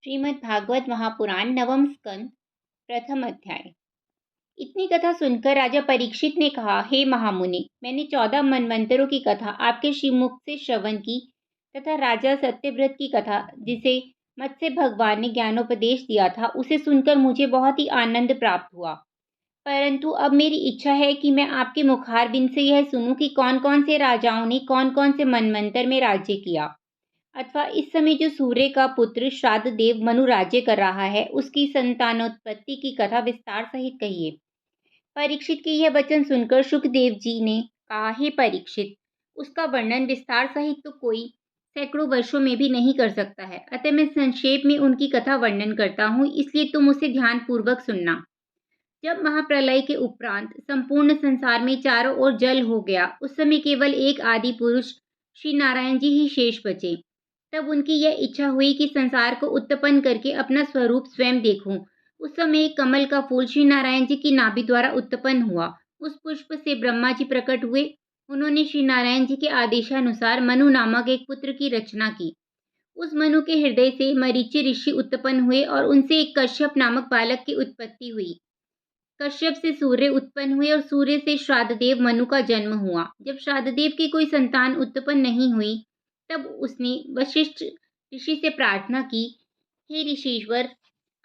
श्रीमद् भागवत महापुराण नवम स्कंद प्रथम अध्याय। इतनी कथा सुनकर राजा परीक्षित ने कहा, हे महामुनि, मैंने 14 मनवंतरों की कथा आपके श्रीमुख से श्रवण की तथा राजा सत्यव्रत की कथा जिसे मत्स्य भगवान ने ज्ञानोपदेश दिया था उसे सुनकर मुझे बहुत ही आनंद प्राप्त हुआ। परंतु अब मेरी इच्छा है कि मैं आपके मुखारबिंद से यह सुनूं कि कौन कौन से राजाओं ने कौन कौन से मनवंतर में राज्य किया, अथवा इस समय जो सूर्य का पुत्र श्राद्ध देव मनु राज्य कर रहा है उसकी संतानोत्पत्ति की कथा विस्तार सहित कहिए। परीक्षित के यह वचन सुनकर शुकदेव जी ने कहा, हे परीक्षित, उसका वर्णन विस्तार सहित तो कोई सैकड़ों वर्षों में भी नहीं कर सकता है, अतः मैं संक्षेप में उनकी कथा वर्णन करता हूँ, इसलिए तुम उसे ध्यान पूर्वक सुनना। जब महाप्रलय के उपरांत संपूर्ण संसार में चारों ओर जल हो गया, उस समय केवल एक आदि पुरुष श्री नारायण जी ही शेष बचे। तब उनकी यह इच्छा हुई कि संसार को उत्पन्न करके अपना स्वरूप स्वयं देखूं। उस समय एक कमल का फूल श्री नारायण जी की नाभि द्वारा उत्पन्न हुआ। उस पुष्प से ब्रह्मा जी प्रकट हुए। उन्होंने श्री नारायण जी के आदेशानुसार मनु नामक एक पुत्र की रचना की। उस मनु के हृदय से मरीचि ऋषि उत्पन्न हुए और उनसे एक कश्यप नामक बालक की उत्पत्ति हुई। कश्यप से सूर्य उत्पन्न हुए और सूर्य से श्राद्धदेव मनु का जन्म हुआ। जब श्राद्धदेव की कोई संतान उत्पन्न नहीं हुई तब उसने वशिष्ठ ऋषि से प्रार्थना की, हे ऋषीश्वर,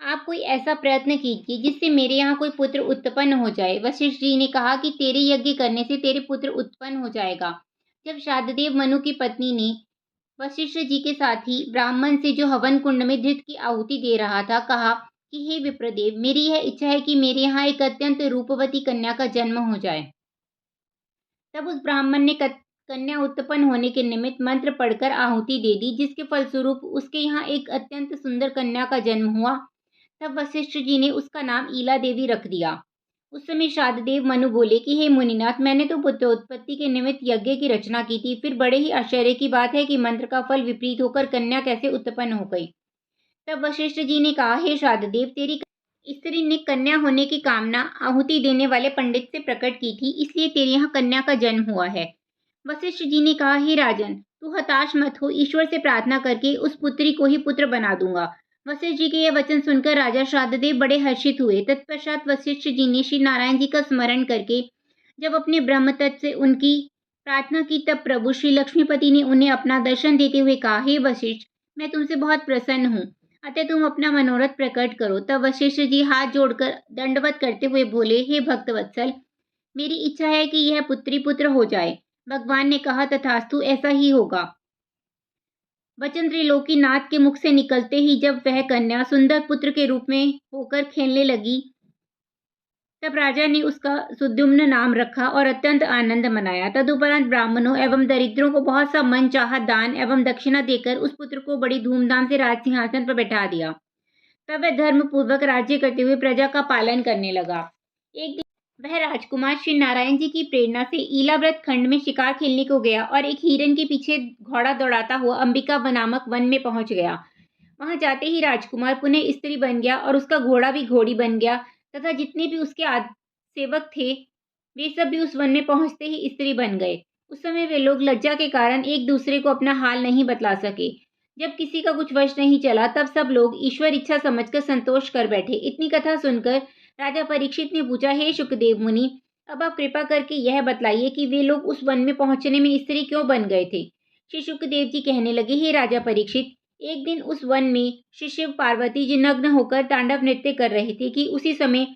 आप कोई ऐसा प्रयत्न कीजिए जिससे मेरे यहाँ कोई पुत्र उत्पन्न हो जाए। वशिष्ठ जी ने कहा कि तेरे यज्ञ करने से तेरे पुत्र उत्पन्न हो जाएगा। जब श्राद्धदेव मनु की पत्नी ने वशिष्ठ जी के साथ ही ब्राह्मण से जो हवन कुंड में घृत की आहुति दे रहा था कहा कि हे विप्रदेव, मेरी यह इच्छा है कि मेरे यहाँ एक अत्यंत रूपवती कन्या का जन्म हो जाए। तब उस ब्राह्मण ने कन्या उत्पन्न होने के निमित्त मंत्र पढ़कर आहुति दे दी, जिसके फलस्वरूप उसके यहाँ एक अत्यंत सुंदर कन्या का जन्म हुआ। तब वशिष्ठ जी ने उसका नाम ईला देवी रख दिया। उस समय श्राद्धदेव मनु बोले कि हे मुनिनाथ, मैंने तो पुत्रोत्पत्ति के निमित्त यज्ञ की रचना की थी, फिर बड़े ही आश्चर्य की बात है कि मंत्र का फल विपरीत होकर कन्या कैसे उत्पन्न हो गई। तब वशिष्ठ जी ने कहा, हे श्राद्धदेव, तेरी स्त्री ने कन्या होने की कामना आहुति देने वाले पंडित से प्रकट की थी, इसलिए तेरे यहाँ कन्या का जन्म हुआ है। वशिष्ठ जी ने कहा, हे राजन, तू हताश मत हो, ईश्वर से प्रार्थना करके उस पुत्री को ही पुत्र बना दूंगा। वशिष्ठ जी के यह वचन सुनकर राजा श्राद्धदेव बड़े हर्षित हुए। तत्पश्चात वशिष्ठ जी ने श्री नारायण जी का स्मरण करके जब अपने ब्रह्म तत्व से उनकी प्रार्थना की, तब प्रभु श्री लक्ष्मीपति ने उन्हें अपना दर्शन देते हुए कहा, हे वशिष्ठ, मैं तुमसे बहुत प्रसन्न हूँ, अतः तुम अपना मनोरथ प्रकट करो। तब वशिष्ठ जी हाथ जोड़कर दंडवत करते हुए बोले, हे भक्तवत्सल, मेरी इच्छा है कि यह पुत्री पुत्र हो जाए। भगवान ने कहा, तथास्तु, ऐसा ही होगा। वचन त्रिलोकीनाथ के मुख से निकलते ही जब वह कन्या सुंदर पुत्र के रूप में होकर खेलने लगी, तब राजा ने उसका सुद्युम्न नाम रखा और अत्यंत आनंद मनाया। तदुपरांत ब्राह्मणों एवं दरिद्रों को बहुत सा मन चाहा दान एवं दक्षिणा देकर उस पुत्र को बड़ी धूमधाम से राज सिंहासन पर बैठा दिया। तब वह धर्म पूर्वक राज्य करते हुए प्रजा का पालन करने लगा। एक दिन वह राजकुमार श्री नारायण जी की प्रेरणा से ईलाव्रत खंड में शिकार खेलने को गया और एक हिरन के पीछे घोड़ा दौड़ाता हुआ अंबिका नामक वन में पहुंच गया। वहां जाते ही राजकुमार पुनः स्त्री बन गया और उसका घोड़ा भी घोड़ी बन गया तथा जितने भी उसके सेवक थे वे सब भी उस वन में पहुंचते ही स्त्री बन गए। उस समय वे लोग लज्जा के कारण एक दूसरे को अपना हाल नहीं बतला सके। जब किसी का कुछ वश नहीं चला तब सब लोग ईश्वर इच्छा समझकर संतोष कर बैठे। इतनी कथा सुनकर राजा परीक्षित ने पूछा, हे शुकदेव मुनि, अब आप कृपा करके यह बतलाइए कि वे लोग उस वन में पहुंचने में स्त्री क्यों बन गए थे। श्री शुकदेव जी कहने लगे, हे राजा परीक्षित, एक दिन उस वन में श्री शिव पार्वती जी नग्न होकर तांडव नृत्य कर रहे थे कि उसी समय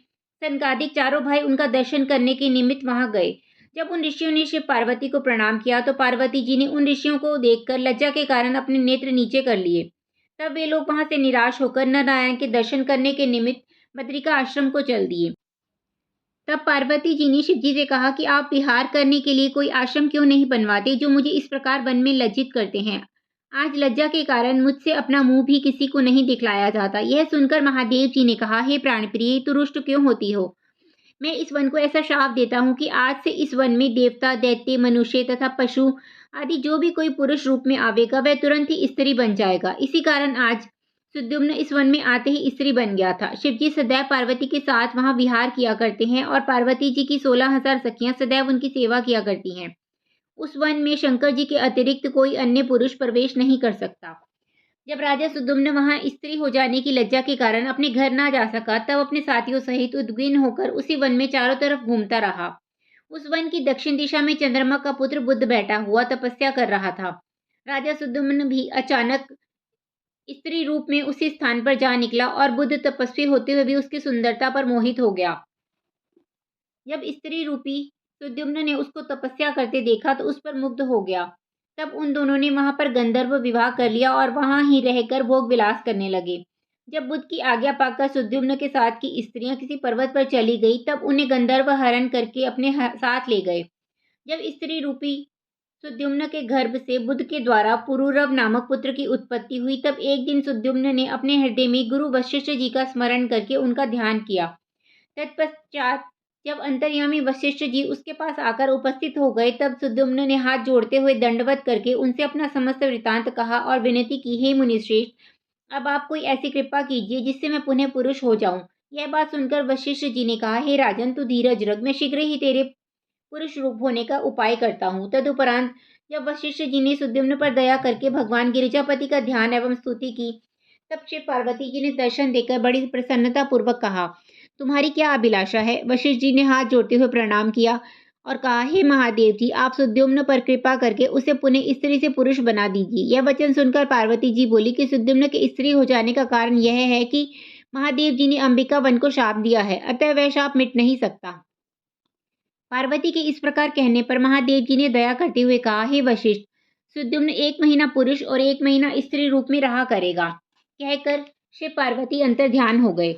सनकादिक चारों भाई उनका दर्शन करने के निमित्त वहां गए। जब उन ऋषियों ने शिव पार्वती को प्रणाम किया तो पार्वती जी ने उन ऋषियों को देखकर लज्जा के कारण अपने नेत्र नीचे कर लिए। तब वे लोग वहां से निराश होकर नारायण के दर्शन करने के निमित्त बद्रिका आश्रम को चल दिए। तब पार्वती जी ने शिव जी से कहा कि आप विहार करने के लिए कोई आश्रम क्यों नहीं बनवाते जो मुझे इस प्रकार वन में लज्जित करते हैं। आज लज्जा के कारण मुझसे अपना मुंह भी किसी को नहीं दिखलाया जाता। यह सुनकर महादेव जी ने कहा, हे प्राणप्रिय, तू रुष्ट क्यों होती हो। मैं इस वन को ऐसा शाप देता हूँ कि आज से इस वन में देवता, दैत्य, मनुष्य तथा पशु आदि जो भी कोई पुरुष रूप में आवेगा वह तुरंत ही स्त्री बन जाएगा। इसी कारण आज सुद्युम्न इस वन में आते ही स्त्री बन गया था। शिवजी सदैव पार्वती के साथ वहां विहार किया करते हैं और पार्वती जी की 16,000 सखियां सदैव उनकी सेवा किया करती हैं। उस वन में शंकर जी के अतिरिक्त कोई अन्य पुरुष प्रवेश नहीं कर सकता। जब राजा सुद्युम्न वहां स्त्री हो जाने की लज्जा के कारण अपने घर ना जा सका, तब अपने साथियों सहित उद्विग्न होकर उसी वन में चारों तरफ घूमता रहा। उस वन की दक्षिण दिशा में चंद्रमा का पुत्र बुद्ध बैठा हुआ तपस्या कर रहा था। राजा सुद्युम्न भी अचानक स्त्री रूप में उसी स्थान पर जा निकला और बुद्ध तपस्वी होते हुए भी उसकी सुंदरता पर मोहित हो गया। जब स्त्री रूपी सुद्युम्न ने उसको तपस्या करते देखा तो उस पर मुग्ध हो गया। तब उन दोनों ने वहां पर गंधर्व विवाह कर लिया और वहां ही रहकर भोग विलास करने लगे। जब बुद्ध की आज्ञा पाकर सुद्युम्न के साथ की स्त्रियां किसी पर्वत पर चली गई, तब उन्हें गंधर्व हरण करके अपने साथ ले गए। जब स्त्री रूपी सुद्युम्न के गर्भ से बुद्ध के द्वारा पुरूरव नामक पुत्र की उत्पत्ति हुई, तब एक दिन सुद्युम्न ने अपने हृदय में गुरु वशिष्ठ जी का स्मरण करके उनका ध्यान किया। तत्पश्चात जब अंतर्यामी वशिष्ठ जी उसके पास आकर उपस्थित हो गए, तब सुद्युम्न ने हाथ जोड़ते हुए दंडवत करके उनसे अपना समस्त वृतांत कहा और विनती की, हे मुनिश्रेष्ठ, अब आप कोई ऐसी कृपा कीजिए जिससे मैं पुनः पुरुष हो जाऊं। यह बात सुनकर वशिष्ठ जी ने कहा, हे राजन, तू धीरज रख, मैं शीघ्र ही तेरे पुरुष रूप होने का उपाय करता हूँ। तदुपरांत जब वशिष्ठ जी ने सुद्युम्न पर दया करके भगवान गिरिजापति का ध्यान एवं स्तुति की, तब शिव पार्वती जी ने दर्शन देकर बड़ी प्रसन्नता पूर्वक कहा, तुम्हारी क्या अभिलाषा है? वशिष्ठ जी ने हाथ जोड़ते हुए प्रणाम किया और कहा, हे महादेव जी, आप सुद्युम्न पर कृपा करके उसे पुनः स्त्री से पुरुष बना दीजिए। यह वचन सुनकर पार्वती जी बोली कि सुद्युम्न के स्त्री हो जाने का कारण यह है कि महादेव जी ने अंबिका वन को शाप दिया है, अतः वह शाप मिट नहीं सकता। पार्वती के इस प्रकार कहने पर महादेव जी ने दया करते हुए कहा, हे वशिष्ठ, सुद्युम्न 1 महीना पुरुष और 1 महीना स्त्री रूप में रहा करेगा। कहकर शिव पार्वती अंतर्ध्यान हो गए।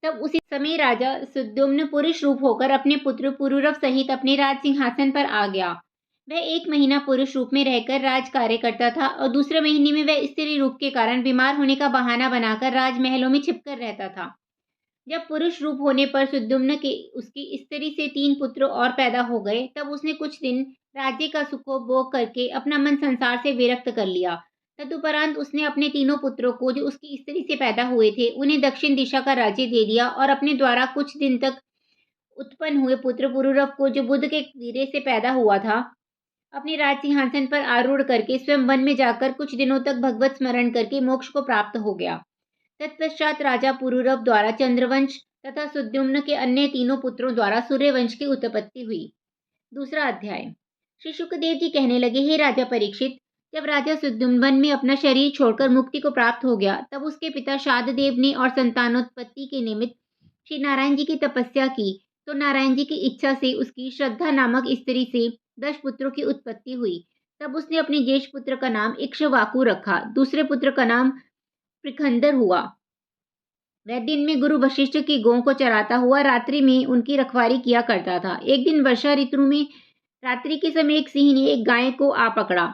तब उसी समय राजा सुद्युम्न पुरुष रूप होकर अपने पुत्र पुरूरव सहित अपने राज सिंहासन पर आ गया। वह 1 महीना पुरुष रूप में रहकर राज कार्य करता था और दूसरे महीने में वह स्त्री रूप के कारण बीमार होने का बहाना बनाकर राजमहलों में छिपकर रहता था। जब पुरुष रूप होने पर सुद्युम्न के उसकी स्त्री से 3 पुत्र और पैदा हो गए, तब उसने कुछ दिन राज्य का सुखोपभोग करके अपना मन संसार से विरक्त कर लिया। तदुपरांत उसने अपने तीनों पुत्रों को, जो उसकी स्त्री से पैदा हुए थे, उन्हें दक्षिण दिशा का राज्य दे दिया और अपने द्वारा कुछ दिन तक उत्पन्न हुए पुत्र पुरूरव को, जो बुद्ध के वीर्य से पैदा हुआ था, अपने राज सिंहासन पर आरूढ़ करके स्वयं वन में जाकर कुछ दिनों तक भगवत स्मरण करके मोक्ष को प्राप्त हो गया। तत्पश्चात राजा पुरूरव द्वारा चंद्रवंश तथा सुद्युम्न के अन्य तीनों पुत्रों द्वारा सूर्यवंश की उत्पत्ति हुई। दूसरा अध्याय। श्री शुकदेव जी कहने लगे, हे राजा परीक्षित, जब राजा सुद्युम्न वन में अपना शरीर छोड़कर मुक्ति को प्राप्त हो गया, तब उसके पिता शाददेव ने और संतानोत्पत्ति के निमित्त श्री नारायण जी की तपस्या की, तो नारायण जी की इच्छा से उसकी श्रद्धा नामक स्त्री से 10 पुत्रों की उत्पत्ति हुई। तब उसने अपने ज्येष्ठ पुत्र का नाम इक्ष्वाकु रखा, दूसरे पुत्र का नाम प्रखंदर हुआ। वह दिन में गुरु वशिष्ठ की गौ को चराता हुआ रात्रि में उनकी रखवाली किया करता था। एक दिन वर्षा ऋतु में रात्रि के समय एक सिंह ने एक गाय को आ पकड़ा।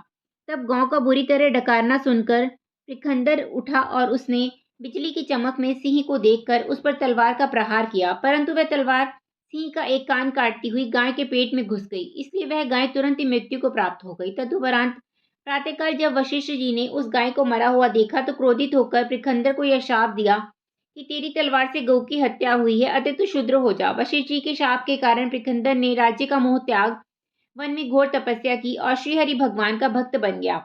तब गौ का बुरी तरह डकारना सुनकर प्रखंदर उठा और उसने बिजली की चमक में सिंह को देखकर उस पर तलवार का प्रहार किया, परंतु वह तलवार सिंह का एक कान काटती हुई गाय के पेट में घुस गई, इसलिए वह गाय तुरंत ही मृत्यु को प्राप्त हो गई। तदुपरांत प्रातःकाल जब वशिष्ठ जी ने उस गाय को मरा हुआ देखा, तो क्रोधित होकर प्रखंदर को यह शाप दिया कि तेरी तलवार से गौ की हत्या हुई है, अतः तू शूद्र हो जा। वशिष्ठ जी के शाप के कारण प्रखंदर ने राज्य का मोह त्याग वन में घोर तपस्या की और श्रीहरि भगवान का भक्त बन गया।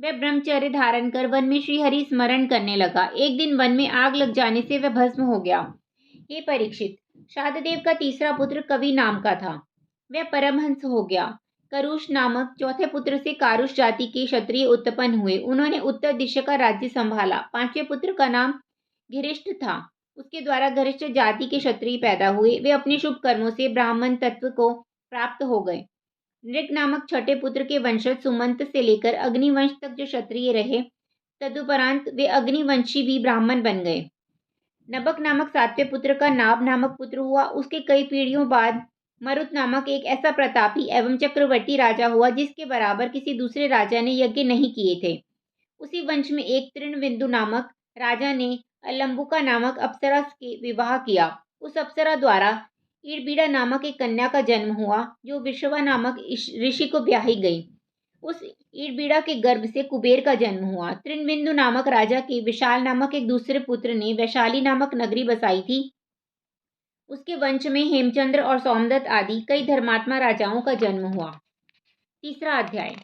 वह ब्रह्मचर्य धारण कर वन में श्रीहरि स्मरण करने लगा। एक दिन वन में आग लग जाने से वह भस्म हो गया। हे परीक्षित, शाददेव का तीसरा पुत्र कवि नाम का था। वह परमहंस हो गया। करुष नामक चौथे पुत्र से कारुष जाति के क्षत्रिय उत्पन्न हुए। उन्होंने उत्तर दिशा का राज्य संभाला। 5वें पुत्र का नाम घिरिष्ट था। उसके द्वारा घरिष्ठ जाति के क्षत्रिय पैदा हुए। वे अपने शुभ कर्मों से ब्राह्मण तत्व को प्राप्त हो गए। नृग नामक छठे पुत्र के वंशज सुमंत से लेकर अग्निवंश तक जो क्षत्रिय रहे, तदुपरांत वे अग्निवंशी भी ब्राह्मण बन गए। नबक नामक 7वें पुत्र का नाभ नामक पुत्र हुआ। उसके कई पीढ़ियों बाद मरुत नामक एक ऐसा प्रतापी एवं चक्रवर्ती राजा हुआ, जिसके बराबर किसी दूसरे राजा ने यज्ञ नहीं किए थे। उसी वंश में एक तृणबिंदु नामक राजा ने अलंबुका नामक अप्सरा के विवाह किया। उस अप्सरा द्वारा ईड़बीड़ा नामक एक कन्या का जन्म हुआ, जो विश्रवा नामक ऋषि को ब्याही गई। उस ईड़बीड़ा के गर्भ से कुबेर का जन्म हुआ। तृणबिंदु नामक राजा के विशाल नामक एक दूसरे पुत्र ने वैशाली नामक नगरी बसाई थी। उसके वंश में हेमचंद्र और सोमदत्त आदि कई धर्मात्मा राजाओं का जन्म हुआ। तीसरा अध्याय।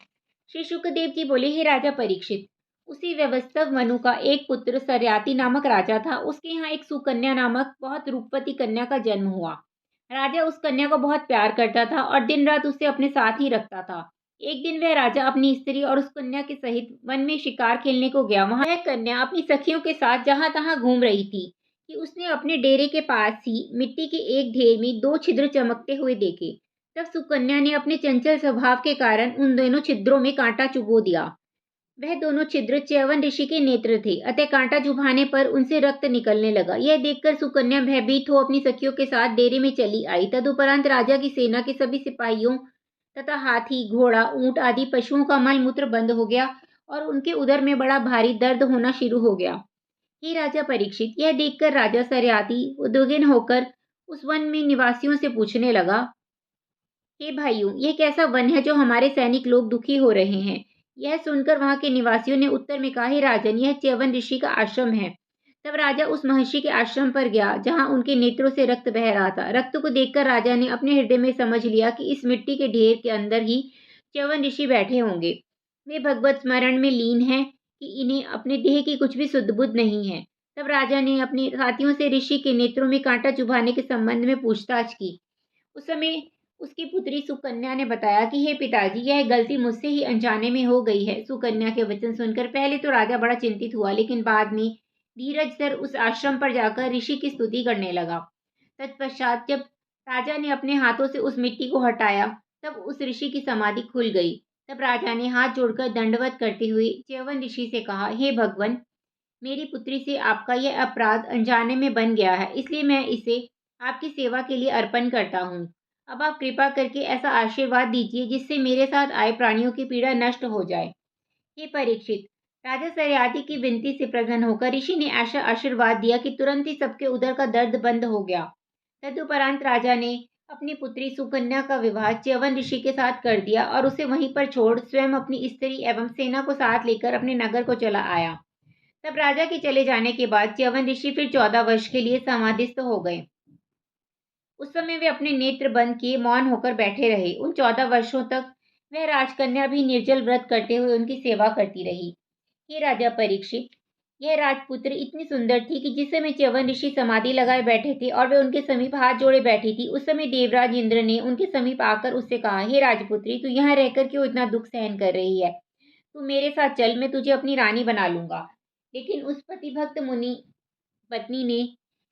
श्री शुकदेव जी बोले, हे राजा परीक्षित, उसी व्यवस्थव मनु का एक पुत्र सरयाति नामक राजा था। उसके यहाँ एक सुकन्या नामक बहुत रूपवती कन्या का जन्म हुआ। राजा उस कन्या को बहुत प्यार करता था और दिन रात उसे अपने साथ ही रखता था। एक दिन वह राजा अपनी स्त्री और उस कन्या के सहित वन में शिकार खेलने को गया। वहां वह कन्या अपनी सखियों के साथ जहां तहां घूम रही थी कि उसने अपने डेरे के पास ही मिट्टी के एक ढेर में दो छिद्र चमकते हुए देखे। तब सुकन्या ने अपने चंचल स्वभाव के कारण उन दोनों छिद्रों में कांटा चुभो दिया। वह दोनों छिद्र च्यवन ऋषि के नेत्र थे, अतः कांटा चुभाने पर उनसे रक्त निकलने लगा। यह देखकर सुकन्या भयभीत हो अपनी सखियों के साथ डेरे में चली आई। तदुपरांत राजा की सेना के सभी सिपाहियों तथा हाथी, घोड़ा, ऊंट आदि पशुओं का मल मूत्र बंद हो गया और उनके उदर में बड़ा भारी दर्द होना शुरू हो गया। हे राजा परीक्षित, यह देखकर राजा सरयाति उद्विग्न होकर उस वन में निवासियों से पूछने लगा, हे भाइयों, यह कैसा वन है जो हमारे सैनिक लोग दुखी हो रहे हैं? यह सुनकर वहां के निवासियों ने उत्तर में कहा, हे राजन, यह च्यवन ऋषि का आश्रम है। तब राजा उस महर्षि के आश्रम पर गया जहां उनके नेत्रों से रक्त बह रहा था। रक्त को देखकर राजा ने अपने हृदय में समझ लिया कि इस मिट्टी के ढेर के अंदर ही च्यवन ऋषि बैठे होंगे। वे भगवत स्मरण में लीन हैं कि इन्हें अपने देह की कुछ भी सुध बुध नहीं है। तब राजा ने अपने साथियों से ऋषि के नेत्रों में कांटा चुभाने के संबंध में पूछताछ की। उस समय उसकी पुत्री सुकन्या ने बताया कि हे पिताजी, यह गलती मुझसे ही अनजाने में हो गई है। सुकन्या के वचन सुनकर पहले तो राजा बड़ा चिंतित हुआ, लेकिन बाद में धीरज धर उस आश्रम पर जाकर ऋषि की स्तुति करने लगा। तत्पश्चात जब राजा ने अपने हाथों से उस मिट्टी को हटाया, तब उस ऋषि की समाधि खुल गई। तब राजा ने हाथ जोड़कर दंडवत करते हुए च्यवन ऋषि से कहा, हे भगवान, मेरी पुत्री से आपका यह अपराध अनजाने में बन गया है, इसलिए मैं इसे आपकी सेवा के लिए अर्पण करता हूँ। अब आप कृपा करके ऐसा आशीर्वाद दीजिए जिससे मेरे साथ आए प्राणियों की पीड़ा नष्ट हो जाए। हे परीक्षित, राजा सरयाति की विनती से प्रसन्न होकर ऋषि ने ऐसा आशीर्वाद दिया कि तुरंत ही सबके उदर का दर्द बंद हो गया। तदुपरांत राजा ने अपनी पुत्री सुकन्या का विवाह च्यवन ऋषि के साथ कर दिया और उसे वहीं पर छोड़ स्वयं अपनी स्त्री एवं सेना को साथ लेकर अपने नगर को चला आया। तब राजा के चले जाने के बाद च्यवन ऋषि फिर 14 वर्ष के लिए समाधिस्थ हो गए। उस समय वे अपने नेत्र बंद किए मौन होकर बैठे रहे। उन 14 वर्षों तक वह राजकन्या भी निर्जल व्रत करते हुए उनकी सेवा करती रही। हे राजा परीक्षित, यह राजपुत्र इतनी सुंदर थी कि जिस समय च्यवन ऋषि समाधि लगाए बैठे थे और वे उनके समीप हाथ जोड़े बैठी थी, उस समय देवराज इंद्र ने उनके समीप आकर उससे कहा, हे राजपुत्री, तू यहाँ रहकर क्यों इतना दुख सहन कर रही है? तू मेरे साथ चल, मैं तुझे अपनी रानी बना लूंगा। लेकिन उस पतिभक्त मुनि पत्नी ने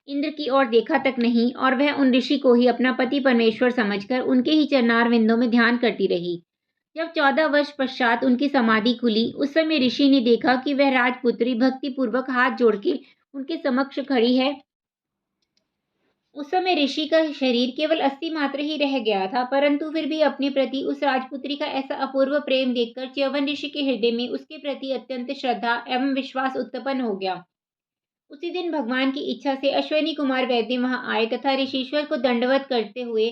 इंद्र की ओर देखा तक नहीं और वह उन ऋषि को ही अपना पति परमेश्वर समझकर उनके ही चरणार विंदों में ध्यान करती रही। जब 14 वर्ष पश्चात उनकी समाधि खुली, उस समय ऋषि ने देखा कि वह राजपुत्री भक्ति पूर्वक हाथ जोड़ के उनके समक्ष खड़ी है। उस समय ऋषि का शरीर केवल अस्थि मात्र ही रह गया था, परंतु फिर भी अपने प्रति उस राजपुत्री का ऐसा अपूर्व प्रेम देखकर च्यवन ऋषि के हृदय में उसके प्रति अत्यंत श्रद्धा एवं विश्वास उत्पन्न हो गया। उसी दिन भगवान की इच्छा से अश्विनी कुमार वैद्य वहां आए तथा ऋषिश्वर को दंडवत करते हुए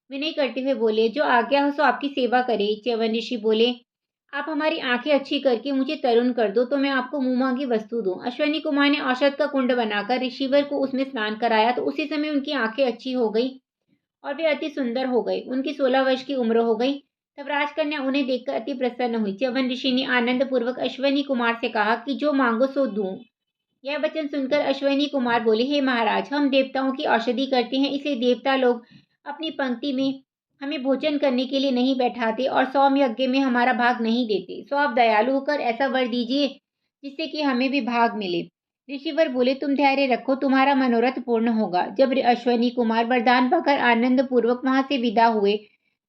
विनय करते हुए बोले, जो आज्ञा हो सो आपकी सेवा करे। च्यवन ऋषि बोले, आप हमारी आंखें अच्छी करके मुझे तरुण कर दो तो मैं आपको मुंह मांगी वस्तु दूं। अश्विनी कुमार ने औषध का कुंड बनाकर ऋषिवर को उसमें स्नान कराया तो उसी समय उनकी आंखें अच्छी हो गई और वे अति सुंदर हो गए। उनकी 16 वर्ष की उम्र हो गई। तब राजकन्या उन्हें देखकर अति प्रसन्न हुई। च्यवन ऋषि ने आनंद पूर्वक अश्विनी कुमार से कहा कि जो मांगो सो दूं। यह वचन सुनकर अश्विनी कुमार बोले, हे महाराज, हम देवताओं की औषधि करते हैं, इसलिए देवता लोग अपनी पंक्ति में हमें भोजन करने के लिए नहीं बैठाते और सौम्य यज्ञ में हमारा भाग नहीं देते। सो आप दयालु होकर ऐसा वर दीजिए जिससे कि हमें भी भाग मिले। ऋषिवर बोले, तुम धैर्य रखो, तुम्हारा मनोरथ पूर्ण होगा। जब अश्विनी कुमार वरदान पाकर आनंद पूर्वक वहां से विदा हुए,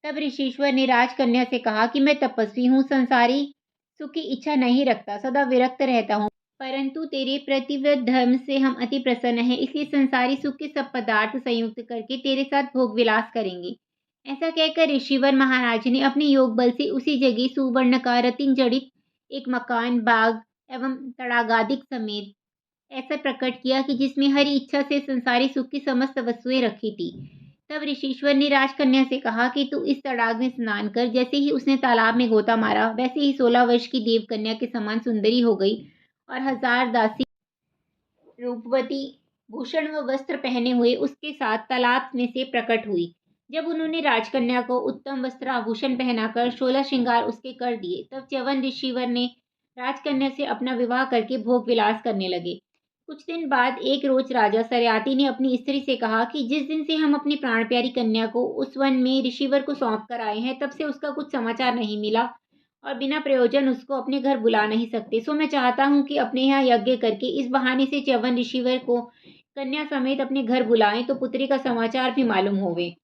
तब ऋषिश्वर ने राजकन्या से कहा कि मैं तपस्वी हूँ, संसारी सुख की इच्छा नहीं रखता, सदा विरक्त रहता हूँ, परंतु तेरे प्रतिव्रत धर्म से हम अति प्रसन्न हैं, इसलिए संसारी सुख के सब पदार्थ संयुक्त करके तेरे साथ भोग विलास करेंगे। ऐसा कहकर ऋषिवर महाराज ने अपने योग बल से उसी जगह सुवर्ण का रत्न जड़ित एक मकान, बाग एवं तड़ागादिक समेत ऐसा प्रकट किया कि जिसमें हरि इच्छा से संसारी सुख की समस्त वस्तुएं रखी थी। तब ऋषिश्वर ने राजकन्या से कहा कि तू इस तड़ाग में स्नान कर। जैसे ही उसने तालाब में गोता मारा, वैसे ही 16 वर्ष की देवकन्या के समान सुंदरी हो गई और 1000 दासी रूपवती भूषण व वस्त्र पहने हुए उसके साथ तालाब में से प्रकट हुई। जब उन्होंने राजकन्या को उत्तम वस्त्र आभूषण पहनाकर 16 श्रृंगार उसके कर दिए, तब च्यवन ऋषिवर ने राजकन्या से अपना विवाह करके भोग विलास करने लगे। कुछ दिन बाद एक रोज राजा सरयाती ने अपनी स्त्री से कहा कि जिस दिन से हम अपनी प्राण प्यारी कन्या को उस वन में ऋषिवर को सौंप कर आए हैं, तब से उसका कुछ समाचार नहीं मिला और बिना प्रयोजन उसको अपने घर बुला नहीं सकते। सो मैं चाहता हूँ कि अपने यहाँ यज्ञ करके इस बहाने से च्यवन ऋषिवर को कन्या समेत अपने घर बुलाएं, तो पुत्री का समाचार भी मालूम होवे।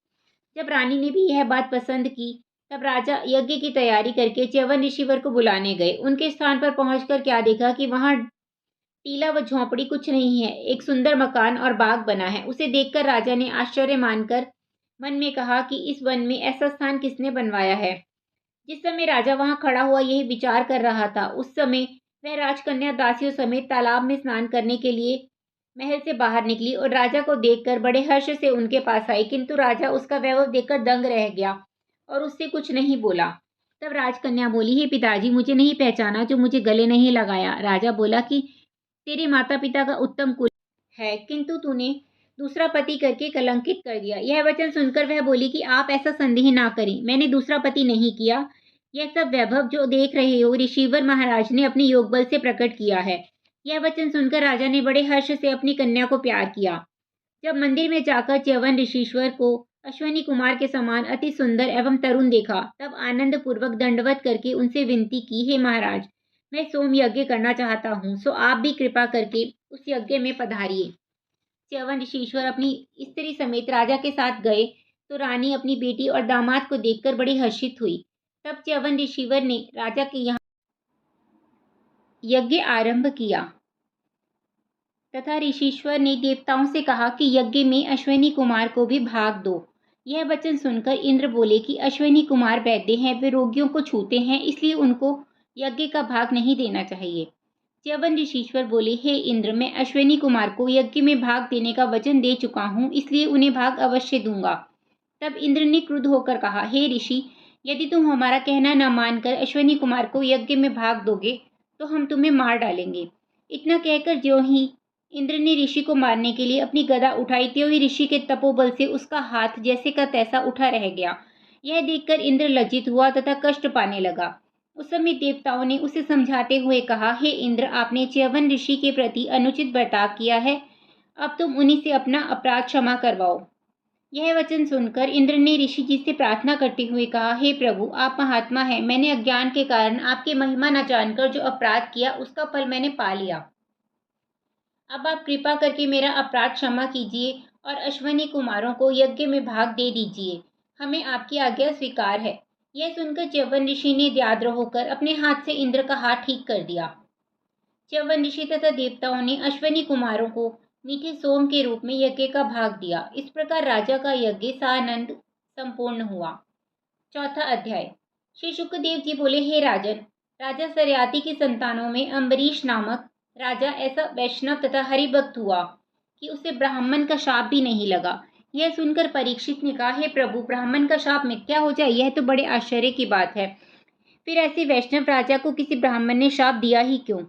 जब रानी ने भी यह बात पसंद की, तब राजा यज्ञ की तैयारी करके च्यवन ऋषिवर को बुलाने गए। उनके स्थान पर पहुंचकर क्या देखा कि वहां टीला व झोंपड़ी कुछ नहीं है, एक सुंदर मकान और बाग बना है। उसे देखकर राजा ने आश्चर्य मानकर मन में कहा कि इस वन में ऐसा स्थान किसने बनवाया है। जिस समय राजा वहां खड़ा हुआ यही विचार कर रहा था, उस समय वह राजकन्या दासियों समेत तालाब में स्नान करने के लिए महल से बाहर निकली और राजा को देखकर बड़े हर्ष से उनके पास आई, किंतु राजा उसका वैभव देखकर दंग रह गया और उससे कुछ नहीं बोला। तब राजकन्या बोली, हे पिताजी, मुझे नहीं पहचाना जो मुझे गले नहीं लगाया। राजा बोला कि तेरे माता पिता का उत्तम कुल है, किंतु तूने दूसरा पति करके कलंकित कर दिया। यह वचन सुनकर वह बोली कि आप ऐसा संदेह ना करें, मैंने दूसरा पति नहीं किया। यह सब वैभव जो देख रहे हो ऋषिवर महाराज ने अपने योग बल से प्रकट किया है। यह वचन सुनकर राजा ने बड़े हर्ष से अपनी कन्या को प्यार किया। जब मंदिर में जाकर च्यवन ऋषिश्वर को अश्वनी कुमार के समान अति सुंदर एवं तरुण देखा, तब आनंद पूर्वक दंडवत करके उनसे विनती की, हे महाराज, मैं सोम यज्ञ करना चाहता हूँ, सो आप भी कृपा करके उस यज्ञ में पधारिए। च्यवन ऋषिश्वर अपनी स्त्री समेत राजा के साथ गए तो रानी अपनी बेटी और दामाद को देखकर बड़ी हर्षित हुई। तब च्यवन ऋषिवर ने राजा के यहाँ यज्ञ आरंभ किया तथा ऋषिश्वर ने देवताओं से कहा कि यज्ञ में अश्विनी कुमार को भी भाग दो। यह वचन सुनकर इंद्र बोले कि अश्विनी कुमार वैद्य हैं, वे रोगियों को छूते हैं, इसलिए उनको यज्ञ का भाग नहीं देना चाहिए। च्यवन ऋषिश्वर बोले, हे इंद्र, मैं अश्विनी कुमार को यज्ञ में भाग देने का वचन दे चुका हूँ, इसलिए उन्हें भाग अवश्य दूंगा। तब इंद्र ने क्रुद्ध होकर कहा, हे ऋषि, यदि तुम हमारा कहना न मानकर अश्विनी कुमार को यज्ञ में भाग दोगे तो हम तुम्हें मार डालेंगे। इतना कहकर ज्यों ही इंद्र ने ऋषि को मारने के लिए अपनी गदा उठाई, त्यों ही ऋषि के तपोबल से उसका हाथ जैसे का तैसा उठा रह गया। यह देखकर इंद्र लज्जित हुआ तथा कष्ट पाने लगा। उस समय देवताओं ने उसे समझाते हुए कहा, हे इंद्र, आपने च्यवन ऋषि के प्रति अनुचित बर्ताव किया है, अब तुम उन्हीं से अपना अपराध क्षमा करवाओ। यह वचन सुनकर इंद्र ने ऋषि जी से प्रार्थना करते हुए कहा, हे प्रभु, आप महात्मा हैं, मैंने अज्ञान के कारण आपकी महिमा न जानकर जो अपराध किया उसका फल मैंने पा लिया। अब आप कृपा करके मेरा अपराध क्षमा कीजिए और अश्विनी कुमारों को यज्ञ में भाग दे दीजिए, हमें आपकी आज्ञा स्वीकार है। यह सुनकर च्यवन ऋषि ने व्याग्र होकर अपने हाथ से इंद्र का हाथ ठीक कर दिया। च्यवन ऋषि तथा देवताओं ने अश्विनी कुमारों को मीठे सोम के रूप में यज्ञ का भाग दिया। इस प्रकार राजा का यज्ञ सानंद संपूर्ण हुआ। चौथा अध्याय। श्री शुकदेव जी बोले, हे राजन, राजा सरयाती की संतानों में अम्बरीश नामक राजा ऐसा वैष्णव तथा हरिभक्त हुआ कि उसे ब्राह्मण का शाप भी नहीं लगा। यह सुनकर परीक्षित ने कहा, हे प्रभु, ब्राह्मण का शाप मिथ्या हो जाए, यह तो बड़े आश्चर्य की बात है। फिर ऐसे वैष्णव राजा को किसी ब्राह्मण ने शाप दिया ही क्यों?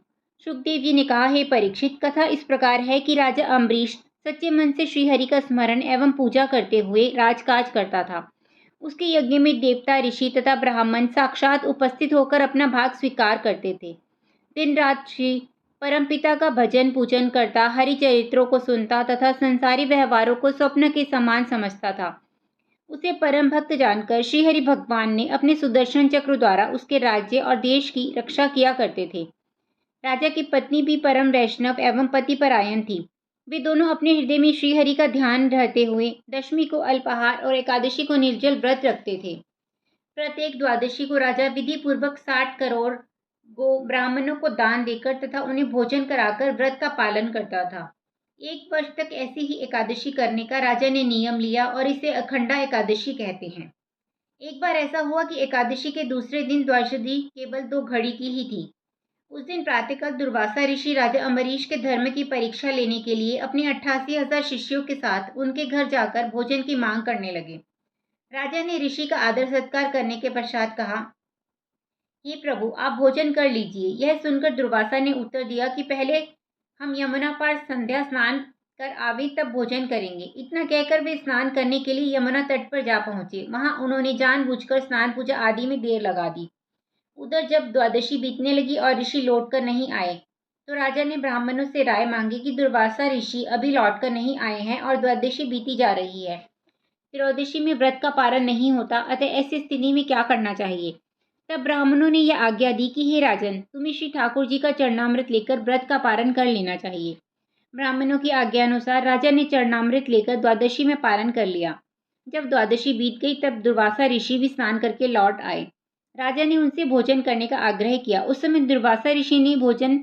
सुखदेव जी ने कहा, हे परीक्षित, कथा इस प्रकार है कि राजा अम्बरीश सच्चे मन से श्रीहरि का स्मरण एवं पूजा करते हुए राजकाज करता था। उसके यज्ञ में देवता, ऋषि तथा ब्राह्मण साक्षात उपस्थित होकर अपना भाग स्वीकार करते थे। दिन रात श्री परमपिता का भजन पूजन करता, हरि चरित्रों को सुनता तथा संसारी व्यवहारों को स्वप्न के समान समझता था। उसे परम भक्त जानकर श्रीहरि भगवान ने अपने सुदर्शन चक्र द्वारा उसके राज्य और देश की रक्षा किया करते थे। राजा की पत्नी भी परम वैष्णव एवं पतिपरायण थी। वे दोनों अपने हृदय में श्रीहरि का ध्यान रहते हुए दशमी को अल्पाहार और एकादशी को निर्जल व्रत रखते थे। प्रत्येक द्वादशी को राजा विधि पूर्वक 60 करोड़ गो ब्राह्मणों को दान देकर तथा उन्हें भोजन कराकर व्रत का पालन करता था। 1 वर्ष तक ऐसी ही एकादशी करने का राजा ने नियम लिया और इसे अखंडा एकादशी कहते हैं। एक बार ऐसा हुआ कि एकादशी के दूसरे दिन द्वादशी केवल 2 घड़ी की ही थी। उस दिन प्रातःकाल दुर्वासा ऋषि राजा अम्बरीश के धर्म की परीक्षा लेने के लिए अपने 88,000 शिष्यों के साथ उनके घर जाकर भोजन की मांग करने लगे। राजा ने ऋषि का आदर सत्कार करने के पश्चात कहा, हे प्रभु, आप भोजन कर लीजिए। यह सुनकर दुर्वासा ने उत्तर दिया कि पहले हम यमुना पार संध्या स्नान कर आवे तब भोजन करेंगे। इतना कहकर वे स्नान करने के लिए यमुना तट पर जा पहुंचे। वहां उन्होंने जानबूझकर स्नान पूजा आदि में देर लगा दी। उधर जब द्वादशी बीतने लगी और ऋषि लौटकर नहीं आए, तो राजा ने ब्राह्मणों से राय मांगी कि दुर्वासा ऋषि अभी लौटकर नहीं आए हैं और द्वादशी बीती जा रही है। त्रयोदशी में व्रत का पारण नहीं होता, अतः ऐसी स्थिति में क्या करना चाहिए? तब ब्राह्मणों ने यह आज्ञा दी कि हे राजन, तुम्हें श्री ठाकुर जी का चरणामृत लेकर व्रत का पारण कर लेना चाहिए। ब्राह्मणों की आज्ञानुसार राजा ने चरणामृत लेकर द्वादशी में पारण कर लिया। जब द्वादशी बीत गई तब दुर्वासा ऋषि भी स्नान करके लौट आए। राजा ने उनसे भोजन करने का आग्रह किया। उस समय दुर्वासा ऋषि ने भोजन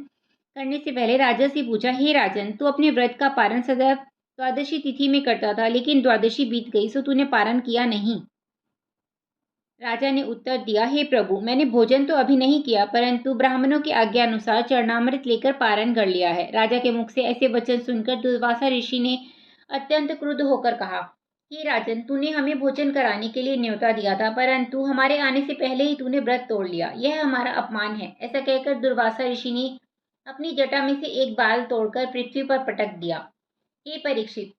करने से पहले राजा से पूछा, हे राजन, तू अपने व्रत का पारण सदैव द्वादशी तिथि में करता था, लेकिन द्वादशी बीत गई सो तूने पारण किया नहीं। राजा ने उत्तर दिया, हे प्रभु, मैंने भोजन तो अभी नहीं किया, परंतु ब्राह्मणों की आज्ञा अनुसार चरणामृत लेकर पारण कर लिया है। राजा के मुख से ऐसे वचन सुनकर दुर्वासा ऋषि ने अत्यंत क्रुद्ध होकर कहा, हे राजन, तूने हमें भोजन कराने के लिए न्योता दिया था, परंतु हमारे आने से पहले ही तूने व्रत तोड़ लिया। यह हमारा अपमान है। ऐसा कहकर दुर्वासा ऋषि ने अपनी जटा में से एक बाल तोड़कर पृथ्वी पर पटक दिया। हे परीक्षित,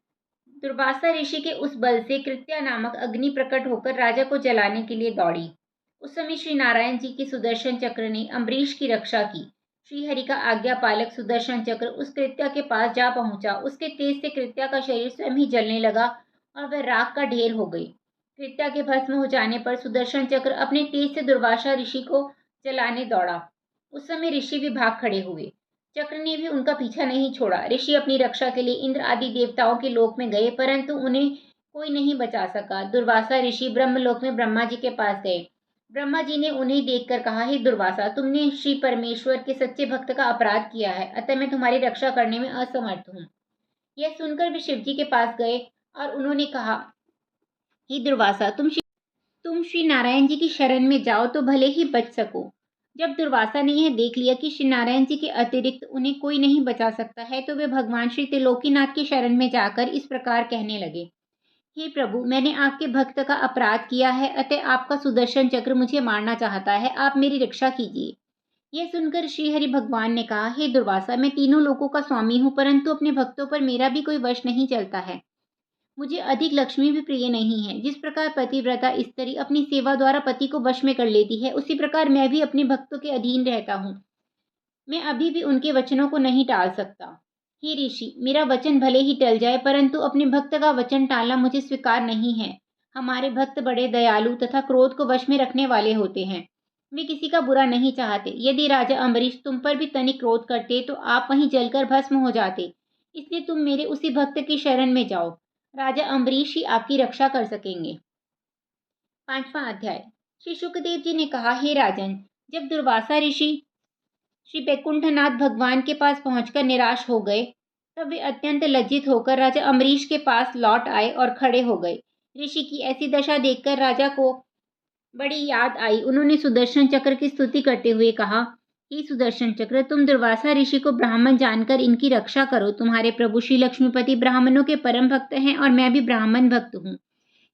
दुर्वासा ऋषि के उस बल से कृत्या नामक अग्नि प्रकट होकर राजा को जलाने के लिए दौड़ी। उस समय श्री नारायण जी के सुदर्शन चक्र ने अम्बरीश की रक्षा की। श्रीहरि का आज्ञा पालक सुदर्शन चक्र उस कृत्या के पास जा पहुंचा। उसके तेज से कृत्या का शरीर स्वयं ही जलने लगा और वह राख का ढेर हो गई। कृत्या के भस्म हो जाने पर सुदर्शन चक्र अपने तेज से दुर्वासा ऋषि को जलाने दौड़ा। उस समय ऋषि भी भाग खड़े हुए। चक्र ने भी उनका पीछा नहीं छोड़ा। ऋषि अपनी रक्षा के लिए इंद्र आदि देवताओं के लोक में गए, परंतु उन्हें कोई नहीं बचा सका। दुर्वासा ऋषि ब्रह्मलोक में ब्रह्मा जी के पास गए। ब्रह्मा जी ने उन्हें देखकर कहा, हे दुर्वासा, तुमने श्री परमेश्वर के सच्चे भक्त का अपराध किया है, अतः मैं तुम्हारी रक्षा करने में असमर्थ हूँ। यह सुनकर वे शिव जी के पास गए और उन्होंने कहा, हे दुर्वासा, तुम श्री नारायण जी की शरण में जाओ तो भले ही बच सको। जब दुर्वासा ने यह देख लिया कि श्री नारायण जी के अतिरिक्त उन्हें कोई नहीं बचा सकता है, तो वे भगवान श्री त्रिलोकीनाथ की शरण में जाकर इस प्रकार कहने लगे, हे प्रभु, मैंने आपके भक्त का अपराध किया है, अतः आपका सुदर्शन चक्र मुझे मारना चाहता है। आप मेरी रक्षा कीजिए। यह सुनकर श्रीहरि भगवान ने कहा, हे दुर्वासा, मैं तीनों लोकों का स्वामी हूँ, परंतु अपने भक्तों पर मेरा भी कोई वश नहीं चलता है। मुझे अधिक लक्ष्मी भी प्रिय नहीं है। जिस प्रकार पतिव्रता स्त्री अपनी सेवा द्वारा पति को वश में कर लेती है, उसी प्रकार मैं भी अपने भक्तों के अधीन रहता हूँ। मैं अभी भी उनके वचनों को नहीं टाल सकता। हे ऋषि, मेरा वचन भले ही टल जाए, परंतु अपने भक्त का वचन टालना मुझे स्वीकार नहीं है। हमारे भक्त बड़े दयालु तथा क्रोध को वश में रखने वाले होते हैं। वे किसी का बुरा नहीं चाहते। यदि राजा अम्बरीश तुम पर भी तनिक क्रोध करते तो आप वहीं जलकर भस्म हो जाते। इसलिए तुम मेरे उसी भक्त की शरण में जाओ। राजा अम्बरीश ही आपकी रक्षा कर सकेंगे। 5वां अध्याय। श्री शुकदेव जी ने कहा, हे राजन, जब दुर्वासा ऋषि श्री बैकुंठनाथ भगवान के पास पहुंचकर निराश हो गए, तब वे अत्यंत लज्जित होकर राजा अम्बरीश के पास लौट आए और खड़े हो गए। ऋषि की ऐसी दशा देखकर राजा को बड़ी याद आई। उन्होंने सुदर्शन चक्र की स्तुति करते हुए कहा, हे सुदर्शन चक्र, तुम दुर्वासा ऋषि को ब्राह्मण जानकर इनकी रक्षा करो। तुम्हारे प्रभु श्री लक्ष्मीपति ब्राह्मणों के परम भक्त हैं और मैं भी ब्राह्मण भक्त हूँ,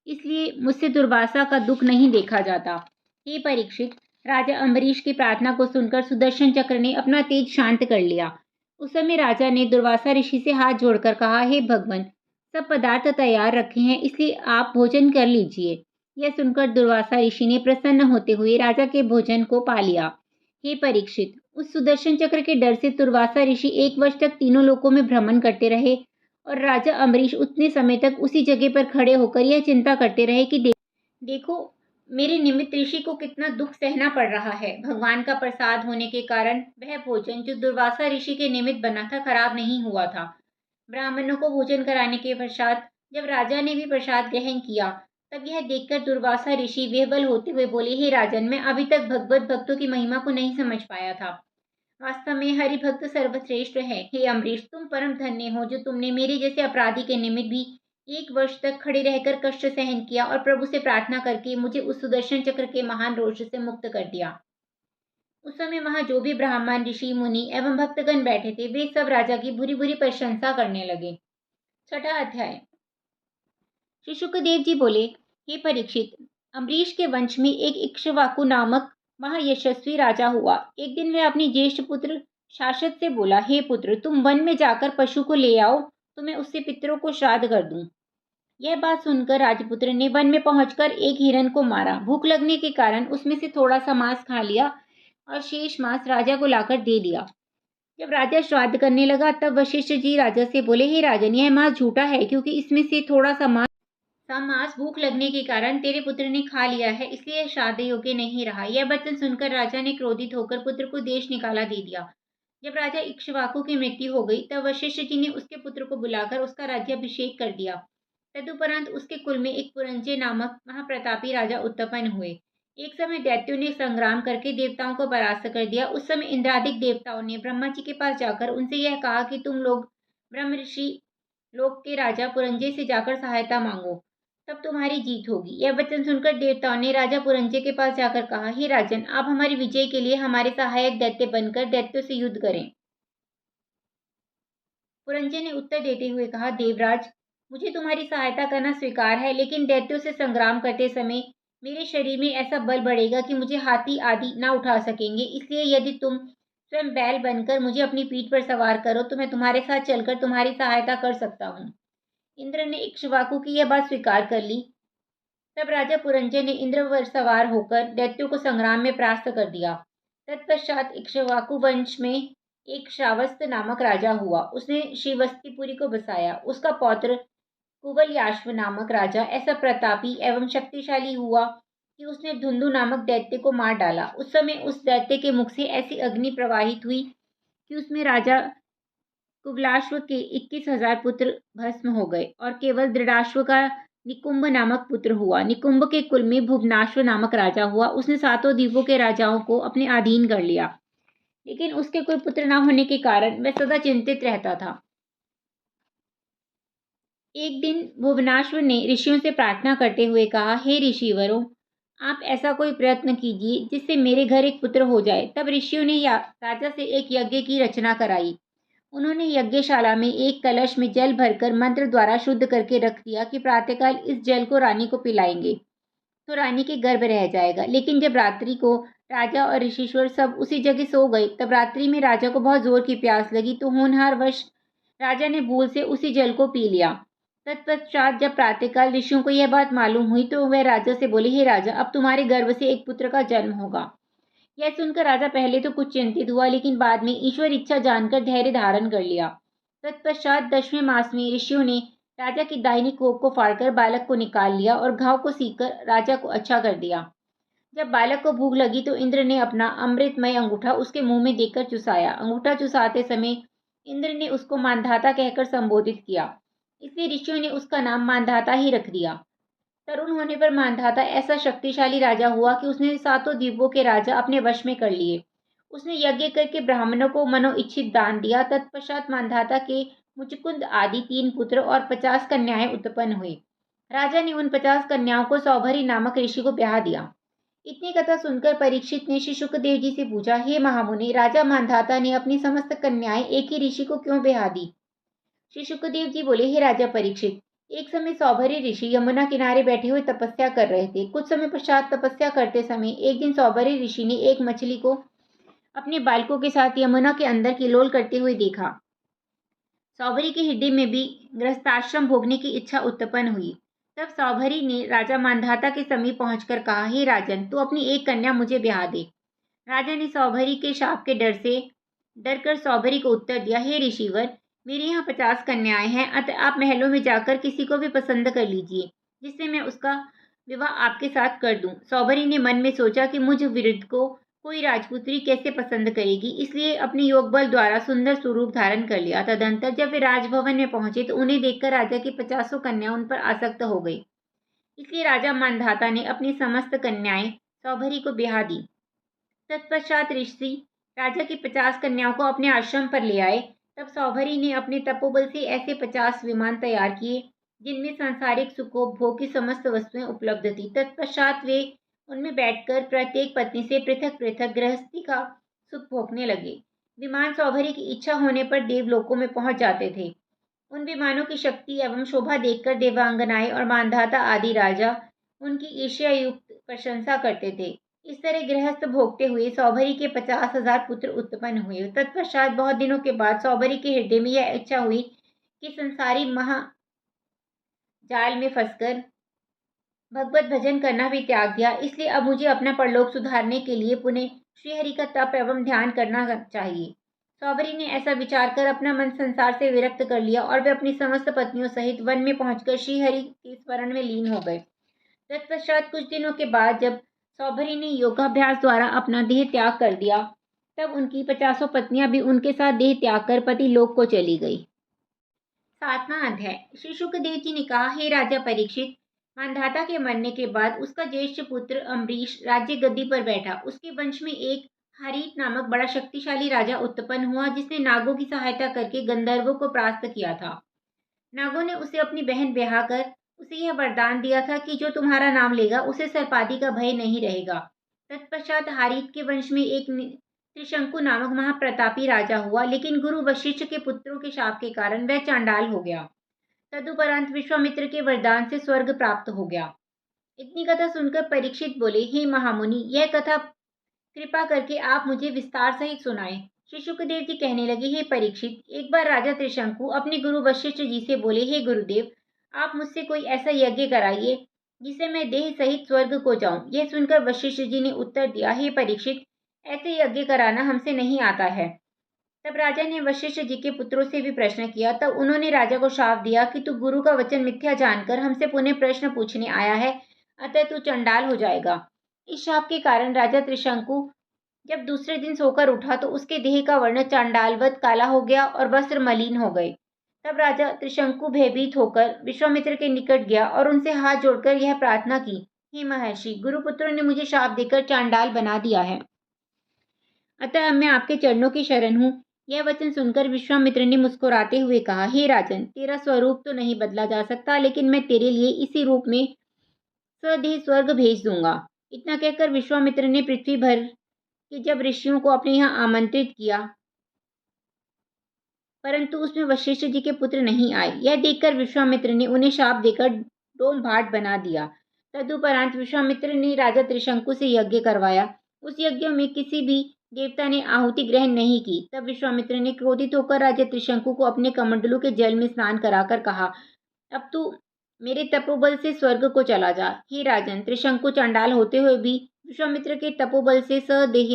इसलिए मुझसे दुर्वासा का दुख नहीं देखा जाता। हे परीक्षित, राजा अम्बरीश की प्रार्थना को सुनकर सुदर्शन चक्र ने अपना तेज शांत कर लिया। उस समय राजा ने दुर्वासा ऋषि से हाथ जोड़कर कहा, हे भगवान, सब पदार्थ तैयार रखे हैं, इसलिए आप भोजन कर लीजिए। यह सुनकर दुर्वासा ऋषि ने प्रसन्न होते हुए राजा के भोजन को पा लिया। हे परीक्षित, उस सुदर्शन चक्र के डर से दुर्वासा ऋषि 1 वर्ष तक तीनों लोकों में भ्रमण करते रहे और राजा अम्बरीश उतने समय तक उसी जगह पर खड़े होकर यह चिंता करते रहे कि देखो, मेरे निमित्त ऋषि को कितना दुख सहना पड़ रहा है। भगवान का प्रसाद होने के कारण वह भोजन जो दुर्वासा ऋषि के निमित्त बना था, खराब नहीं हुआ था। ब्राह्मणों को भोजन कराने के पश्चात जब राजा ने भी प्रसाद ग्रहण किया, तब यह देखकर दुर्वासा ऋषि विह्वल होते हुए बोले, हे राजन, मैं अभी तक भगवत भक्तों की महिमा को नहीं समझ पाया था। वास्तव में हरि भक्त सर्वश्रेष्ठ है। हे अम्बरीश, तुम परम धन्य हो जो तुमने मेरे जैसे अपराधी के निमित्त भी 1 वर्ष तक खड़े रहकर कष्ट सहन किया और प्रभु से प्रार्थना करके मुझे उस सुदर्शन चक्र के महान रोष से मुक्त कर दिया। उस समय वहां जो भी ब्राह्मण, ऋषि, मुनि एवं भक्तगण बैठे थे, वे सब राजा की बुरी बुरी प्रशंसा करने लगे। 6वां अध्याय। श्री शुकदेव जी बोले, हे परीक्षित, अम्बरीश के वंश में एक इक्ष्वाकु नामक महायशस्वी राजा हुआ। एक दिन वह अपनी ज्येष्ठ पुत्र शाशत से बोला, हे पुत्र, तुम वन में जाकर पशु को ले आओ तो मैं उससे पितरों को श्राद्ध कर दूं। यह बात सुनकर राजपुत्र ने वन में पहुंचकर एक हिरण को मारा। भूख लगने के कारण उसमें से थोड़ा सा मांस खा लिया, और शेष मांस राजा को लाकर दे दिया। जब राजा श्राद्ध करने लगा तब वशिष्ठ जी राजा से बोले, हे राजन, यह मांस झूठा है, क्योंकि इसमें से थोड़ा सा मांस भूख लगने के कारण तेरे पुत्र ने खा लिया है, इसलिए यह श्राद्ध योग्य नहीं रहा। यह वचन सुनकर राजा ने क्रोधित होकर पुत्र को देश निकाला दे दिया। जब राजा इक्ष्वाकु की मृत्यु हो गई तब वशिष्ठ जी ने उसके पुत्र को बुलाकर उसका राज्याभिषेक कर दिया। तदुपरांत उसके कुल में एक पुरंजय नामक महाप्रतापी राजा उत्पन्न हुए। एक समय दैत्यों ने संग्राम करके देवताओं को परास्त कर दिया। उस समय इंद्रादिक देवताओं ने ब्रह्मा जी के पास जाकर उनसे यह कहा कि तुम लोग ब्रह्म ऋषि लोक के राजा पुरंजय से जाकर सहायता मांगो, तब तुम्हारी जीत होगी। यह वचन सुनकर देवताओं ने राजा पुरंजय के पास जाकर कहा, हे राजन, आप हमारी विजय के लिए हमारे सहायक दैत्य बनकर दैत्यों से युद्ध करें। पुरंजय ने उत्तर देते हुए कहा, देवराज, मुझे तुम्हारी सहायता करना स्वीकार है, लेकिन दैत्यों से संग्राम करते समय मेरे शरीर में ऐसा बल बढ़ेगा कि मुझे हाथी आदि ना उठा सकेंगे। इसलिए यदि तुम स्वयं बैल बनकर मुझे अपनी पीठ पर सवार करो तो मैं तुम्हारे साथ चलकर तुम्हारी सहायता कर सकता हूँ। इंद्र ने इक्ष्वाकु की यह बात स्वीकार कर ली। तब राजा पुरंजय ने इंद्र पर सवार होकर दैत्यों को संग्राम में परास्त कर दिया। तत्पश्चात इक्ष्वाकु वंश में एक श्रावस्त नामक राजा हुआ। उसने श्रीवस्तिपुरी को बसाया। उसका पौत्र कुवलयाश्व नामक राजा ऐसा प्रतापी एवं शक्तिशाली हुआ कि उसने धुंधु नामक दैत्य को मार डाला। उस समय उस दैत्य के मुख से ऐसी अग्नि प्रवाहित हुई कि उसमें राजा कुवलाश्व के 21,000 पुत्र भस्म हो गए और केवल दृढ़ाश्व का निकुंभ नामक पुत्र हुआ। निकुंभ के कुल में भुवनाश्व नामक राजा हुआ। उसने सातों द्वीपों के राजाओं को अपने अधीन कर लिया, लेकिन उसके कोई पुत्र न होने के कारण वह सदा चिंतित रहता था। एक दिन भुवनाश्व ने ऋषियों से प्रार्थना करते हुए कहा, हे ऋषिवरों, आप ऐसा कोई प्रयत्न कीजिए जिससे मेरे घर एक पुत्र हो जाए। तब ऋषियों ने राजा से एक यज्ञ की रचना कराई। उन्होंने यज्ञशाला में एक कलश में जल भरकर मंत्र द्वारा शुद्ध करके रख दिया कि प्रातःकाल इस जल को रानी को पिलाएंगे तो रानी के गर्भ रह जाएगा। लेकिन जब रात्रि को राजा और ऋषिश्वर सब उसी जगह सो गए, तब रात्रि में राजा को बहुत जोर की प्यास लगी, तो होनहार वश राजा ने भूल से उसी जल को पी लिया। तत्पश्चात जब प्रातःकाल ऋषियों को यह बात मालूम हुई तो वह राजा से बोले, हे राजा, अब तुम्हारे गर्भ से एक पुत्र का जन्म होगा। यह सुनकर राजा पहले तो कुछ चिंतित हुआ, लेकिन बाद में ईश्वर इच्छा जानकर धैर्य धारण कर लिया। तत्पश्चात 10वें मास में ऋषियों ने राजा की दाहिनी कोख को फाड़कर बालक को निकाल लिया और घाव को सीकर राजा को अच्छा कर दिया। जब बालक को भूख लगी तो इंद्र ने अपना अमृतमय अंगूठा उसके मुंह में देकर चुसाया। अंगूठा चुसाते समय इंद्र ने उसको मानधाता कहकर संबोधित किया, इसलिए ऋषियों ने उसका नाम मानधाता ही रख दिया। तरुण होने पर मानधाता ऐसा शक्तिशाली राजा हुआ कि उसने सातों द्वीपों के राजा अपने वश में कर लिए। उसने यज्ञ करके ब्राह्मणों को मनोइच्छित दान दिया। तत्पश्चात मानधाता के मुचकुंद आदि 3 पुत्र और 50 कन्याएं उत्पन्न हुई। राजा ने उन 50 कन्याओं को सौभरी नामक ऋषि को ब्याह दिया। इतनी कथा सुनकर परीक्षित ने श्री शुकदेव जी से पूछा, हे महामुनि, राजा मानधाता ने अपनी समस्त कन्याएं एक ही ऋषि को क्यों ब्याह दी? श्री शुकदेव जी बोले, हे राजा परीक्षित, एक समय सौभरी ऋषि यमुना किनारे बैठे हुए तपस्या कर रहे थे। कुछ समय पश्चात तपस्या करते समय एक दिन सौभरी ऋषि ने एक मछली को अपने बालकों के साथ यमुना के अंदर किलोल करते हुए देखा। सौभरी के हृदय में भी गृहस्थाश्रम भोगने की इच्छा उत्पन्न हुई। तब सौभरी ने राजा मानधाता के समीप पहुंचकर कहा, हे राजन, तू अपनी एक कन्या मुझे ब्याह दे। राजा ने सौभरी के शाप के डर कर सौभरी को उत्तर दिया, हे ऋषिवर, मेरे यहाँ 50 कन्याएं हैं, अतः आप महलों में जाकर किसी को भी पसंद कर लीजिए, जिससे मैं उसका विवाह आपके साथ कर दूं। सौभरी ने मन में सोचा कि मुझ विरुद्ध को कोई राजपुत्री कैसे पसंद करेगी, इसलिए अपने योग बल द्वारा सुंदर स्वरूप धारण कर लिया। तदंतर जब वे राजभवन में पहुंचे तो उन्हें देखकर राजा की 50 कन्या उन पर आसक्त हो गई। इसलिए राजा मानधाता ने अपनी समस्त कन्याएं सौभरी को ब्याह दी। तत्पश्चात ऋषि राजा की 50 कन्याओं को अपने आश्रम पर ले आए। तब सौभरी ने अपने तपोबल से ऐसे 50 विमान तैयार किए जिनमें सांसारिक सुखोपभोग की समस्त वस्तुएं उपलब्ध थी। तत्पश्चात वे उनमें बैठकर प्रत्येक पत्नी से पृथक पृथक गृहस्थी का सुख भोगने लगे। विमान सौभरी की इच्छा होने पर देवलोकों में पहुंच जाते थे। उन विमानों की शक्ति एवं शोभा देखकर देवांगनाएं और मानधाता आदि राजा उनकी ईर्ष्यायुक्त प्रशंसा करते थे। इस तरह गृहस्थ भोगते हुए सौभरी के 50,000 पुत्र उत्पन्न हुए। तत्पश्चात बहुत दिनों के बाद सौभरी के हृदय में यह इच्छा हुई कि संसारी महाजाल में फंसकर भगवत भजन करना भी त्याग दिया। इसलिए अब मुझे अपना परलोक सुधारने के लिए पुनः श्रीहरि का तप एवं ध्यान करना चाहिए। सौभरी ने ऐसा विचार कर अपना मन संसार से विरक्त कर लिया और वे अपनी समस्त पत्नियों सहित वन में पहुंचकर श्रीहरि के स्मरण में लीन हो गए। तत्पश्चात कुछ दिनों के बाद जब सौभरी ने योगाभ्यास द्वारा अपना देह त्याग कर दिया, तब उनकी 50 पत्नियां भी उनके साथ देह त्याग कर पति लोक को चली गई। 7वां अध्याय। श्री शुकदेव जी ने कहा, हे राजा परीक्षित, मांधाता के मरने के बाद उसका ज्येष्ठ पुत्र अम्बरीश राज्य गद्दी पर बैठा। उसके वंश में एक हरित नामक बड़ा शक्तिशाली राजा उत्पन्न हुआ, जिसने नागों की सहायता करके गंधर्वों को परास्त किया था। नागों ने उसे अपनी बहन ब्याह कर उसे यह वरदान दिया था कि जो तुम्हारा नाम लेगा उसे सर्पादि का भय नहीं रहेगा। तत्पश्चात हारित के वंश में एक त्रिशंकु नामक महाप्रतापी राजा हुआ, लेकिन गुरु वशिष्ठ के पुत्रों के शाप के कारण वह चांडाल हो गया। तदुपरांत विश्वामित्र के वरदान से स्वर्ग प्राप्त हो गया। इतनी कथा सुनकर परीक्षित बोले, हे महामुनि, यह कथा कृपा करके आप मुझे विस्तार सहित सुनाएं। श्री शुकदेव जी कहने लगे, हे परीक्षित, एक बार राजा त्रिशंकु अपने गुरु वशिष्ठ जी से बोले, हे गुरुदेव, आप मुझसे कोई ऐसा यज्ञ कराइए जिसे मैं देह सहित स्वर्ग को जाऊं। यह सुनकर वशिष्ठ जी ने उत्तर दिया, हे परीक्षित, ऐसे यज्ञ कराना हमसे नहीं आता है। तब राजा ने वशिष्ठ जी के पुत्रों से भी प्रश्न किया। तब उन्होंने राजा को शाप दिया कि तू गुरु का वचन मिथ्या जानकर हमसे पुनः प्रश्न पूछने आया है, अतः तू चंडाल हो जाएगा। इस शाप के कारण राजा त्रिशंकु जब दूसरे दिन सोकर उठा तो उसके देह का वर्ण चांडालवत काला हो गया और वस्त्र मलिन हो गए। तब राजा त्रिशंकु भयभीत होकर विश्वामित्र के निकट गया और उनसे हाथ जोड़कर यह प्रार्थना की, हे महर्षि, गुरुपुत्रों ने मुझे शाप देकर चांडाल बना दिया है, अतः अब मैं आपके चरणों की शरण हूँ। यह वचन सुनकर विश्वामित्र ने मुस्कुराते हुए कहा, हे राजन, तेरा स्वरूप तो नहीं बदला जा सकता, लेकिन मैं तेरे लिए इसी रूप में स्वदेह स्वर्ग भेज दूंगा। इतना कहकर विश्वामित्र ने पृथ्वी भर के जब ऋषियों को अपने यहाँ आमंत्रित किया, परंतु उसमें वशिष्ठ जी के पुत्र नहीं आए। यह देखकर विश्वामित्र ने उन्हें शाप देकर डोम भाट बना दिया। तदुपरांत विश्वामित्र ने राजा त्रिशंकु से यज्ञ करवाया। उस यज्ञ में किसी भी देवता ने आहुति ग्रहण नहीं की। तब विश्वामित्र ने क्रोधित होकर राजा त्रिशंकु को अपने कमंडलू के जल में स्नान कराकर कहा, अब तू मेरे तपोबल से स्वर्ग को चला जा। हे राजन, त्रिशंकु चांडाल होते हुए भी विश्वामित्र के तपोबल से सदेह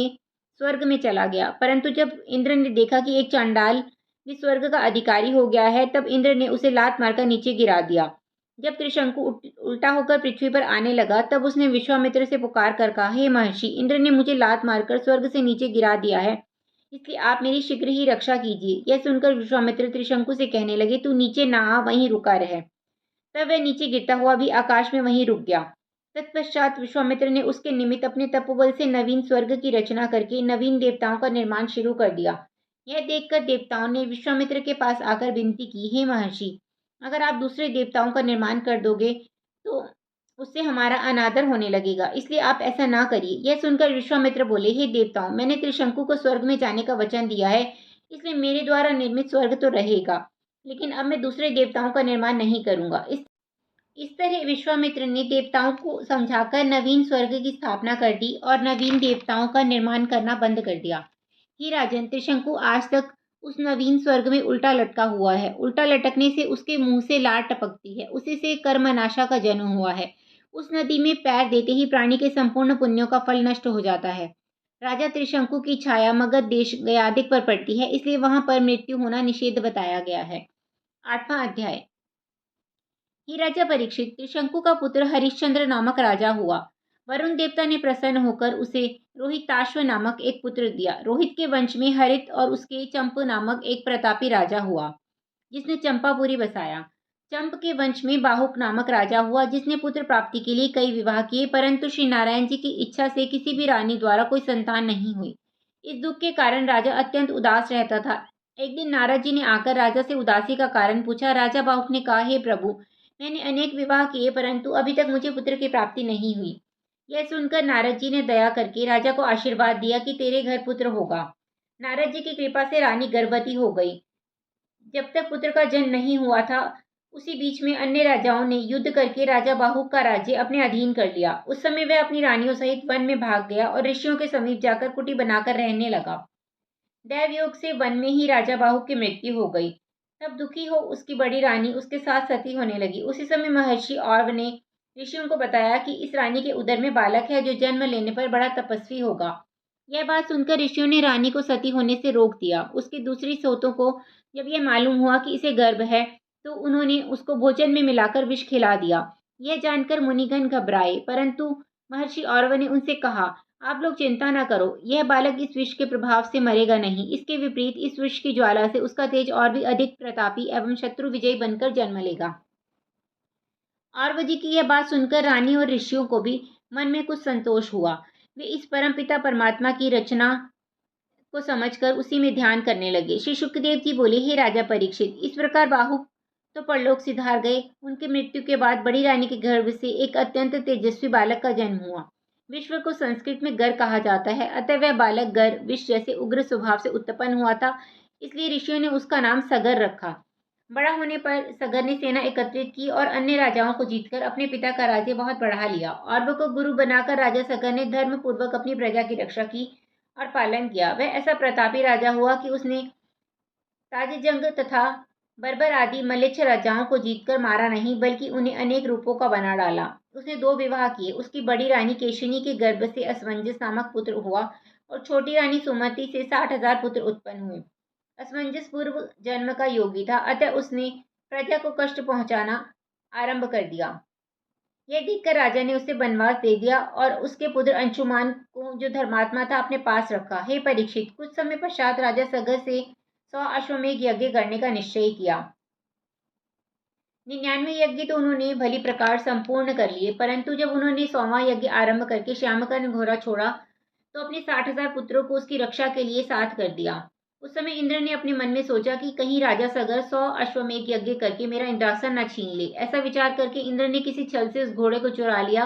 स्वर्ग में चला गया। परंतु जब इंद्र ने देखा कि एक चांडाल भी स्वर्ग का अधिकारी हो गया है, तब इंद्र ने उसे लात मारकर नीचे गिरा दिया। जब त्रिशंकु उल्टा होकर पृथ्वी पर आने लगा, तब उसने विश्वामित्र से पुकार कर कहा, हे महर्षि, इंद्र ने मुझे लात मारकर स्वर्ग से नीचे गिरा दिया है, इसलिए आप मेरी शीघ्र ही रक्षा कीजिए। यह सुनकर विश्वामित्र त्रिशंकु से कहने लगे, तू नीचे ना आ, वहीं रुका रहे। तब वह नीचे गिरता हुआ भी आकाश में वहीं रुक गया। तत्पश्चात विश्वामित्र ने उसके निमित्त अपने तपोबल से नवीन स्वर्ग की रचना करके नवीन देवताओं का निर्माण शुरू कर दिया। यह देखकर देवताओं ने विश्वामित्र के पास आकर विनती की, हे महर्षि, अगर आप दूसरे देवताओं का निर्माण कर दोगे तो उससे हमारा अनादर होने लगेगा, इसलिए आप ऐसा ना करिए। यह सुनकर विश्वामित्र बोले, हे देवताओं, मैंने त्रिशंकु को स्वर्ग में जाने का वचन दिया है, इसलिए मेरे द्वारा निर्मित स्वर्ग तो रहेगा, लेकिन अब मैं दूसरे देवताओं का निर्माण नहीं करूंगा। इस तरह विश्वामित्र ने देवताओं को समझाकर नवीन स्वर्ग की स्थापना कर दी और नवीन देवताओं का निर्माण करना बंद कर दिया। हे राजन, त्रिशंकु आज तक उस नवीन स्वर्ग में उल्टा लटका हुआ है। उल्टा लटकने से उसके मुंह से लार टपकती है, उसी से कर्मनाशा का जन्म हुआ है। उस नदी में पैर देते ही प्राणी के संपूर्ण पुण्यों का फल नष्ट हो जाता है। राजा त्रिशंकु की छाया मगध देश गयादिक पर पड़ती है, इसलिए वहां पर मृत्यु होना निषेध बताया गया है। 8वां अध्याय। ही राजा परीक्षित, त्रिशंकु का पुत्र हरिश्चंद्र नामक राजा हुआ। वरुण देवता ने प्रसन्न होकर उसे रोहिताश्व नामक एक पुत्र दिया। रोहित के वंश में हरित और उसके चंप नामक एक प्रतापी राजा हुआ, जिसने चंपापुरी बसाया। चंप के वंश में बाहुक नामक राजा हुआ, जिसने पुत्र प्राप्ति के लिए कई विवाह किए, परंतु श्री नारायण जी की इच्छा से किसी भी रानी द्वारा कोई संतान नहीं हुई। इस दुख के कारण राजा अत्यंत उदास रहता था। एक दिन नारद जी ने आकर राजा से उदासी का कारण पूछा। राजा बाहुक ने कहा, हे प्रभु, मैंने अनेक विवाह किए, परंतु अभी तक मुझे पुत्र की प्राप्ति नहीं हुई। यह सुनकर नारद जी ने दया करके राजा को आशीर्वाद दिया कि तेरे घर पुत्र होगा। नारद जी की कृपा से रानी गर्भवती हो गई। जब तक पुत्र का जन्म नहीं हुआ था, उसी बीच में अन्य राजाओं ने युद्ध करके राजा बाहुक का राज्य अपने अधीन कर लिया। उस समय वह अपनी रानियों सहित वन में भाग गया और ऋषियों के समीप जाकर कुटी बनाकर रहने लगा। दैवयोग से वन में ही राजा बाहुक की मृत्यु हो गई। तब दुखी हो उसकी बड़ी रानी उसके साथ सती होने लगी। उसी समय महर्षि औरव ने ऋषियों को बताया कि इस रानी के उदर में बालक है जो जन्म लेने पर बड़ा तपस्वी होगा। यह बात सुनकर ऋषियों ने रानी को सती होने से रोक दिया। उसकी दूसरी सोतों को जब यह मालूम हुआ कि इसे गर्भ है, तो उन्होंने उसको भोजन में मिलाकर विष खिला दिया। यह जानकर मुनिगण घबराए, परंतु महर्षि औरव ने उनसे कहा, आप लोग चिंता न करो, यह बालक इस विष के प्रभाव से मरेगा नहीं। इसके विपरीत इस विष की ज्वाला से उसका तेज और भी अधिक प्रतापी एवं शत्रु विजयी बनकर जन्म लेगा। औरव जी की यह बात सुनकर रानी और ऋषियों को भी मन में कुछ संतोष हुआ। वे इस परमपिता परमात्मा की रचना को समझकर उसी में ध्यान करने लगे। श्री शुकदेव जी बोले, हे राजा परीक्षित, इस प्रकार बाहु तो परलोक सिधार गए। उनकी मृत्यु के बाद बड़ी रानी के गर्भ से एक अत्यंत तेजस्वी बालक का जन्म हुआ। विश्व को संस्कृत में गर कहा जाता है, अतः वह बालक गर विष जैसे उग्र स्वभाव से उत्पन्न हुआ था, इसलिए ऋषियों ने उसका नाम सगर रखा। बड़ा होने पर सगर ने सेना एकत्रित की और अन्य राजाओं को जीतकर अपने पिता का राज्य बहुत बढ़ा लिया। और को गुरु बनाकर राजा सगर ने धर्म पूर्वक अपनी प्रजा की रक्षा की और पालन किया। वह ऐसा प्रतापी राजा हुआ कि उसने ताजजंग तथा बर्बर आदि मलेच्छ राजाओं को जीतकर मारा नहीं, बल्कि उन्हें अनेक रूपों का बना डाला। उसने 2 विवाह किए। उसकी बड़ी रानी केशिनी के गर्भ से असमंजस नामक पुत्र हुआ और छोटी रानी सुमति से 60,000 पुत्र उत्पन्न हुए। असमंजस पूर्व जन्म का योगी था, अतः उसने प्रजा को कष्ट पहुंचाना आरंभ कर दिया। यह देखकर राजा ने उसे वनवास दे दिया और उसके पुत्र अंशुमान को, जो धर्मात्मा था, अपने पास रखा। हे परीक्षित, कुछ समय पश्चात राजा सगर से 100 अश्वमेघ यज्ञ करने का निश्चय किया। 99 यज्ञ तो उन्होंने भली प्रकार संपूर्ण कर लिए, परंतु जब उन्होंने 100वां यज्ञ आरंभ करके श्यामकर्ण घोड़ा छोड़ा, तो अपने 60,000 पुत्रों को उसकी रक्षा के लिए साथ कर दिया। उस समय इंद्र ने अपने मन में सोचा कि कहीं राजा सगर 100 अश्वमेघ यज्ञ करके मेरा इंद्रासन न छीन ले। ऐसा विचार करके इंद्र ने किसी छल से उस घोड़े को चुरा लिया